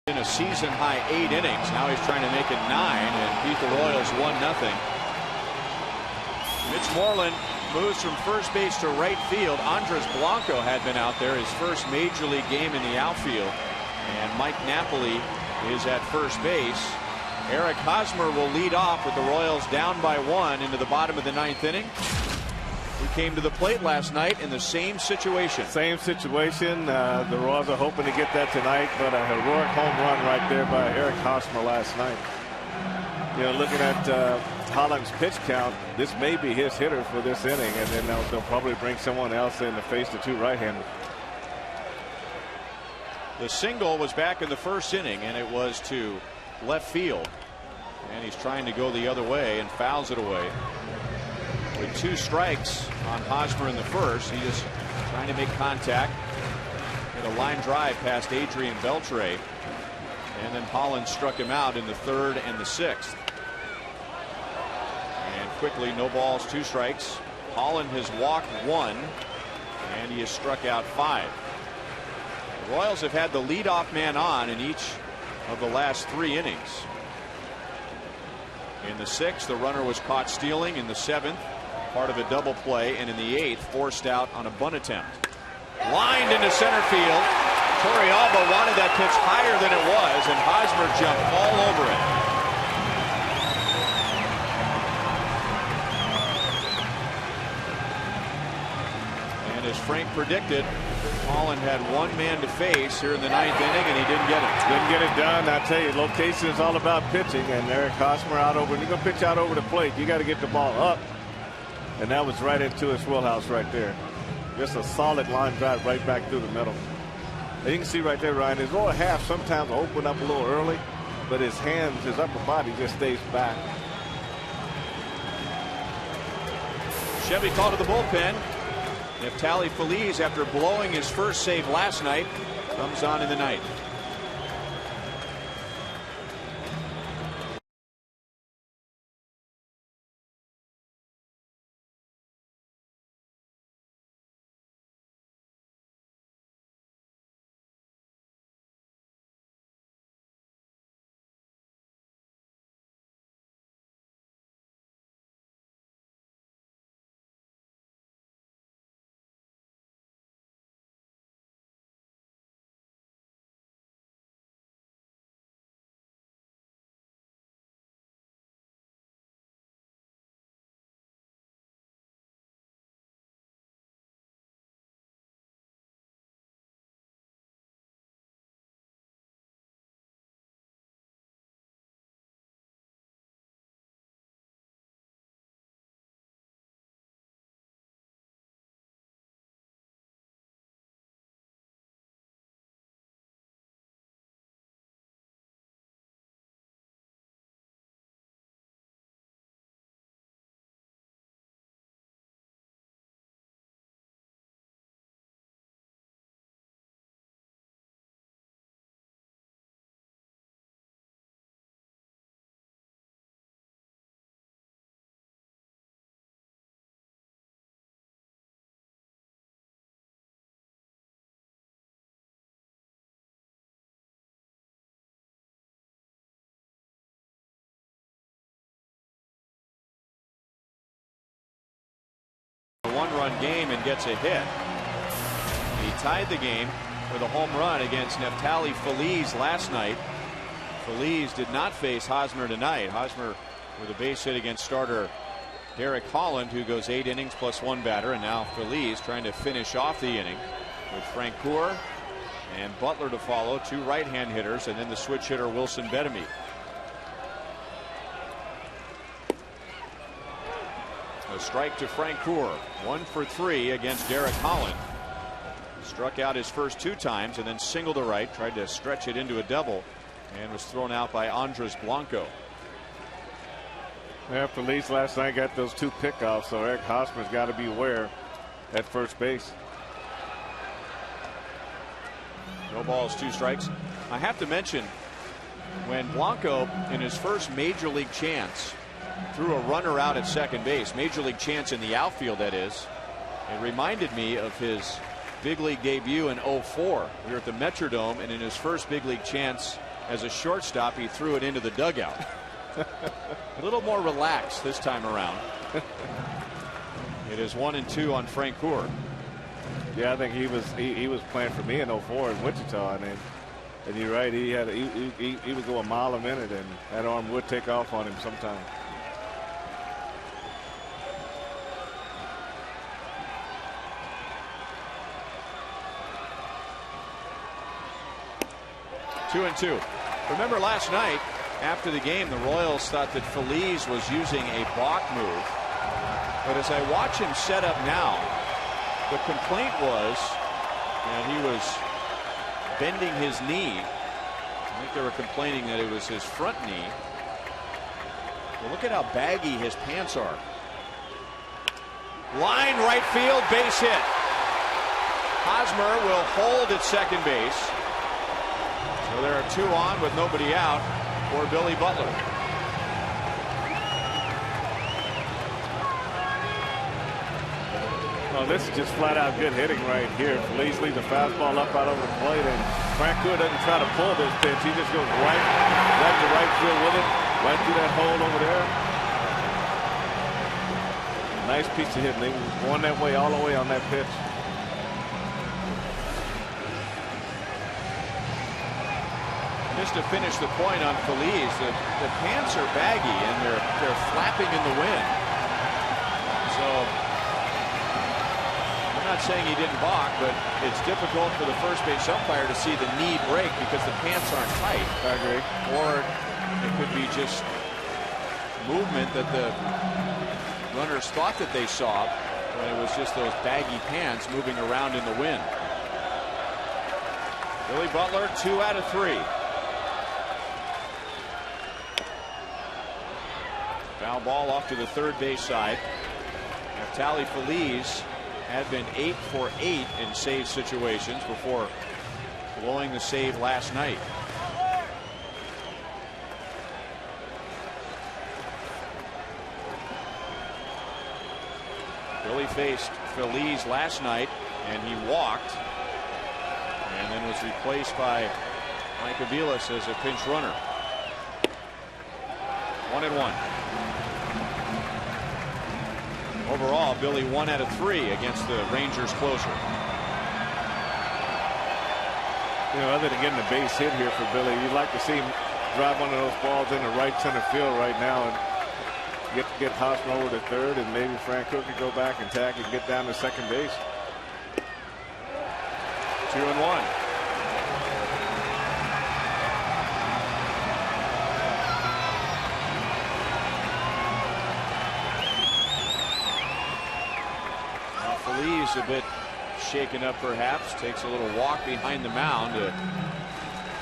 In a season high 8 innings. Now he's trying to make it 9 and beat the Royals 1-0. Mitch Moreland moves from first base to right field. Andres Blanco had been out there, his first major league game in the outfield. And Mike Napoli is at first base. Eric Hosmer will lead off with the Royals down by 1 into the bottom of the 9th inning. He came to the plate last night in the same situation. Same situation. The Royals are hoping to get that tonight, but a heroic home run right there by Eric Hosmer last night. You know, looking at Holland's pitch count, this may be his hitter for this inning, and then they'll probably bring someone else in to face the 2 right-handers. The single was back in the first inning, and it was to left field. And he's trying to go the other way and fouls it away. With 2 strikes on Hosmer in the first, he just trying to make contact. Hit a line drive past Adrian Beltre. And then Holland struck him out in the 3rd and the 6th. And quickly, no balls, 2 strikes. Holland has walked 1, and he has struck out 5. The Royals have had the leadoff man on in each of the last 3 innings. In the 6th, the runner was caught stealing. In the 7th, part of a double play, and in the 8th, forced out on a bunt attempt. Lined into center field. Torrealba wanted that pitch higher than it was, and Hosmer jumped all over it. And as Frank predicted, Holland had 1 man to face here in the 9th inning, and he didn't get it. Didn't get it done. I tell you, location is all about pitching, and Eric Hosmer out over. When you're going to pitch out over the plate, you got to get the ball up. And that was right into his wheelhouse right there. Just a solid line drive right back through the middle. And you can see right there, Ryan, his lower half sometimes open up a little early, but his hands, his upper body just stays back. Chevy called to the bullpen. Neftali Feliz, after blowing his first save last night, comes on in the ninth. One-run game and gets a hit. He tied the game with a home run against Neftali Feliz last night. Feliz did not face Hosmer tonight. Hosmer with a base hit against starter Derek Holland, who goes 8 innings plus 1 batter, and now Feliz trying to finish off the inning with Francoeur and Butler to follow, 2 right-hand hitters, and then the switch hitter Wilson Bettemy. A strike to Francoeur, 1 for 3 against Derek Holland. Struck out his first 2 times and then singled to right, tried to stretch it into a double, and was thrown out by Andres Blanco. Yeah, Feliz last night got those 2 pickoffs, so Eric Hosmer's got to be aware at first base. No balls, 2 strikes. I have to mention, when Blanco in his first major league chance threw a runner out at second base, major league chance in the outfield, that is, it reminded me of his big league debut in 04. We were at the Metrodome, and in his first big league chance as a shortstop, he threw it into the dugout. A little more relaxed this time around. It is 1-2 on Francoeur. Yeah, I think he was playing for me in 04 in Wichita, and you're right, he would go a mile a minute, and that arm would take off on him sometime. Two and two. Remember last night after the game, the Royals thought that Feliz was using a balk move, but as I watch him set up now, the complaint was that he was bending his knee. I think they were complaining that it was his front knee. Well, look at how baggy his pants are. Line right field, base hit. Hosmer will hold at second base. So there are 2 on with nobody out for Billy Butler. Oh, this is just flat out good hitting right here. Feliz leaves the fastball up out over the plate, and Francoeur doesn't try to pull this pitch. He just goes right to right field with it, right through that hole over there. Nice piece of hitting. They were going that way all the way on that pitch. Just to finish the point on Feliz, the pants are baggy and they're flapping in the wind. So I'm not saying he didn't balk, but it's difficult for the first base umpire to see the knee break because the pants aren't tight. I agree. Or it could be just movement that the runners thought that they saw when it was just those baggy pants moving around in the wind. Billy Butler, 2 out of 3. Foul ball off to the third base side. Naftali Feliz had been 8 for 8 in save situations before blowing the save last night. Billy faced Feliz last night and he walked and then was replaced by Mike Aviles as a pinch runner. 1-1. Overall, Billy 1 out of 3 against the Rangers closer. You know, other than getting a base hit here for Billy, you'd like to see him drive one of those balls into right center field right now and get Hosmer over to third, and maybe Frank Cook could go back and tag and get down to second base. 2-1. Feliz a bit shaken up perhaps, takes a little walk behind the mound to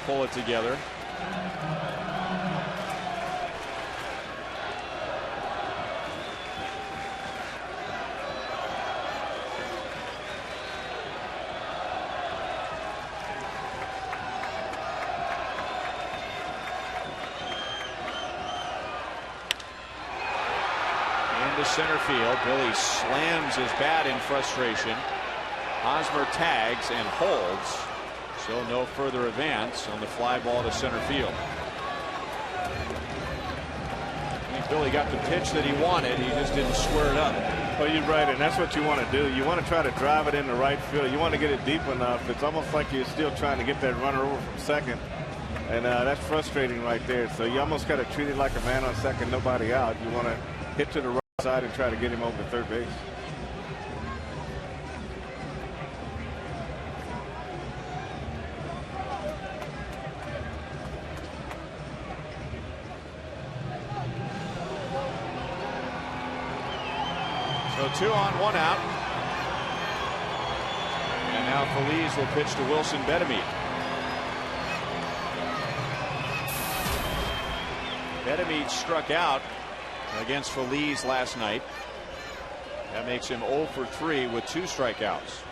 pull it together. Center field. Billy slams his bat in frustration. Hosmer tags and holds, so no further advance on the fly ball to center field. I think Billy got the pitch that he wanted, he just didn't square it up. Well, you're right, and that's what you want to do. You want to try to drive it in the right field. You want to get it deep enough. It's almost like you're still trying to get that runner over from second, and that's frustrating right there. So you almost got to treat it like a man on second, nobody out. You want to hit to the right side and try to get him over to third base. So 2 on, 1 out. And now Feliz will pitch to Wilson Betemit. Betemit struck out against Feliz last night. That makes him 0 for 3 with 2 strikeouts.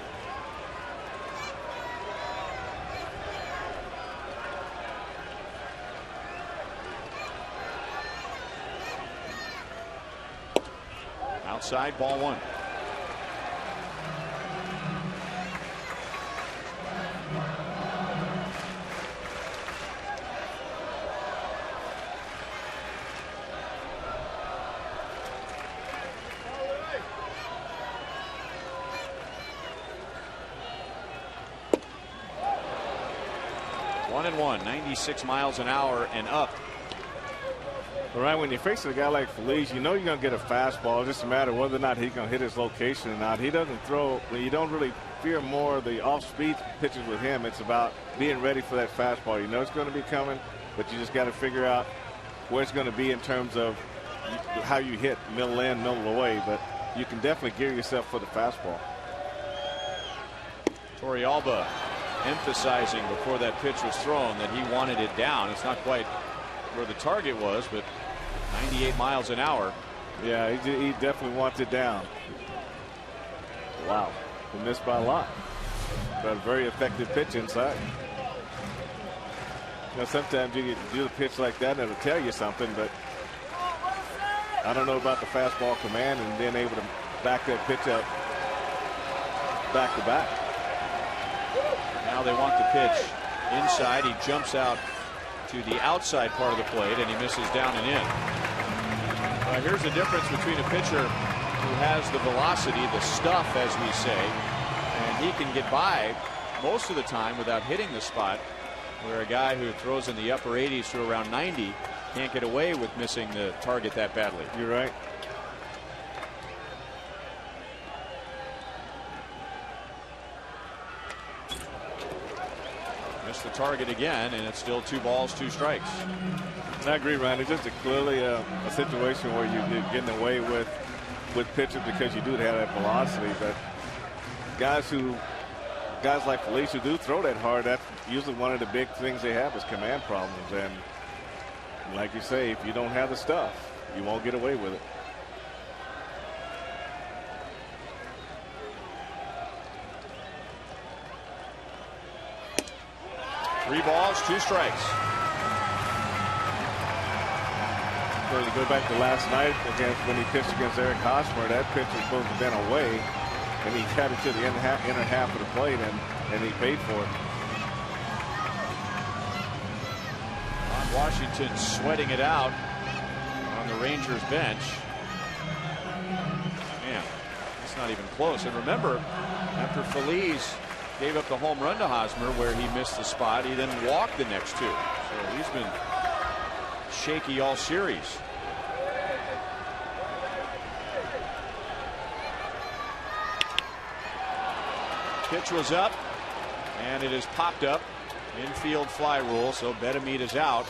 Outside, ball 1. And 1, 96 miles an hour and up. All right, when you're facing a guy like Feliz, you know you're going to get a fastball. It doesn't matter whether or not he's going to hit his location or not. He doesn't throw. You don't really fear more the off-speed pitches with him. It's about being ready for that fastball. You know it's going to be coming, but you just got to figure out where it's going to be in terms of how you hit, middle in, middle away. But you can definitely gear yourself for the fastball. Torrealba emphasizing before that pitch was thrown that he wanted it down. It's not quite where the target was, but 98 miles an hour. Yeah, he definitely wants it down. Wow, he missed by a lot, but a very effective pitch inside. You know, sometimes you do a pitch like that and it'll tell you something, but I don't know about the fastball command and being able to back that pitch up back to back. Now they want the pitch inside. He jumps out to the outside part of the plate and he misses down and in. Here's the difference between a pitcher who has the velocity, the stuff as we say, and he can get by most of the time without hitting the spot, where a guy who throws in the upper 80s to around 90 can't get away with missing the target that badly. You're right. Missed the target again, and it's still 2 balls, 2 strikes. I agree, Ryan. It's just clearly a situation where you're getting away with with pitchers because you do have that velocity. But guys like Felice who do throw that hard, that's usually one of the big things they have is command problems. And like you say, if you don't have the stuff, you won't get away with it. Three balls, two strikes. So to go back to last night when he pitched against Eric Hosmer, that pitch was supposed to have been away, and he got it to the inner half of the plate, and he paid for it. Ron Washington sweating it out on the Rangers bench. Man, it's not even close. And remember, after Feliz gave up the home run to Hosmer where he missed the spot, he then walked the next two. So he's been shaky all series. Pitch was up, and it is popped up. Infield fly rule, so Betemit is out.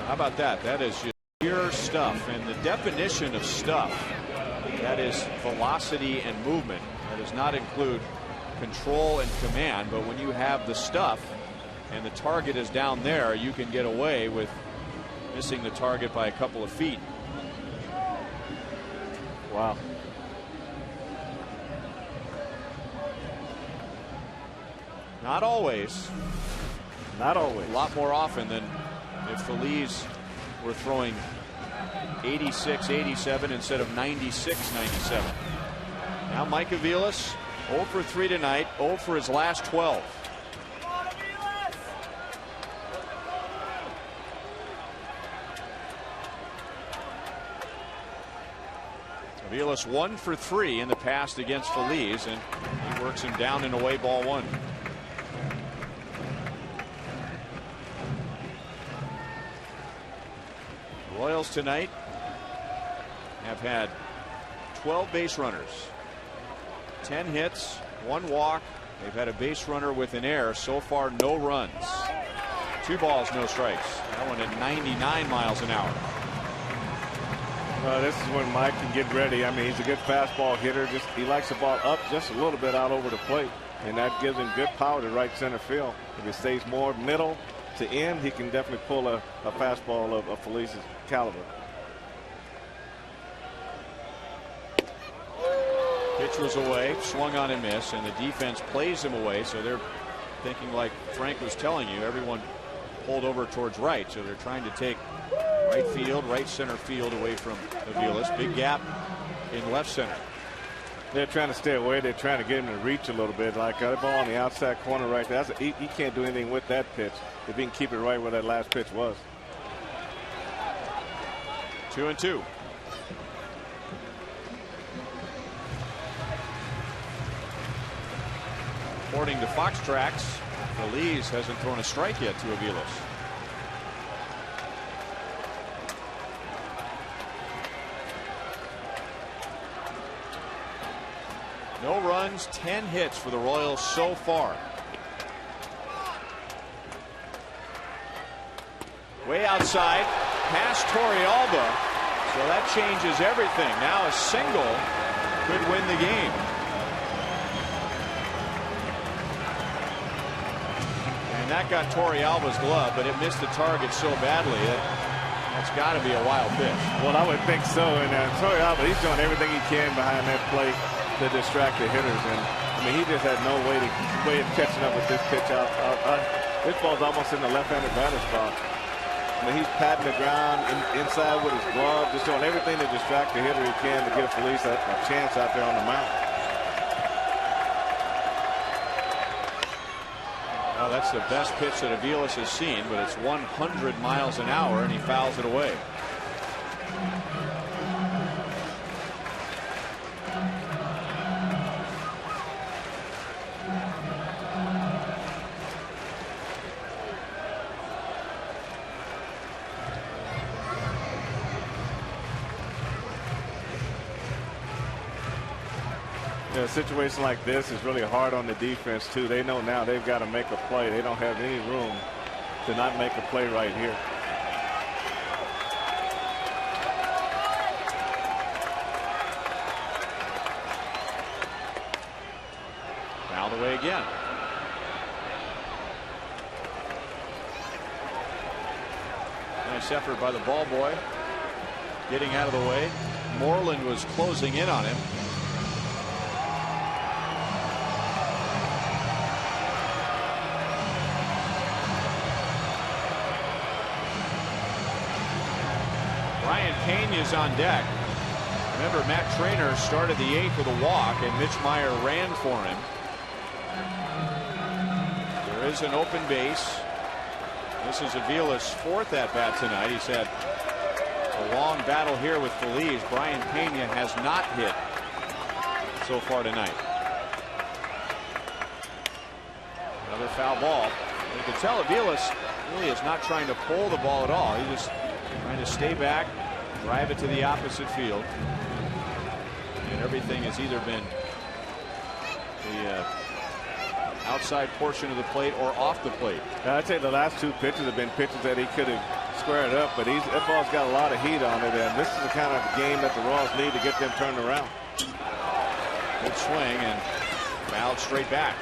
How about that? That is just pure stuff, and the definition of stuff, that is velocity and movement. That does not include control and command, but when you have the stuff and the target is down there, you can get away with missing the target by a couple of feet. Wow. Not always. Not always. A lot more often than if Feliz were throwing 86, 87 instead of 96, 97. Now Mike Aviles 0 for 3 tonight, 0 for his last 12. Aviles 1 for 3 in the past against Feliz, and he works him down and away, ball one. The Royals tonight have had 12 base runners, 10 hits, 1 walk. They've had a base runner with an error. So far, no runs. 2 balls, no strikes. That one at 99 miles an hour. This is when Mike can get ready. I mean, he's a good fastball hitter. He likes the ball up just a little bit out over the plate, and that gives him good power to right center field. If he stays more middle to end, he can definitely pull a fastball of Felice's caliber. Pitch was away, swung on and missed, and the defense plays him away. So they're thinking, like Frank was telling you, everyone pulled over towards right. So they're trying to take right field, right center field away from Aviles. Big gap in left center. They're trying to stay away. They're trying to get him to reach a little bit. Like that ball on the outside corner right there. He can't do anything with that pitch if he can keep it right where that last pitch was. 2-2. According to Fox Tracks, Feliz hasn't thrown a strike yet to Aviles. No runs, 10 hits for the Royals so far. Way outside, past Torrealba, so that changes everything. Now a single could win the game. And that got Torrealba's glove, but it missed the target so badly that that's got to be a wild pitch. Well, I would think so. And Torrealba, he's doing everything he can behind that plate to distract the hitters, and I mean he just had no way of catching up with this pitch out. This ball's almost in the left-handed batter's spot. I mean he's patting the ground inside with his glove, just doing everything to distract the hitter he can to give Felice a chance out there on the mound. Well, that's the best pitch that Aviles has seen, but it's 100 miles an hour, and he fouls it away. A situation like this is really hard on the defense too. They know now they've got to make a play. They don't have any room to not make a play right here. again. Nice effort by the ball boy. Getting out of the way. Moreland was closing in on him. Brian Pena's on deck. Remember, Matt Traynor started the 8th with a walk, and Mitch Meyer ran for him. There is an open base. This is Avila's 4th at bat tonight. He's had a long battle here with Feliz. Brian Pena has not hit so far tonight. Another foul ball. You can tell Avilas really is not trying to pull the ball at all. He's just trying to stay back, drive it to the opposite field. And everything has either been the outside portion of the plate or off the plate. I'd say the last 2 pitches have been pitches that he could have squared up, but that ball's got a lot of heat on it, and this is the kind of game that the Royals need to get them turned around. Good swing and fouled straight back.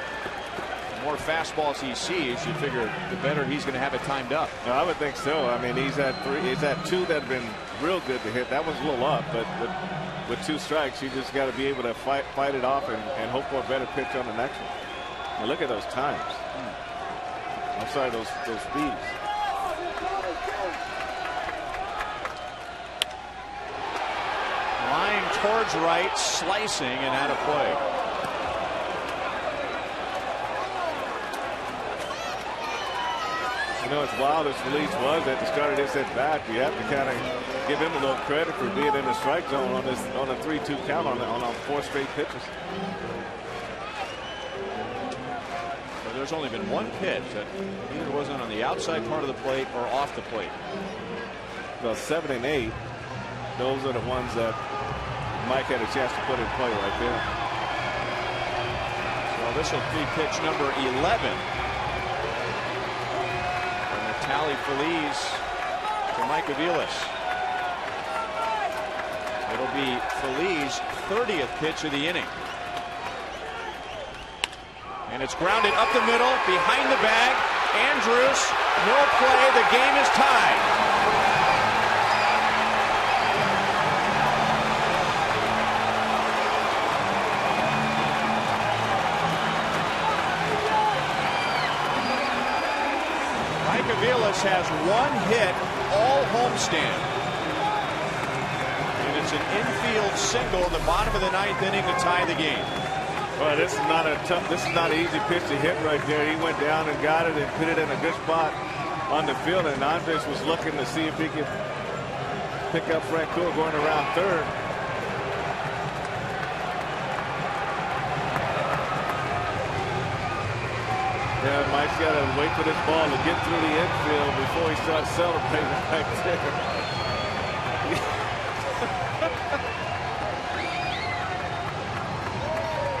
The more fastballs he sees, you figure the better he's going to have it timed up. No, I would think so. I mean, he's had 2 that have been real good to hit. That was a little up, but with 2 strikes, you just got to be able to fight it off and hope for a better pitch on the next one. Now look at those times. I'm sorry, those speeds. Line towards right, slicing and out of play. You know, as wild as Feliz was at the start of this at bat, you have to kind of give him a little credit for being in the strike zone on a 3-2 count on 4 straight pitches. So there's only been 1 pitch that either wasn't on the outside part of the plate or off the plate. Well, 7 and 8, those are the ones that Mike had a chance to put in play right there. So this will be pitch number 11. From Natali Feliz to Mike Avilas. It'll be Feliz 30th pitch of the inning. And it's grounded up the middle, behind the bag. Andrews, no play. The game is tied. Avilas has 1 hit all homestand. And it's an infield single in the bottom of the 9th inning to tie the game. Well, this is not an easy pitch to hit right there. He went down and got it and put it in a good spot on the field, and Andres was looking to see if he could pick up Francoeur going around 3rd. Yeah, Mike's got to wait for this ball to get through the infield before he starts celebrating back there.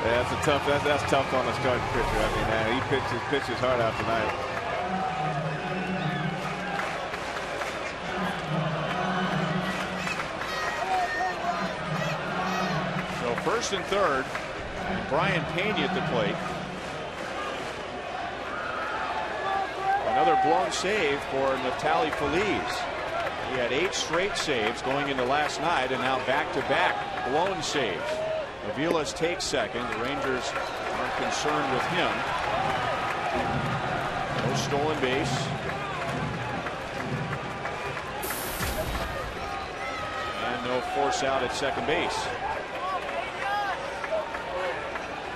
Yeah, that's tough on a starting pitcher. I mean, man, he pitches hard out tonight. So 1st and 3rd, and Brian Pena at the plate. Another blown save for Natali Feliz. He had 8 straight saves going into last night, and now back-to-back blown saves. Avilas takes 2nd. The Rangers aren't concerned with him. No stolen base. And no force out at 2nd base.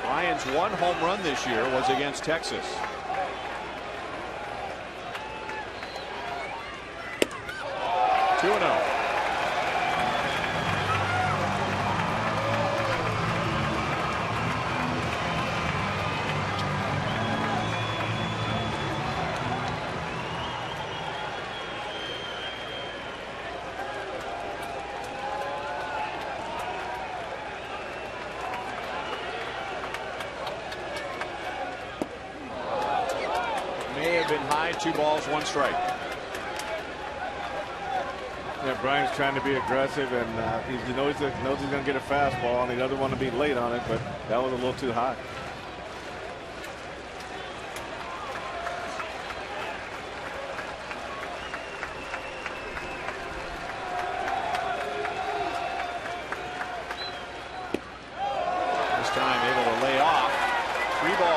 Ryan's 1 home run this year was against Texas. 2-0. May have been high. 2 balls, 1 strike. Yeah, Brian's trying to be aggressive, and he knows he's going to get a fastball, and he doesn't want to be late on it, but that was a little too high.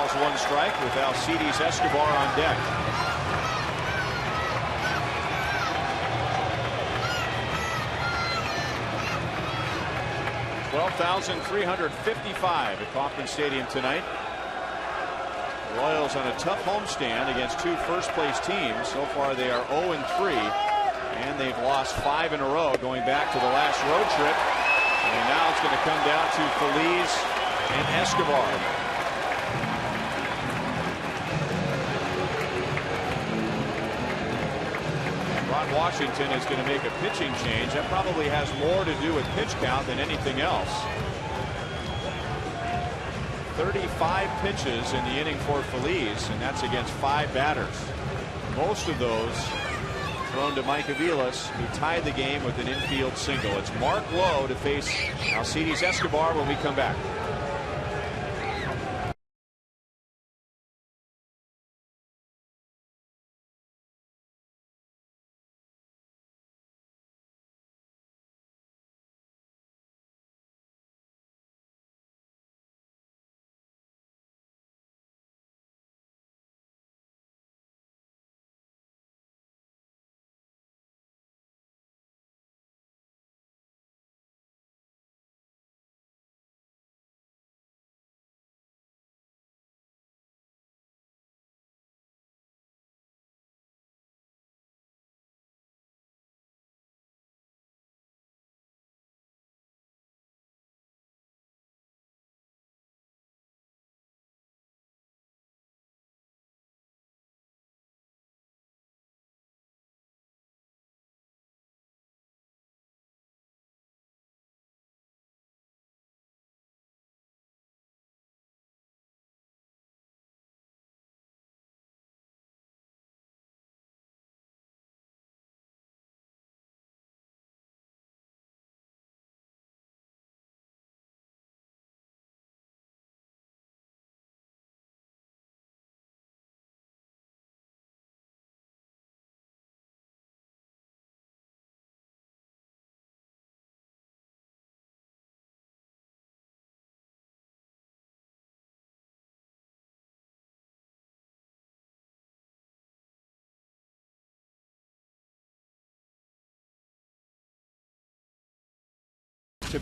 balls, one strike with Alcides Escobar on deck. 12,355 at Kauffman Stadium tonight. The Royals on a tough homestand against two first-place teams. So far, they are 0-3, and they've lost 5 in a row going back to the last road trip. And now it's going to come down to Feliz and Escobar. Ron Washington is going to make a pitching change. That probably has more to do with pitch count than anything else. 35 pitches in the inning for Feliz, and that's against 5 batters. Most of those thrown to Mike Aviles, who tied the game with an infield single. It's Mark Lowe to face Alcides Escobar when we come back.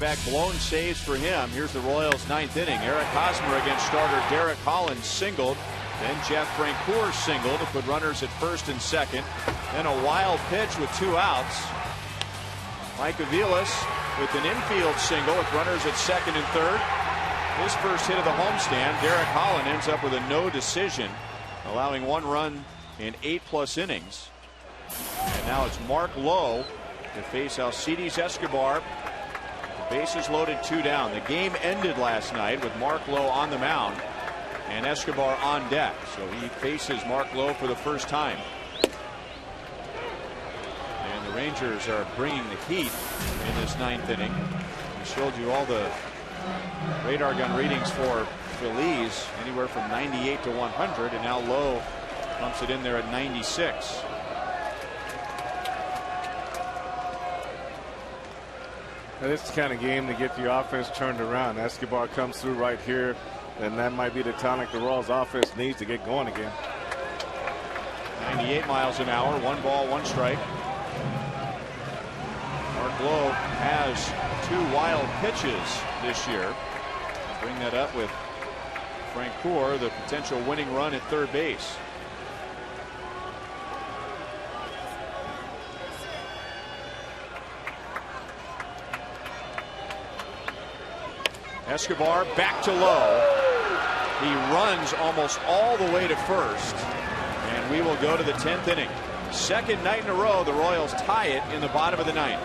Back blown saves for him. Here's the Royals' 9th inning. Eric Hosmer against starter Derek Holland singled. Then Jeff Francoeur singled to put runners at first and second. Then a wild pitch with 2 outs. Mike Aviles with an infield single with runners at second and third. His first hit of the homestand. Derek Holland ends up with a no decision, allowing 1 run in 8+ innings. And now it's Mark Lowe to face Alcides Escobar. Bases loaded, 2 down. The game ended last night with Mark Lowe on the mound and Escobar on deck. So he faces Mark Lowe for the first time. And the Rangers are bringing the heat in this 9th inning. We showed you all the radar gun readings for Feliz, anywhere from 98 to 100, and now Lowe pumps it in there at 96. Now, this is the kind of game to get the offense turned around. Escobar comes through right here, and that might be the tonic the Royals offense needs to get going again. 98 miles an hour, 1 ball, 1 strike. Mark Lowe has 2 wild pitches this year. Bring that up with Francoeur, the potential winning run at third base. Escobar back to Lowe. He runs almost all the way to first, and we will go to the 10th inning. Second night in a row the Royals tie it in the bottom of the 9th.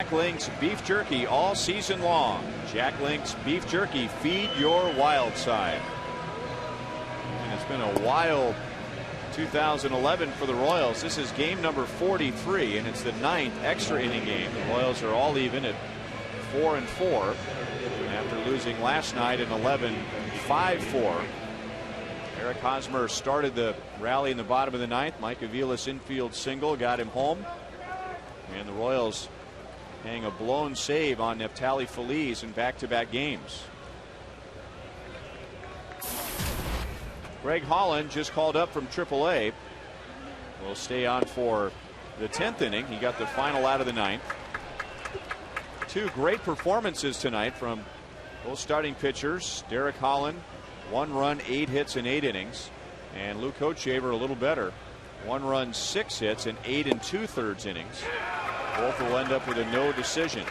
Jack Link's beef jerky all season long. Jack Link's beef jerky, feed your wild side. And it's been a wild 2011 for the Royals. This is game number 43, and it's the 9th extra inning game. The Royals are all even at 4-4 after losing last night in 11, 5-4. Eric Hosmer started the rally in the bottom of the 9th. Mike Avila's infield single got him home, and the Royals hang a blown save on Neftali Feliz in back-to-back games. Greg Holland just called up from AAA. Will stay on for the 10th inning. He got the final out of the 9th. Two great performances tonight from both starting pitchers. Derek Holland, 1 run, 8 hits in 8 innings. And Luke Hochevar a little better. 1 run, 6 hits in 8 2/3 innings. Both will end up with a no decision.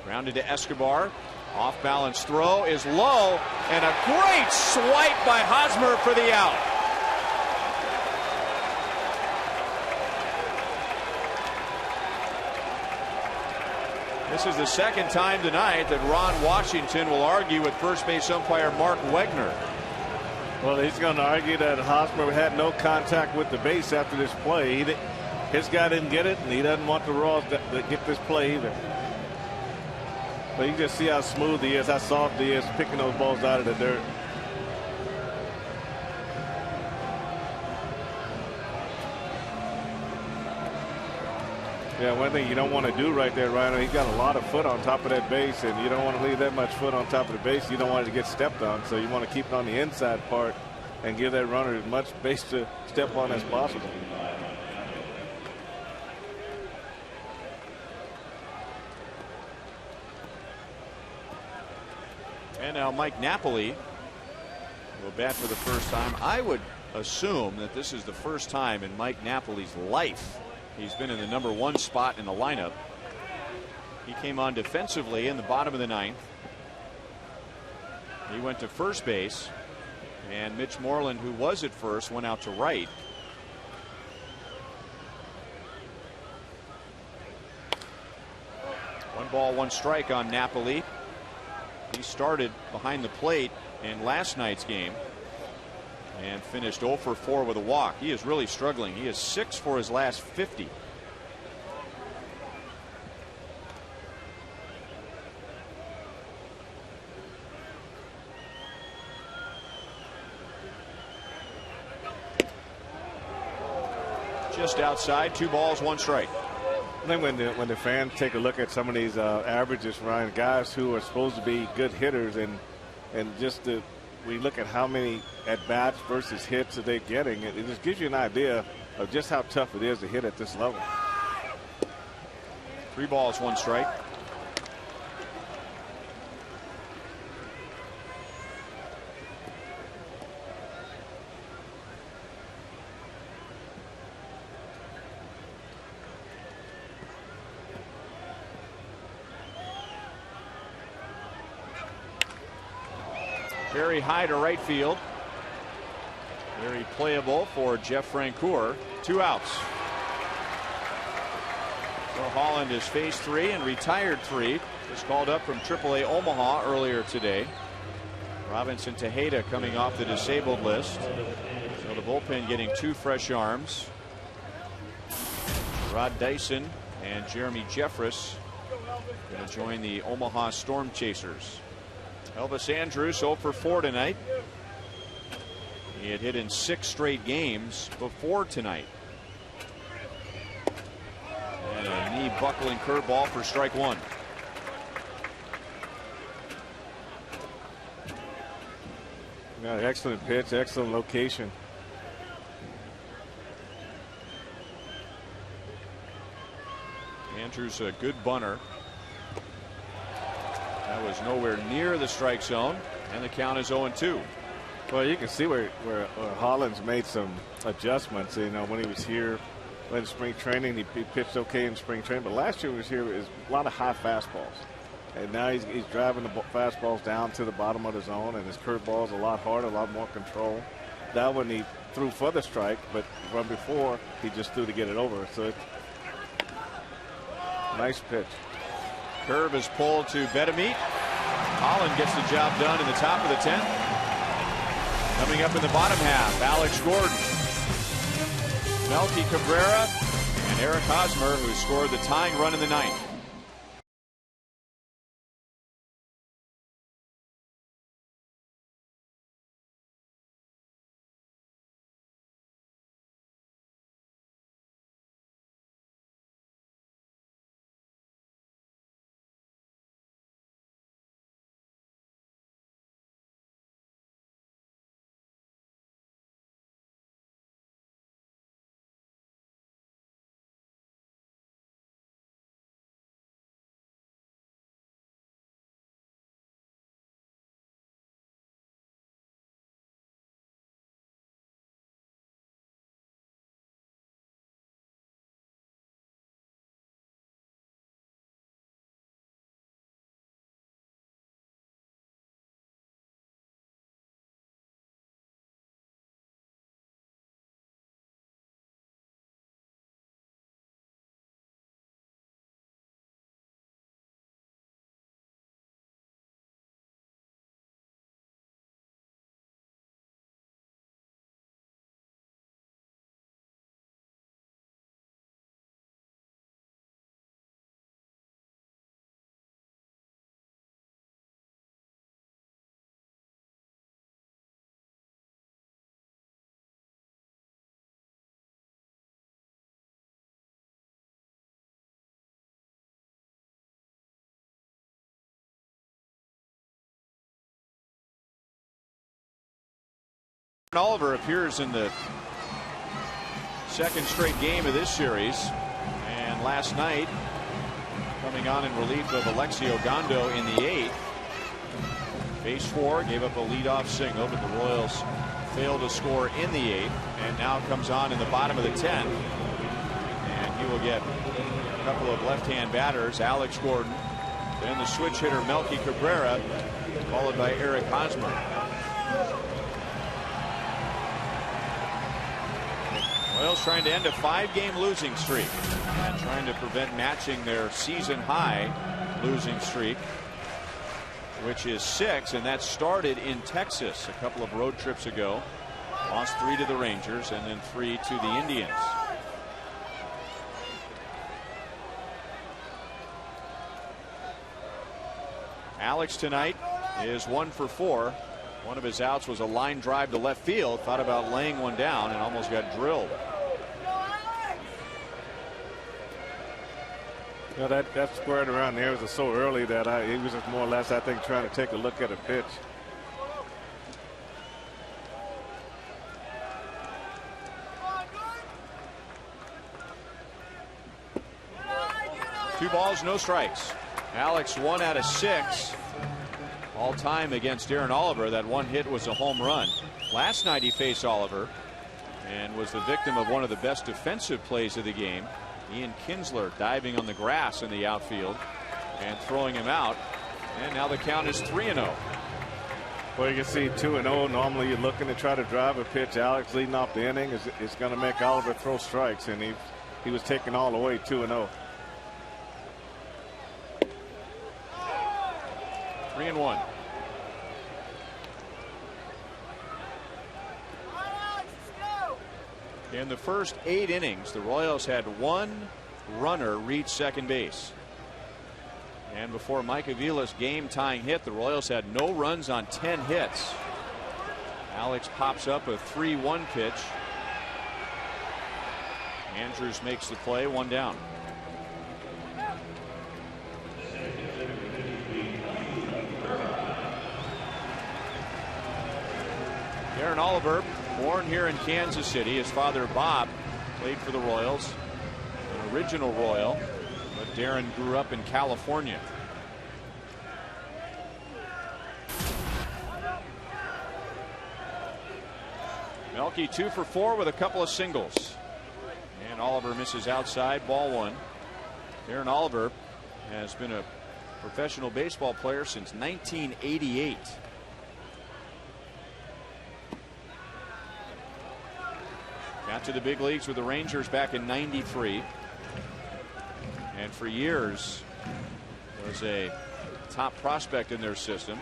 Grounded to Escobar. Off balance throw is low, and a great swipe by Hosmer for the out. This is the second time tonight that Ron Washington will argue with first base umpire Mark Wegner. Well, he's going to argue that Hosmer had no contact with the base after this play. His guy didn't get it, and he doesn't want the Royals to get this play either. But you just see how smooth he is, how soft he is, picking those balls out of the dirt. Yeah, one thing you don't want to do right there, Ryan, he's got a lot of foot on top of that base, and you don't want to leave that much foot on top of the base. You don't want it to get stepped on, so you want to keep it on the inside part and give that runner as much base to step on as possible. And now Mike Napoli will bat for the first time. I would assume that this is the first time in Mike Napoli's life he's been in the number 1 spot in the lineup. He came on defensively in the bottom of the 9th. He went to first base, and Mitch Moreland, who was at first, went out to right. One ball, 1 strike on Napoli. He started behind the plate in last night's game and finished 0 for 4 with a walk. He is really struggling. He is 6 for his last 50. Just outside, 2 balls, 1 strike. I think when the fans take a look at some of these averages, Ryan, guys who are supposed to be good hitters, and just we look at how many at bats versus hits that they're getting, it just gives you an idea of just how tough it is to hit at this level. 3 balls, 1 strike. Very high to right field. Very playable for Jeff Francoeur. 2 outs. So Holland is phase 3 and retired 3. Was called up from AAA Omaha earlier today. Robinson Tejeda coming off the disabled list. So the bullpen getting 2 fresh arms. Rod Dyson and Jeremy Jeffress going to join the Omaha Storm Chasers. Elvis Andrus 0 for 4 tonight. He had hit in 6 straight games before tonight. And a knee buckling curveball for strike 1. Yeah, excellent pitch, excellent location. Andrews a good bunter. That was nowhere near the strike zone, and the count is 0-2. Well, you can see where Holland's made some adjustments. You know, when he was here in spring training, he pitched okay in spring training, but last year he was here, it was a lot of high fastballs. And now he's driving the fastballs down to the bottom of the zone, and his curveball's a lot harder, a lot more control. That one he threw for the strike, but from before he just threw to get it over. So it's nice pitch. Curve is pulled to Bedamit. Holland gets the job done in the top of the 10th. Coming up in the bottom half, Alex Gordon, Melky Cabrera, and Eric Hosmer, who scored the tying run in the 9th. Oliver appears in the second straight game of this series, and last night coming on in relief of Alexio Gondo in the 8th. Base 4, gave up a leadoff single, but the Royals failed to score in the 8th, and now comes on in the bottom of the 10th, and he will get a couple of left-hand batters, Alex Gordon, then the switch hitter Melky Cabrera, followed by Eric Hosmer. Royals trying to end a 5-game losing streak and trying to prevent matching their season high losing streak, which is 6, and that started in Texas a couple of road trips ago. Lost 3 to the Rangers and then 3 to the Indians. Alex tonight is 1 for 4. One of his outs was a line drive to left field. Thought about laying one down and almost got drilled. You know, that squared around there was so early that he was just more or less, I think, trying to take a look at a pitch. Two balls, no strikes. Alex 1 out of 6 all time against Aaron Oliver. That one hit was a home run. Last night he faced Oliver and was the victim of one of the best defensive plays of the game. Ian Kinsler diving on the grass in the outfield and throwing him out, and now the count is 3-0. Well, you can see 2-0. Normally you're looking to try to drive a pitch. Alex leading off the inning is going to make Oliver throw strikes, and he was taken all the way 2-0. 3-1. In the first 8 innings, the Royals had 1 runner reach second base. And before Mike Avila's game-tying hit, the Royals had no runs on 10 hits. Alex pops up a 3-1 pitch. Andrews makes the play, 1 down. Aaron Oliver, born here in Kansas City. His father Bob played for the Royals, an original Royal, but Darren grew up in California. Melky 2 for 4 with a couple of singles, and Oliver misses outside, ball 1. Aaron Oliver has been a professional baseball player since 1988. Got to the big leagues with the Rangers back in '93. And for years was a top prospect in their system.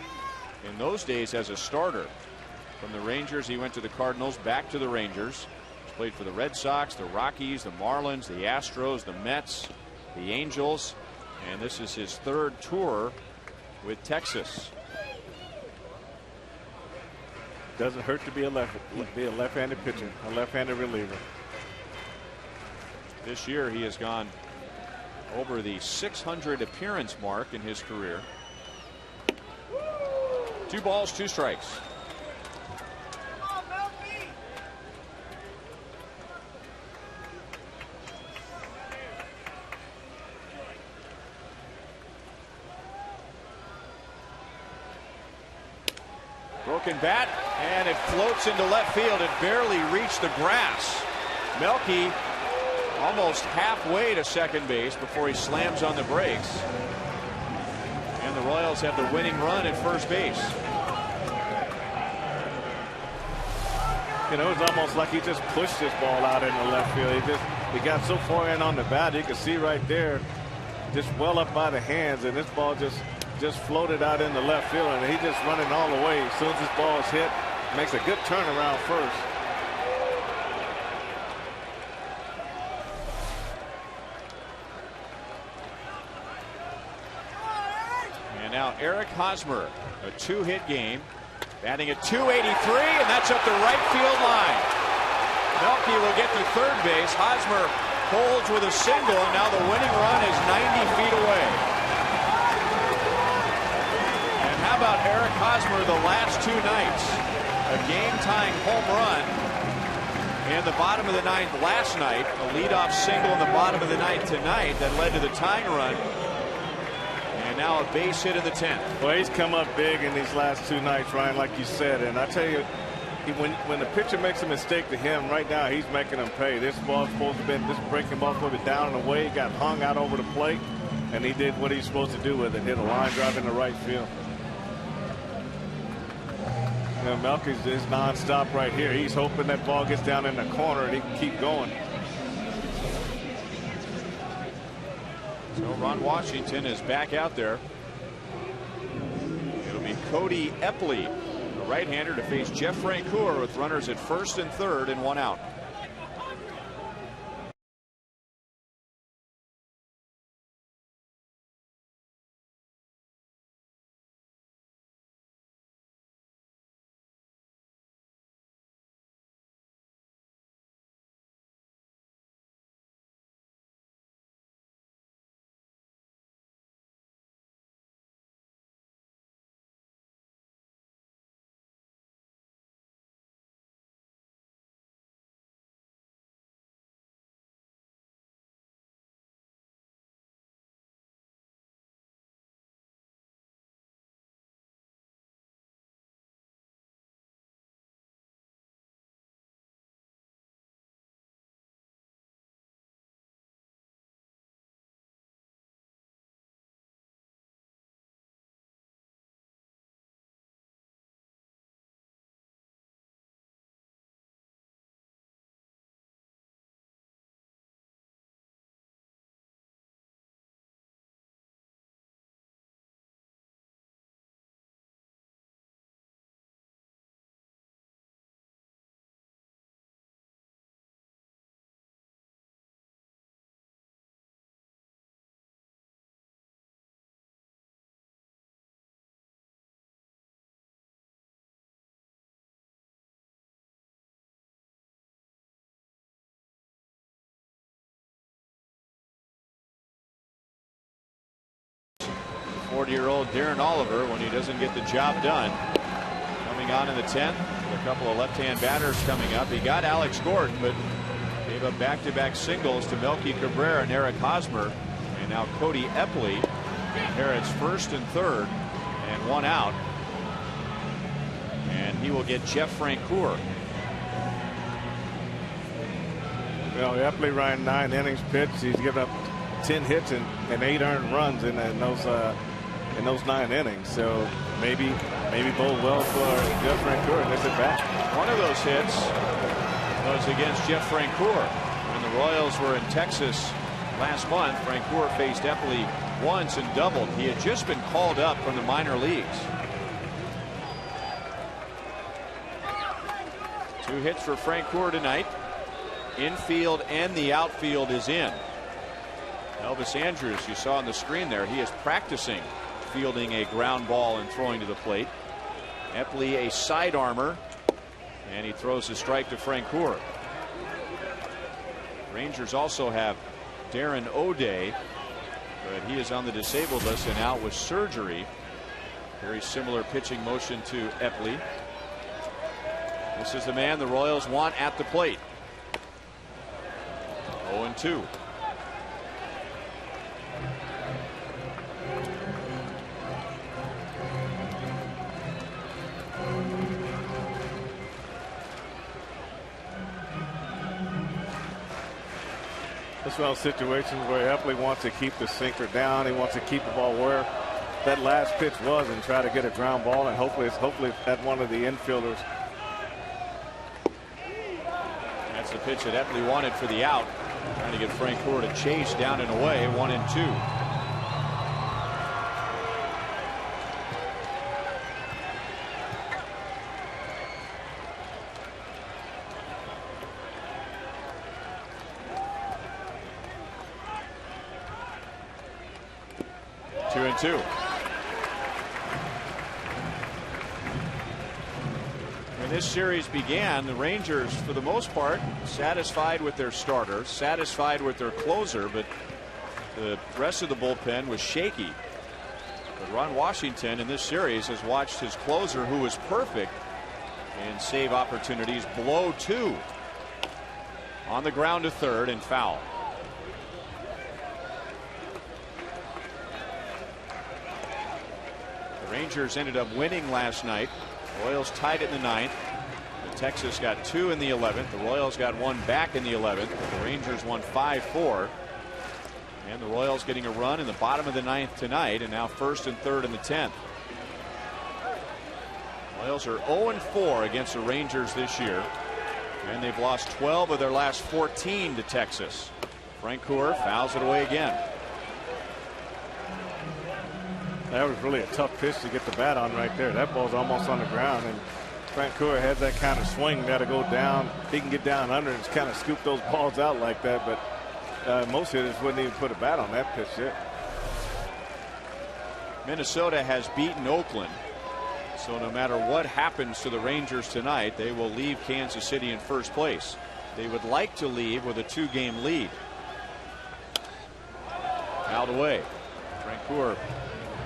In those days as a starter. From the Rangers, he went to the Cardinals, back to the Rangers. Played for the Red Sox, the Rockies, the Marlins, the Astros, the Mets, the Angels. And this is his third tour with Texas. Doesn't hurt to be a left-handed pitcher, a left-handed reliever. This year he has gone over the 600 appearance mark in his career. 2 balls, 2 strikes. Broken bat, and it floats into left field. It barely reached the grass. Melky almost halfway to second base before he slams on the brakes. And the Royals have the winning run at first base. You know, it was almost like he just pushed this ball out into left field. He got so far in on the bat, you can see right there, just well up by the hands, and this ball just floated out in the left field, and he just running all the way. As soon as this ball is hit, makes a good turnaround first. And now Eric Hosmer, a 2-hit game, batting at .283, and that's up the right field line. Melky will get to third base. Hosmer holds with a single, and now the winning run is 90 feet away. How about Eric Hosmer the last 2 nights? A game-tying home run in the bottom of the 9th last night. A leadoff single in the bottom of the 9th tonight that led to the tying run. And now a base hit in the 10th. Well, he's come up big in these last 2 nights, Ryan, like you said. And I tell you, when the pitcher makes a mistake to him, right now he's making him pay. This ball's supposed to be, this breaking ball supposed to be down and away. He got hung out over the plate, and he did what he's supposed to do with it. Hit a line drive into right field. You know, Melky's is nonstop right here. He's hoping that ball gets down in the corner and he can keep going. So Ron Washington is back out there. It'll be Cody Epley, a right-hander, to face Jeff Francoeur with runners at first and third and 1 out. '40-year-old Darren Oliver, when he doesn't get the job done. Coming on in the 10th, with a couple of left-hand batters coming up. He got Alex Gordon, but gave up back-to-back singles to Melky Cabrera and Eric Hosmer. And now Cody Epley inherits first and third and 1 out. And he will get Jeff Francoeur. Well, Epley, Ryan, 9 innings pitched. He's given up 10 hits and 8 earned runs in those in those 9 innings. So maybe bode well for Jeff Francoeur in this at bat. One of those hits was against Jeff Francoeur when the Royals were in Texas last month. Francoeur faced Eppley once and doubled. He had just been called up from the minor leagues. 2 hits for Francoeur tonight. Infield and the outfield is in. Elvis Andrus, you saw on the screen there, he is practicing fielding a ground ball and throwing to the plate. Eppley a side armor, and he throws a strike to Francoeur. Rangers also have Darren O'Day, but he is on the disabled list and out with surgery. Very similar pitching motion to Eppley. This is the man the Royals want at the plate. 0-2. That's one of those situations where Eppley wants to keep the sinker down. He wants to keep the ball where that last pitch was and try to get a ground ball, and hopefully at one of the infielders. That's the pitch that Eppley wanted for the out. Trying to get Francoeur to chase down and away. 1-2. When this series began, the Rangers, for the most part, satisfied with their starter, satisfied with their closer, but the rest of the bullpen was shaky. But Ron Washington in this series has watched his closer, who was perfect in save opportunities, blow 2 on the ground to third and foul. The Rangers ended up winning last night. The Royals tied it in the 9th. The Texas got 2 in the 11th. The Royals got 1 back in the 11th. The Rangers won 5-4. And the Royals getting a run in the bottom of the 9th tonight, and now 1st and 3rd in the 10th. Royals are 0-4 against the Rangers this year, and they've lost 12 of their last 14 to Texas. Francoeur fouls it away again. That was really a tough pitch to get the bat on right there. That ball's almost on the ground, and Francoeur has that kind of swing. Got to go down. He can get down under and kind of scoop those balls out like that, but most hitters wouldn't even put a bat on that pitch yet. Minnesota has beaten Oakland, so no matter what happens to the Rangers tonight, they will leave Kansas City in first place. They would like to leave with a 2-game lead. Fouled away. Francoeur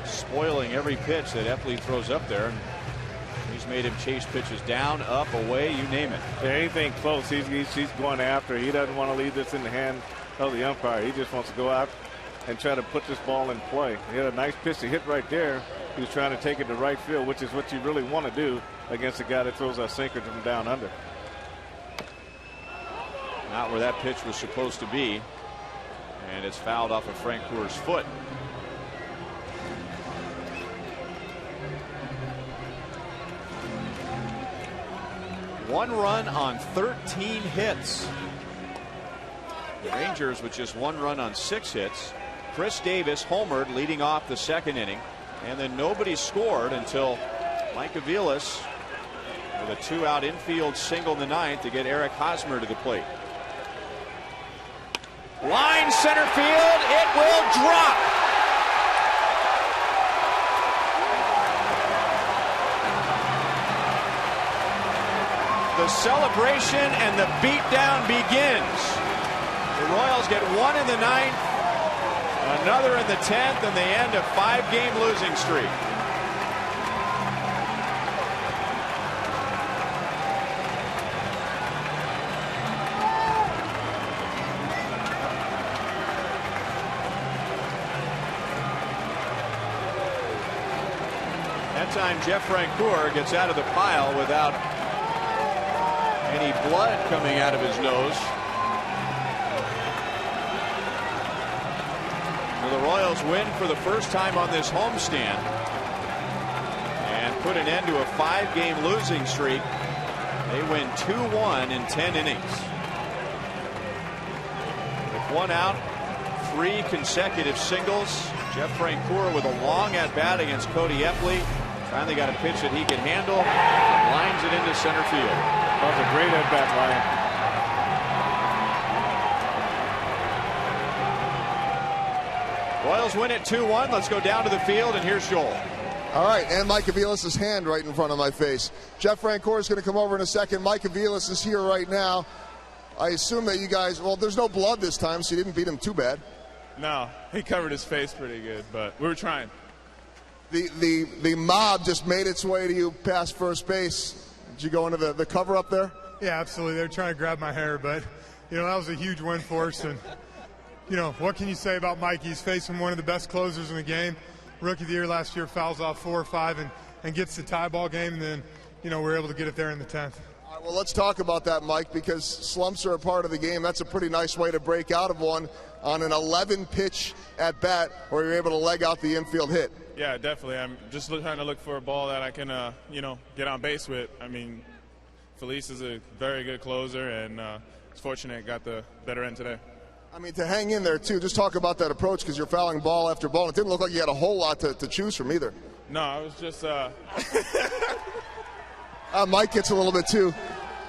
spoiling every pitch that Eppley throws up there, and he's made him chase pitches down, up, away, you name it. Yeah, anything close, he's going after. He doesn't want to leave this in the hand of the umpire. He just wants to go out and try to put this ball in play. He had a nice pitch to hit right there. He was trying to take it to right field, which is what you really want to do against a guy that throws that sinker from down under. Not where that pitch was supposed to be, and it's fouled off of Francoeur's foot. One run on 13 hits. The Rangers with just 1 run on 6 hits. Chris Davis homered leading off the 2nd inning, and then nobody scored until Mike Aviles with a 2-out infield single in the 9th to get Eric Hosmer to the plate. Line center field, it will drop. The celebration and the beatdown begins. The Royals get 1 in the 9th, another in the 10th, and they end a 5-game losing streak. That time Jeff Francoeur gets out of the pile without any blood coming out of his nose. So the Royals Royals win for the first time on this homestand and put an end to a 5-game losing streak. They win 2-1 in 10 innings. With one out, 3 consecutive singles. Jeff Francoeur with a long at-bat against Cody Epley. Finally got a pitch that he could handle. Lines it into center field. That was a great at-bat, Ryan. Royals win it 2-1. Let's go down to the field, and here's Joel. All right, and Mike Aviles' hand right in front of my face. Jeff Francoeur is going to come over in a second. Mike Aviles is here right now. I assume that you guys, well, there's no blood this time, so you didn't beat him too bad. No, he covered his face pretty good, but we were trying. The mob just made its way to you past first base. Did you go into the cover up there? Yeah, absolutely. They were trying to grab my hair, but, that was a huge win for us. And, what can you say about Mike? He's facing one of the best closers in the game. Rookie of the year last year, fouls off 4 or 5 and gets the tie ball game. And then, we're able to get it there in the 10th. All right, well, let's talk about that, Mike, because slumps are a part of the game. That's a pretty nice way to break out of one on an 11-pitch at bat where you're able to leg out the infield hit. Yeah, definitely. I'm just trying to look for a ball that I can, get on base with. I mean, Felice is a very good closer, and it's fortunate I got the better end today. I mean, to hang in there, too, just talk about that approach because you're fouling ball after ball. It didn't look like you had a whole lot to choose from either. No, I was just Mike gets a little bit, too.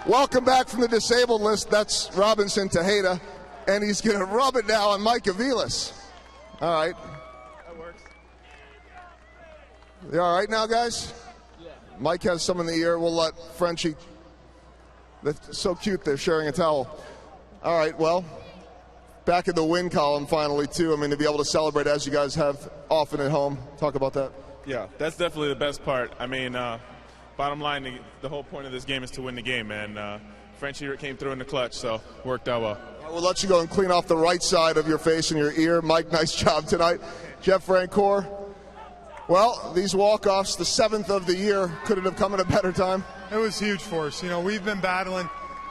Welcome back from the disabled list. That's Robinson Tejeda, and he's going to rub it now on Mike Aviles. All right. that works. You all right now, guys? Yeah. Mike has some in the ear. We'll let Frenchie. That's so cute they're sharing a towel. All right, well, back in the win column finally, too. I mean, to be able to celebrate as you guys have often at home. Talk about that. Yeah, that's definitely the best part. I mean, bottom line, the whole point of this game is to win the game, and Frenchie came through in the clutch, so worked out well. We'll let you go and clean off the right side of your face and your ear. Mike, nice job tonight. Jeff Francoeur. Well, these walk-offs, the 7th of the year, could it have come at a better time? It was huge for us. We've been battling.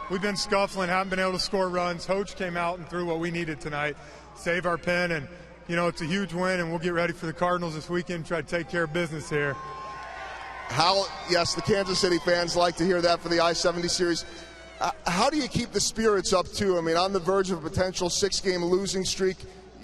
We've been scuffling, haven't been able to score runs. Hoach came out and threw what we needed tonight, save our pen, and, it's a huge win, and we'll get ready for the Cardinals this weekend and try to take care of business here. Yes, the Kansas City fans like to hear that for the I-70 series. How do you keep the spirits up, too? I mean, on the verge of a potential 6-game losing streak,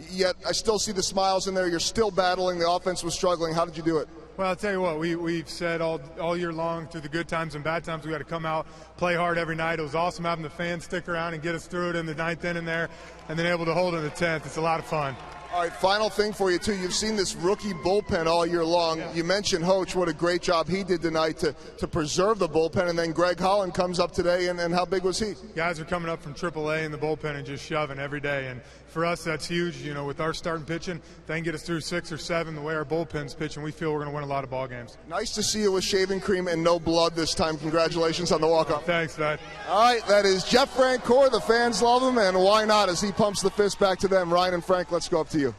yet I still see the smiles in there. You're still battling. The offense was struggling. How did you do it? Well, I'll tell you what, we've said all year long through the good times and bad times, we got to come out, play hard every night. It was awesome having the fans stick around and get us through it in the 9th inning there, and then able to hold in the 10th. It's a lot of fun. All right, final thing for you, too. You've seen this rookie bullpen all year long. Yeah. You mentioned Hoach, what a great job he did tonight to preserve the bullpen, and then Greg Holland comes up today, and how big was he? Guys are coming up from AAA in the bullpen and just shoving every day, and for us that's huge. With our starting pitching, they can get us through 6 or 7 the way our bullpen's pitching. We feel we're going to win a lot of ball games. Nice to see you with shaving cream and no blood this time. Congratulations on the walk-up. Thanks, man. All right, that is Jeff Francoeur. The fans love him, and why not as he pumps the fist back to them. Ryan and Frank, let's go up to you.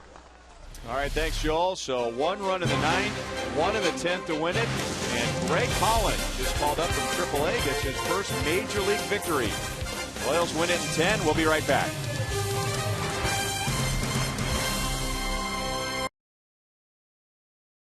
All right, thanks, Joel. So 1 run in the 9th, 1 in the 10th to win it. And Greg Holland, just called up from AAA, gets his first Major League victory. Royals win it in 10. We'll be right back.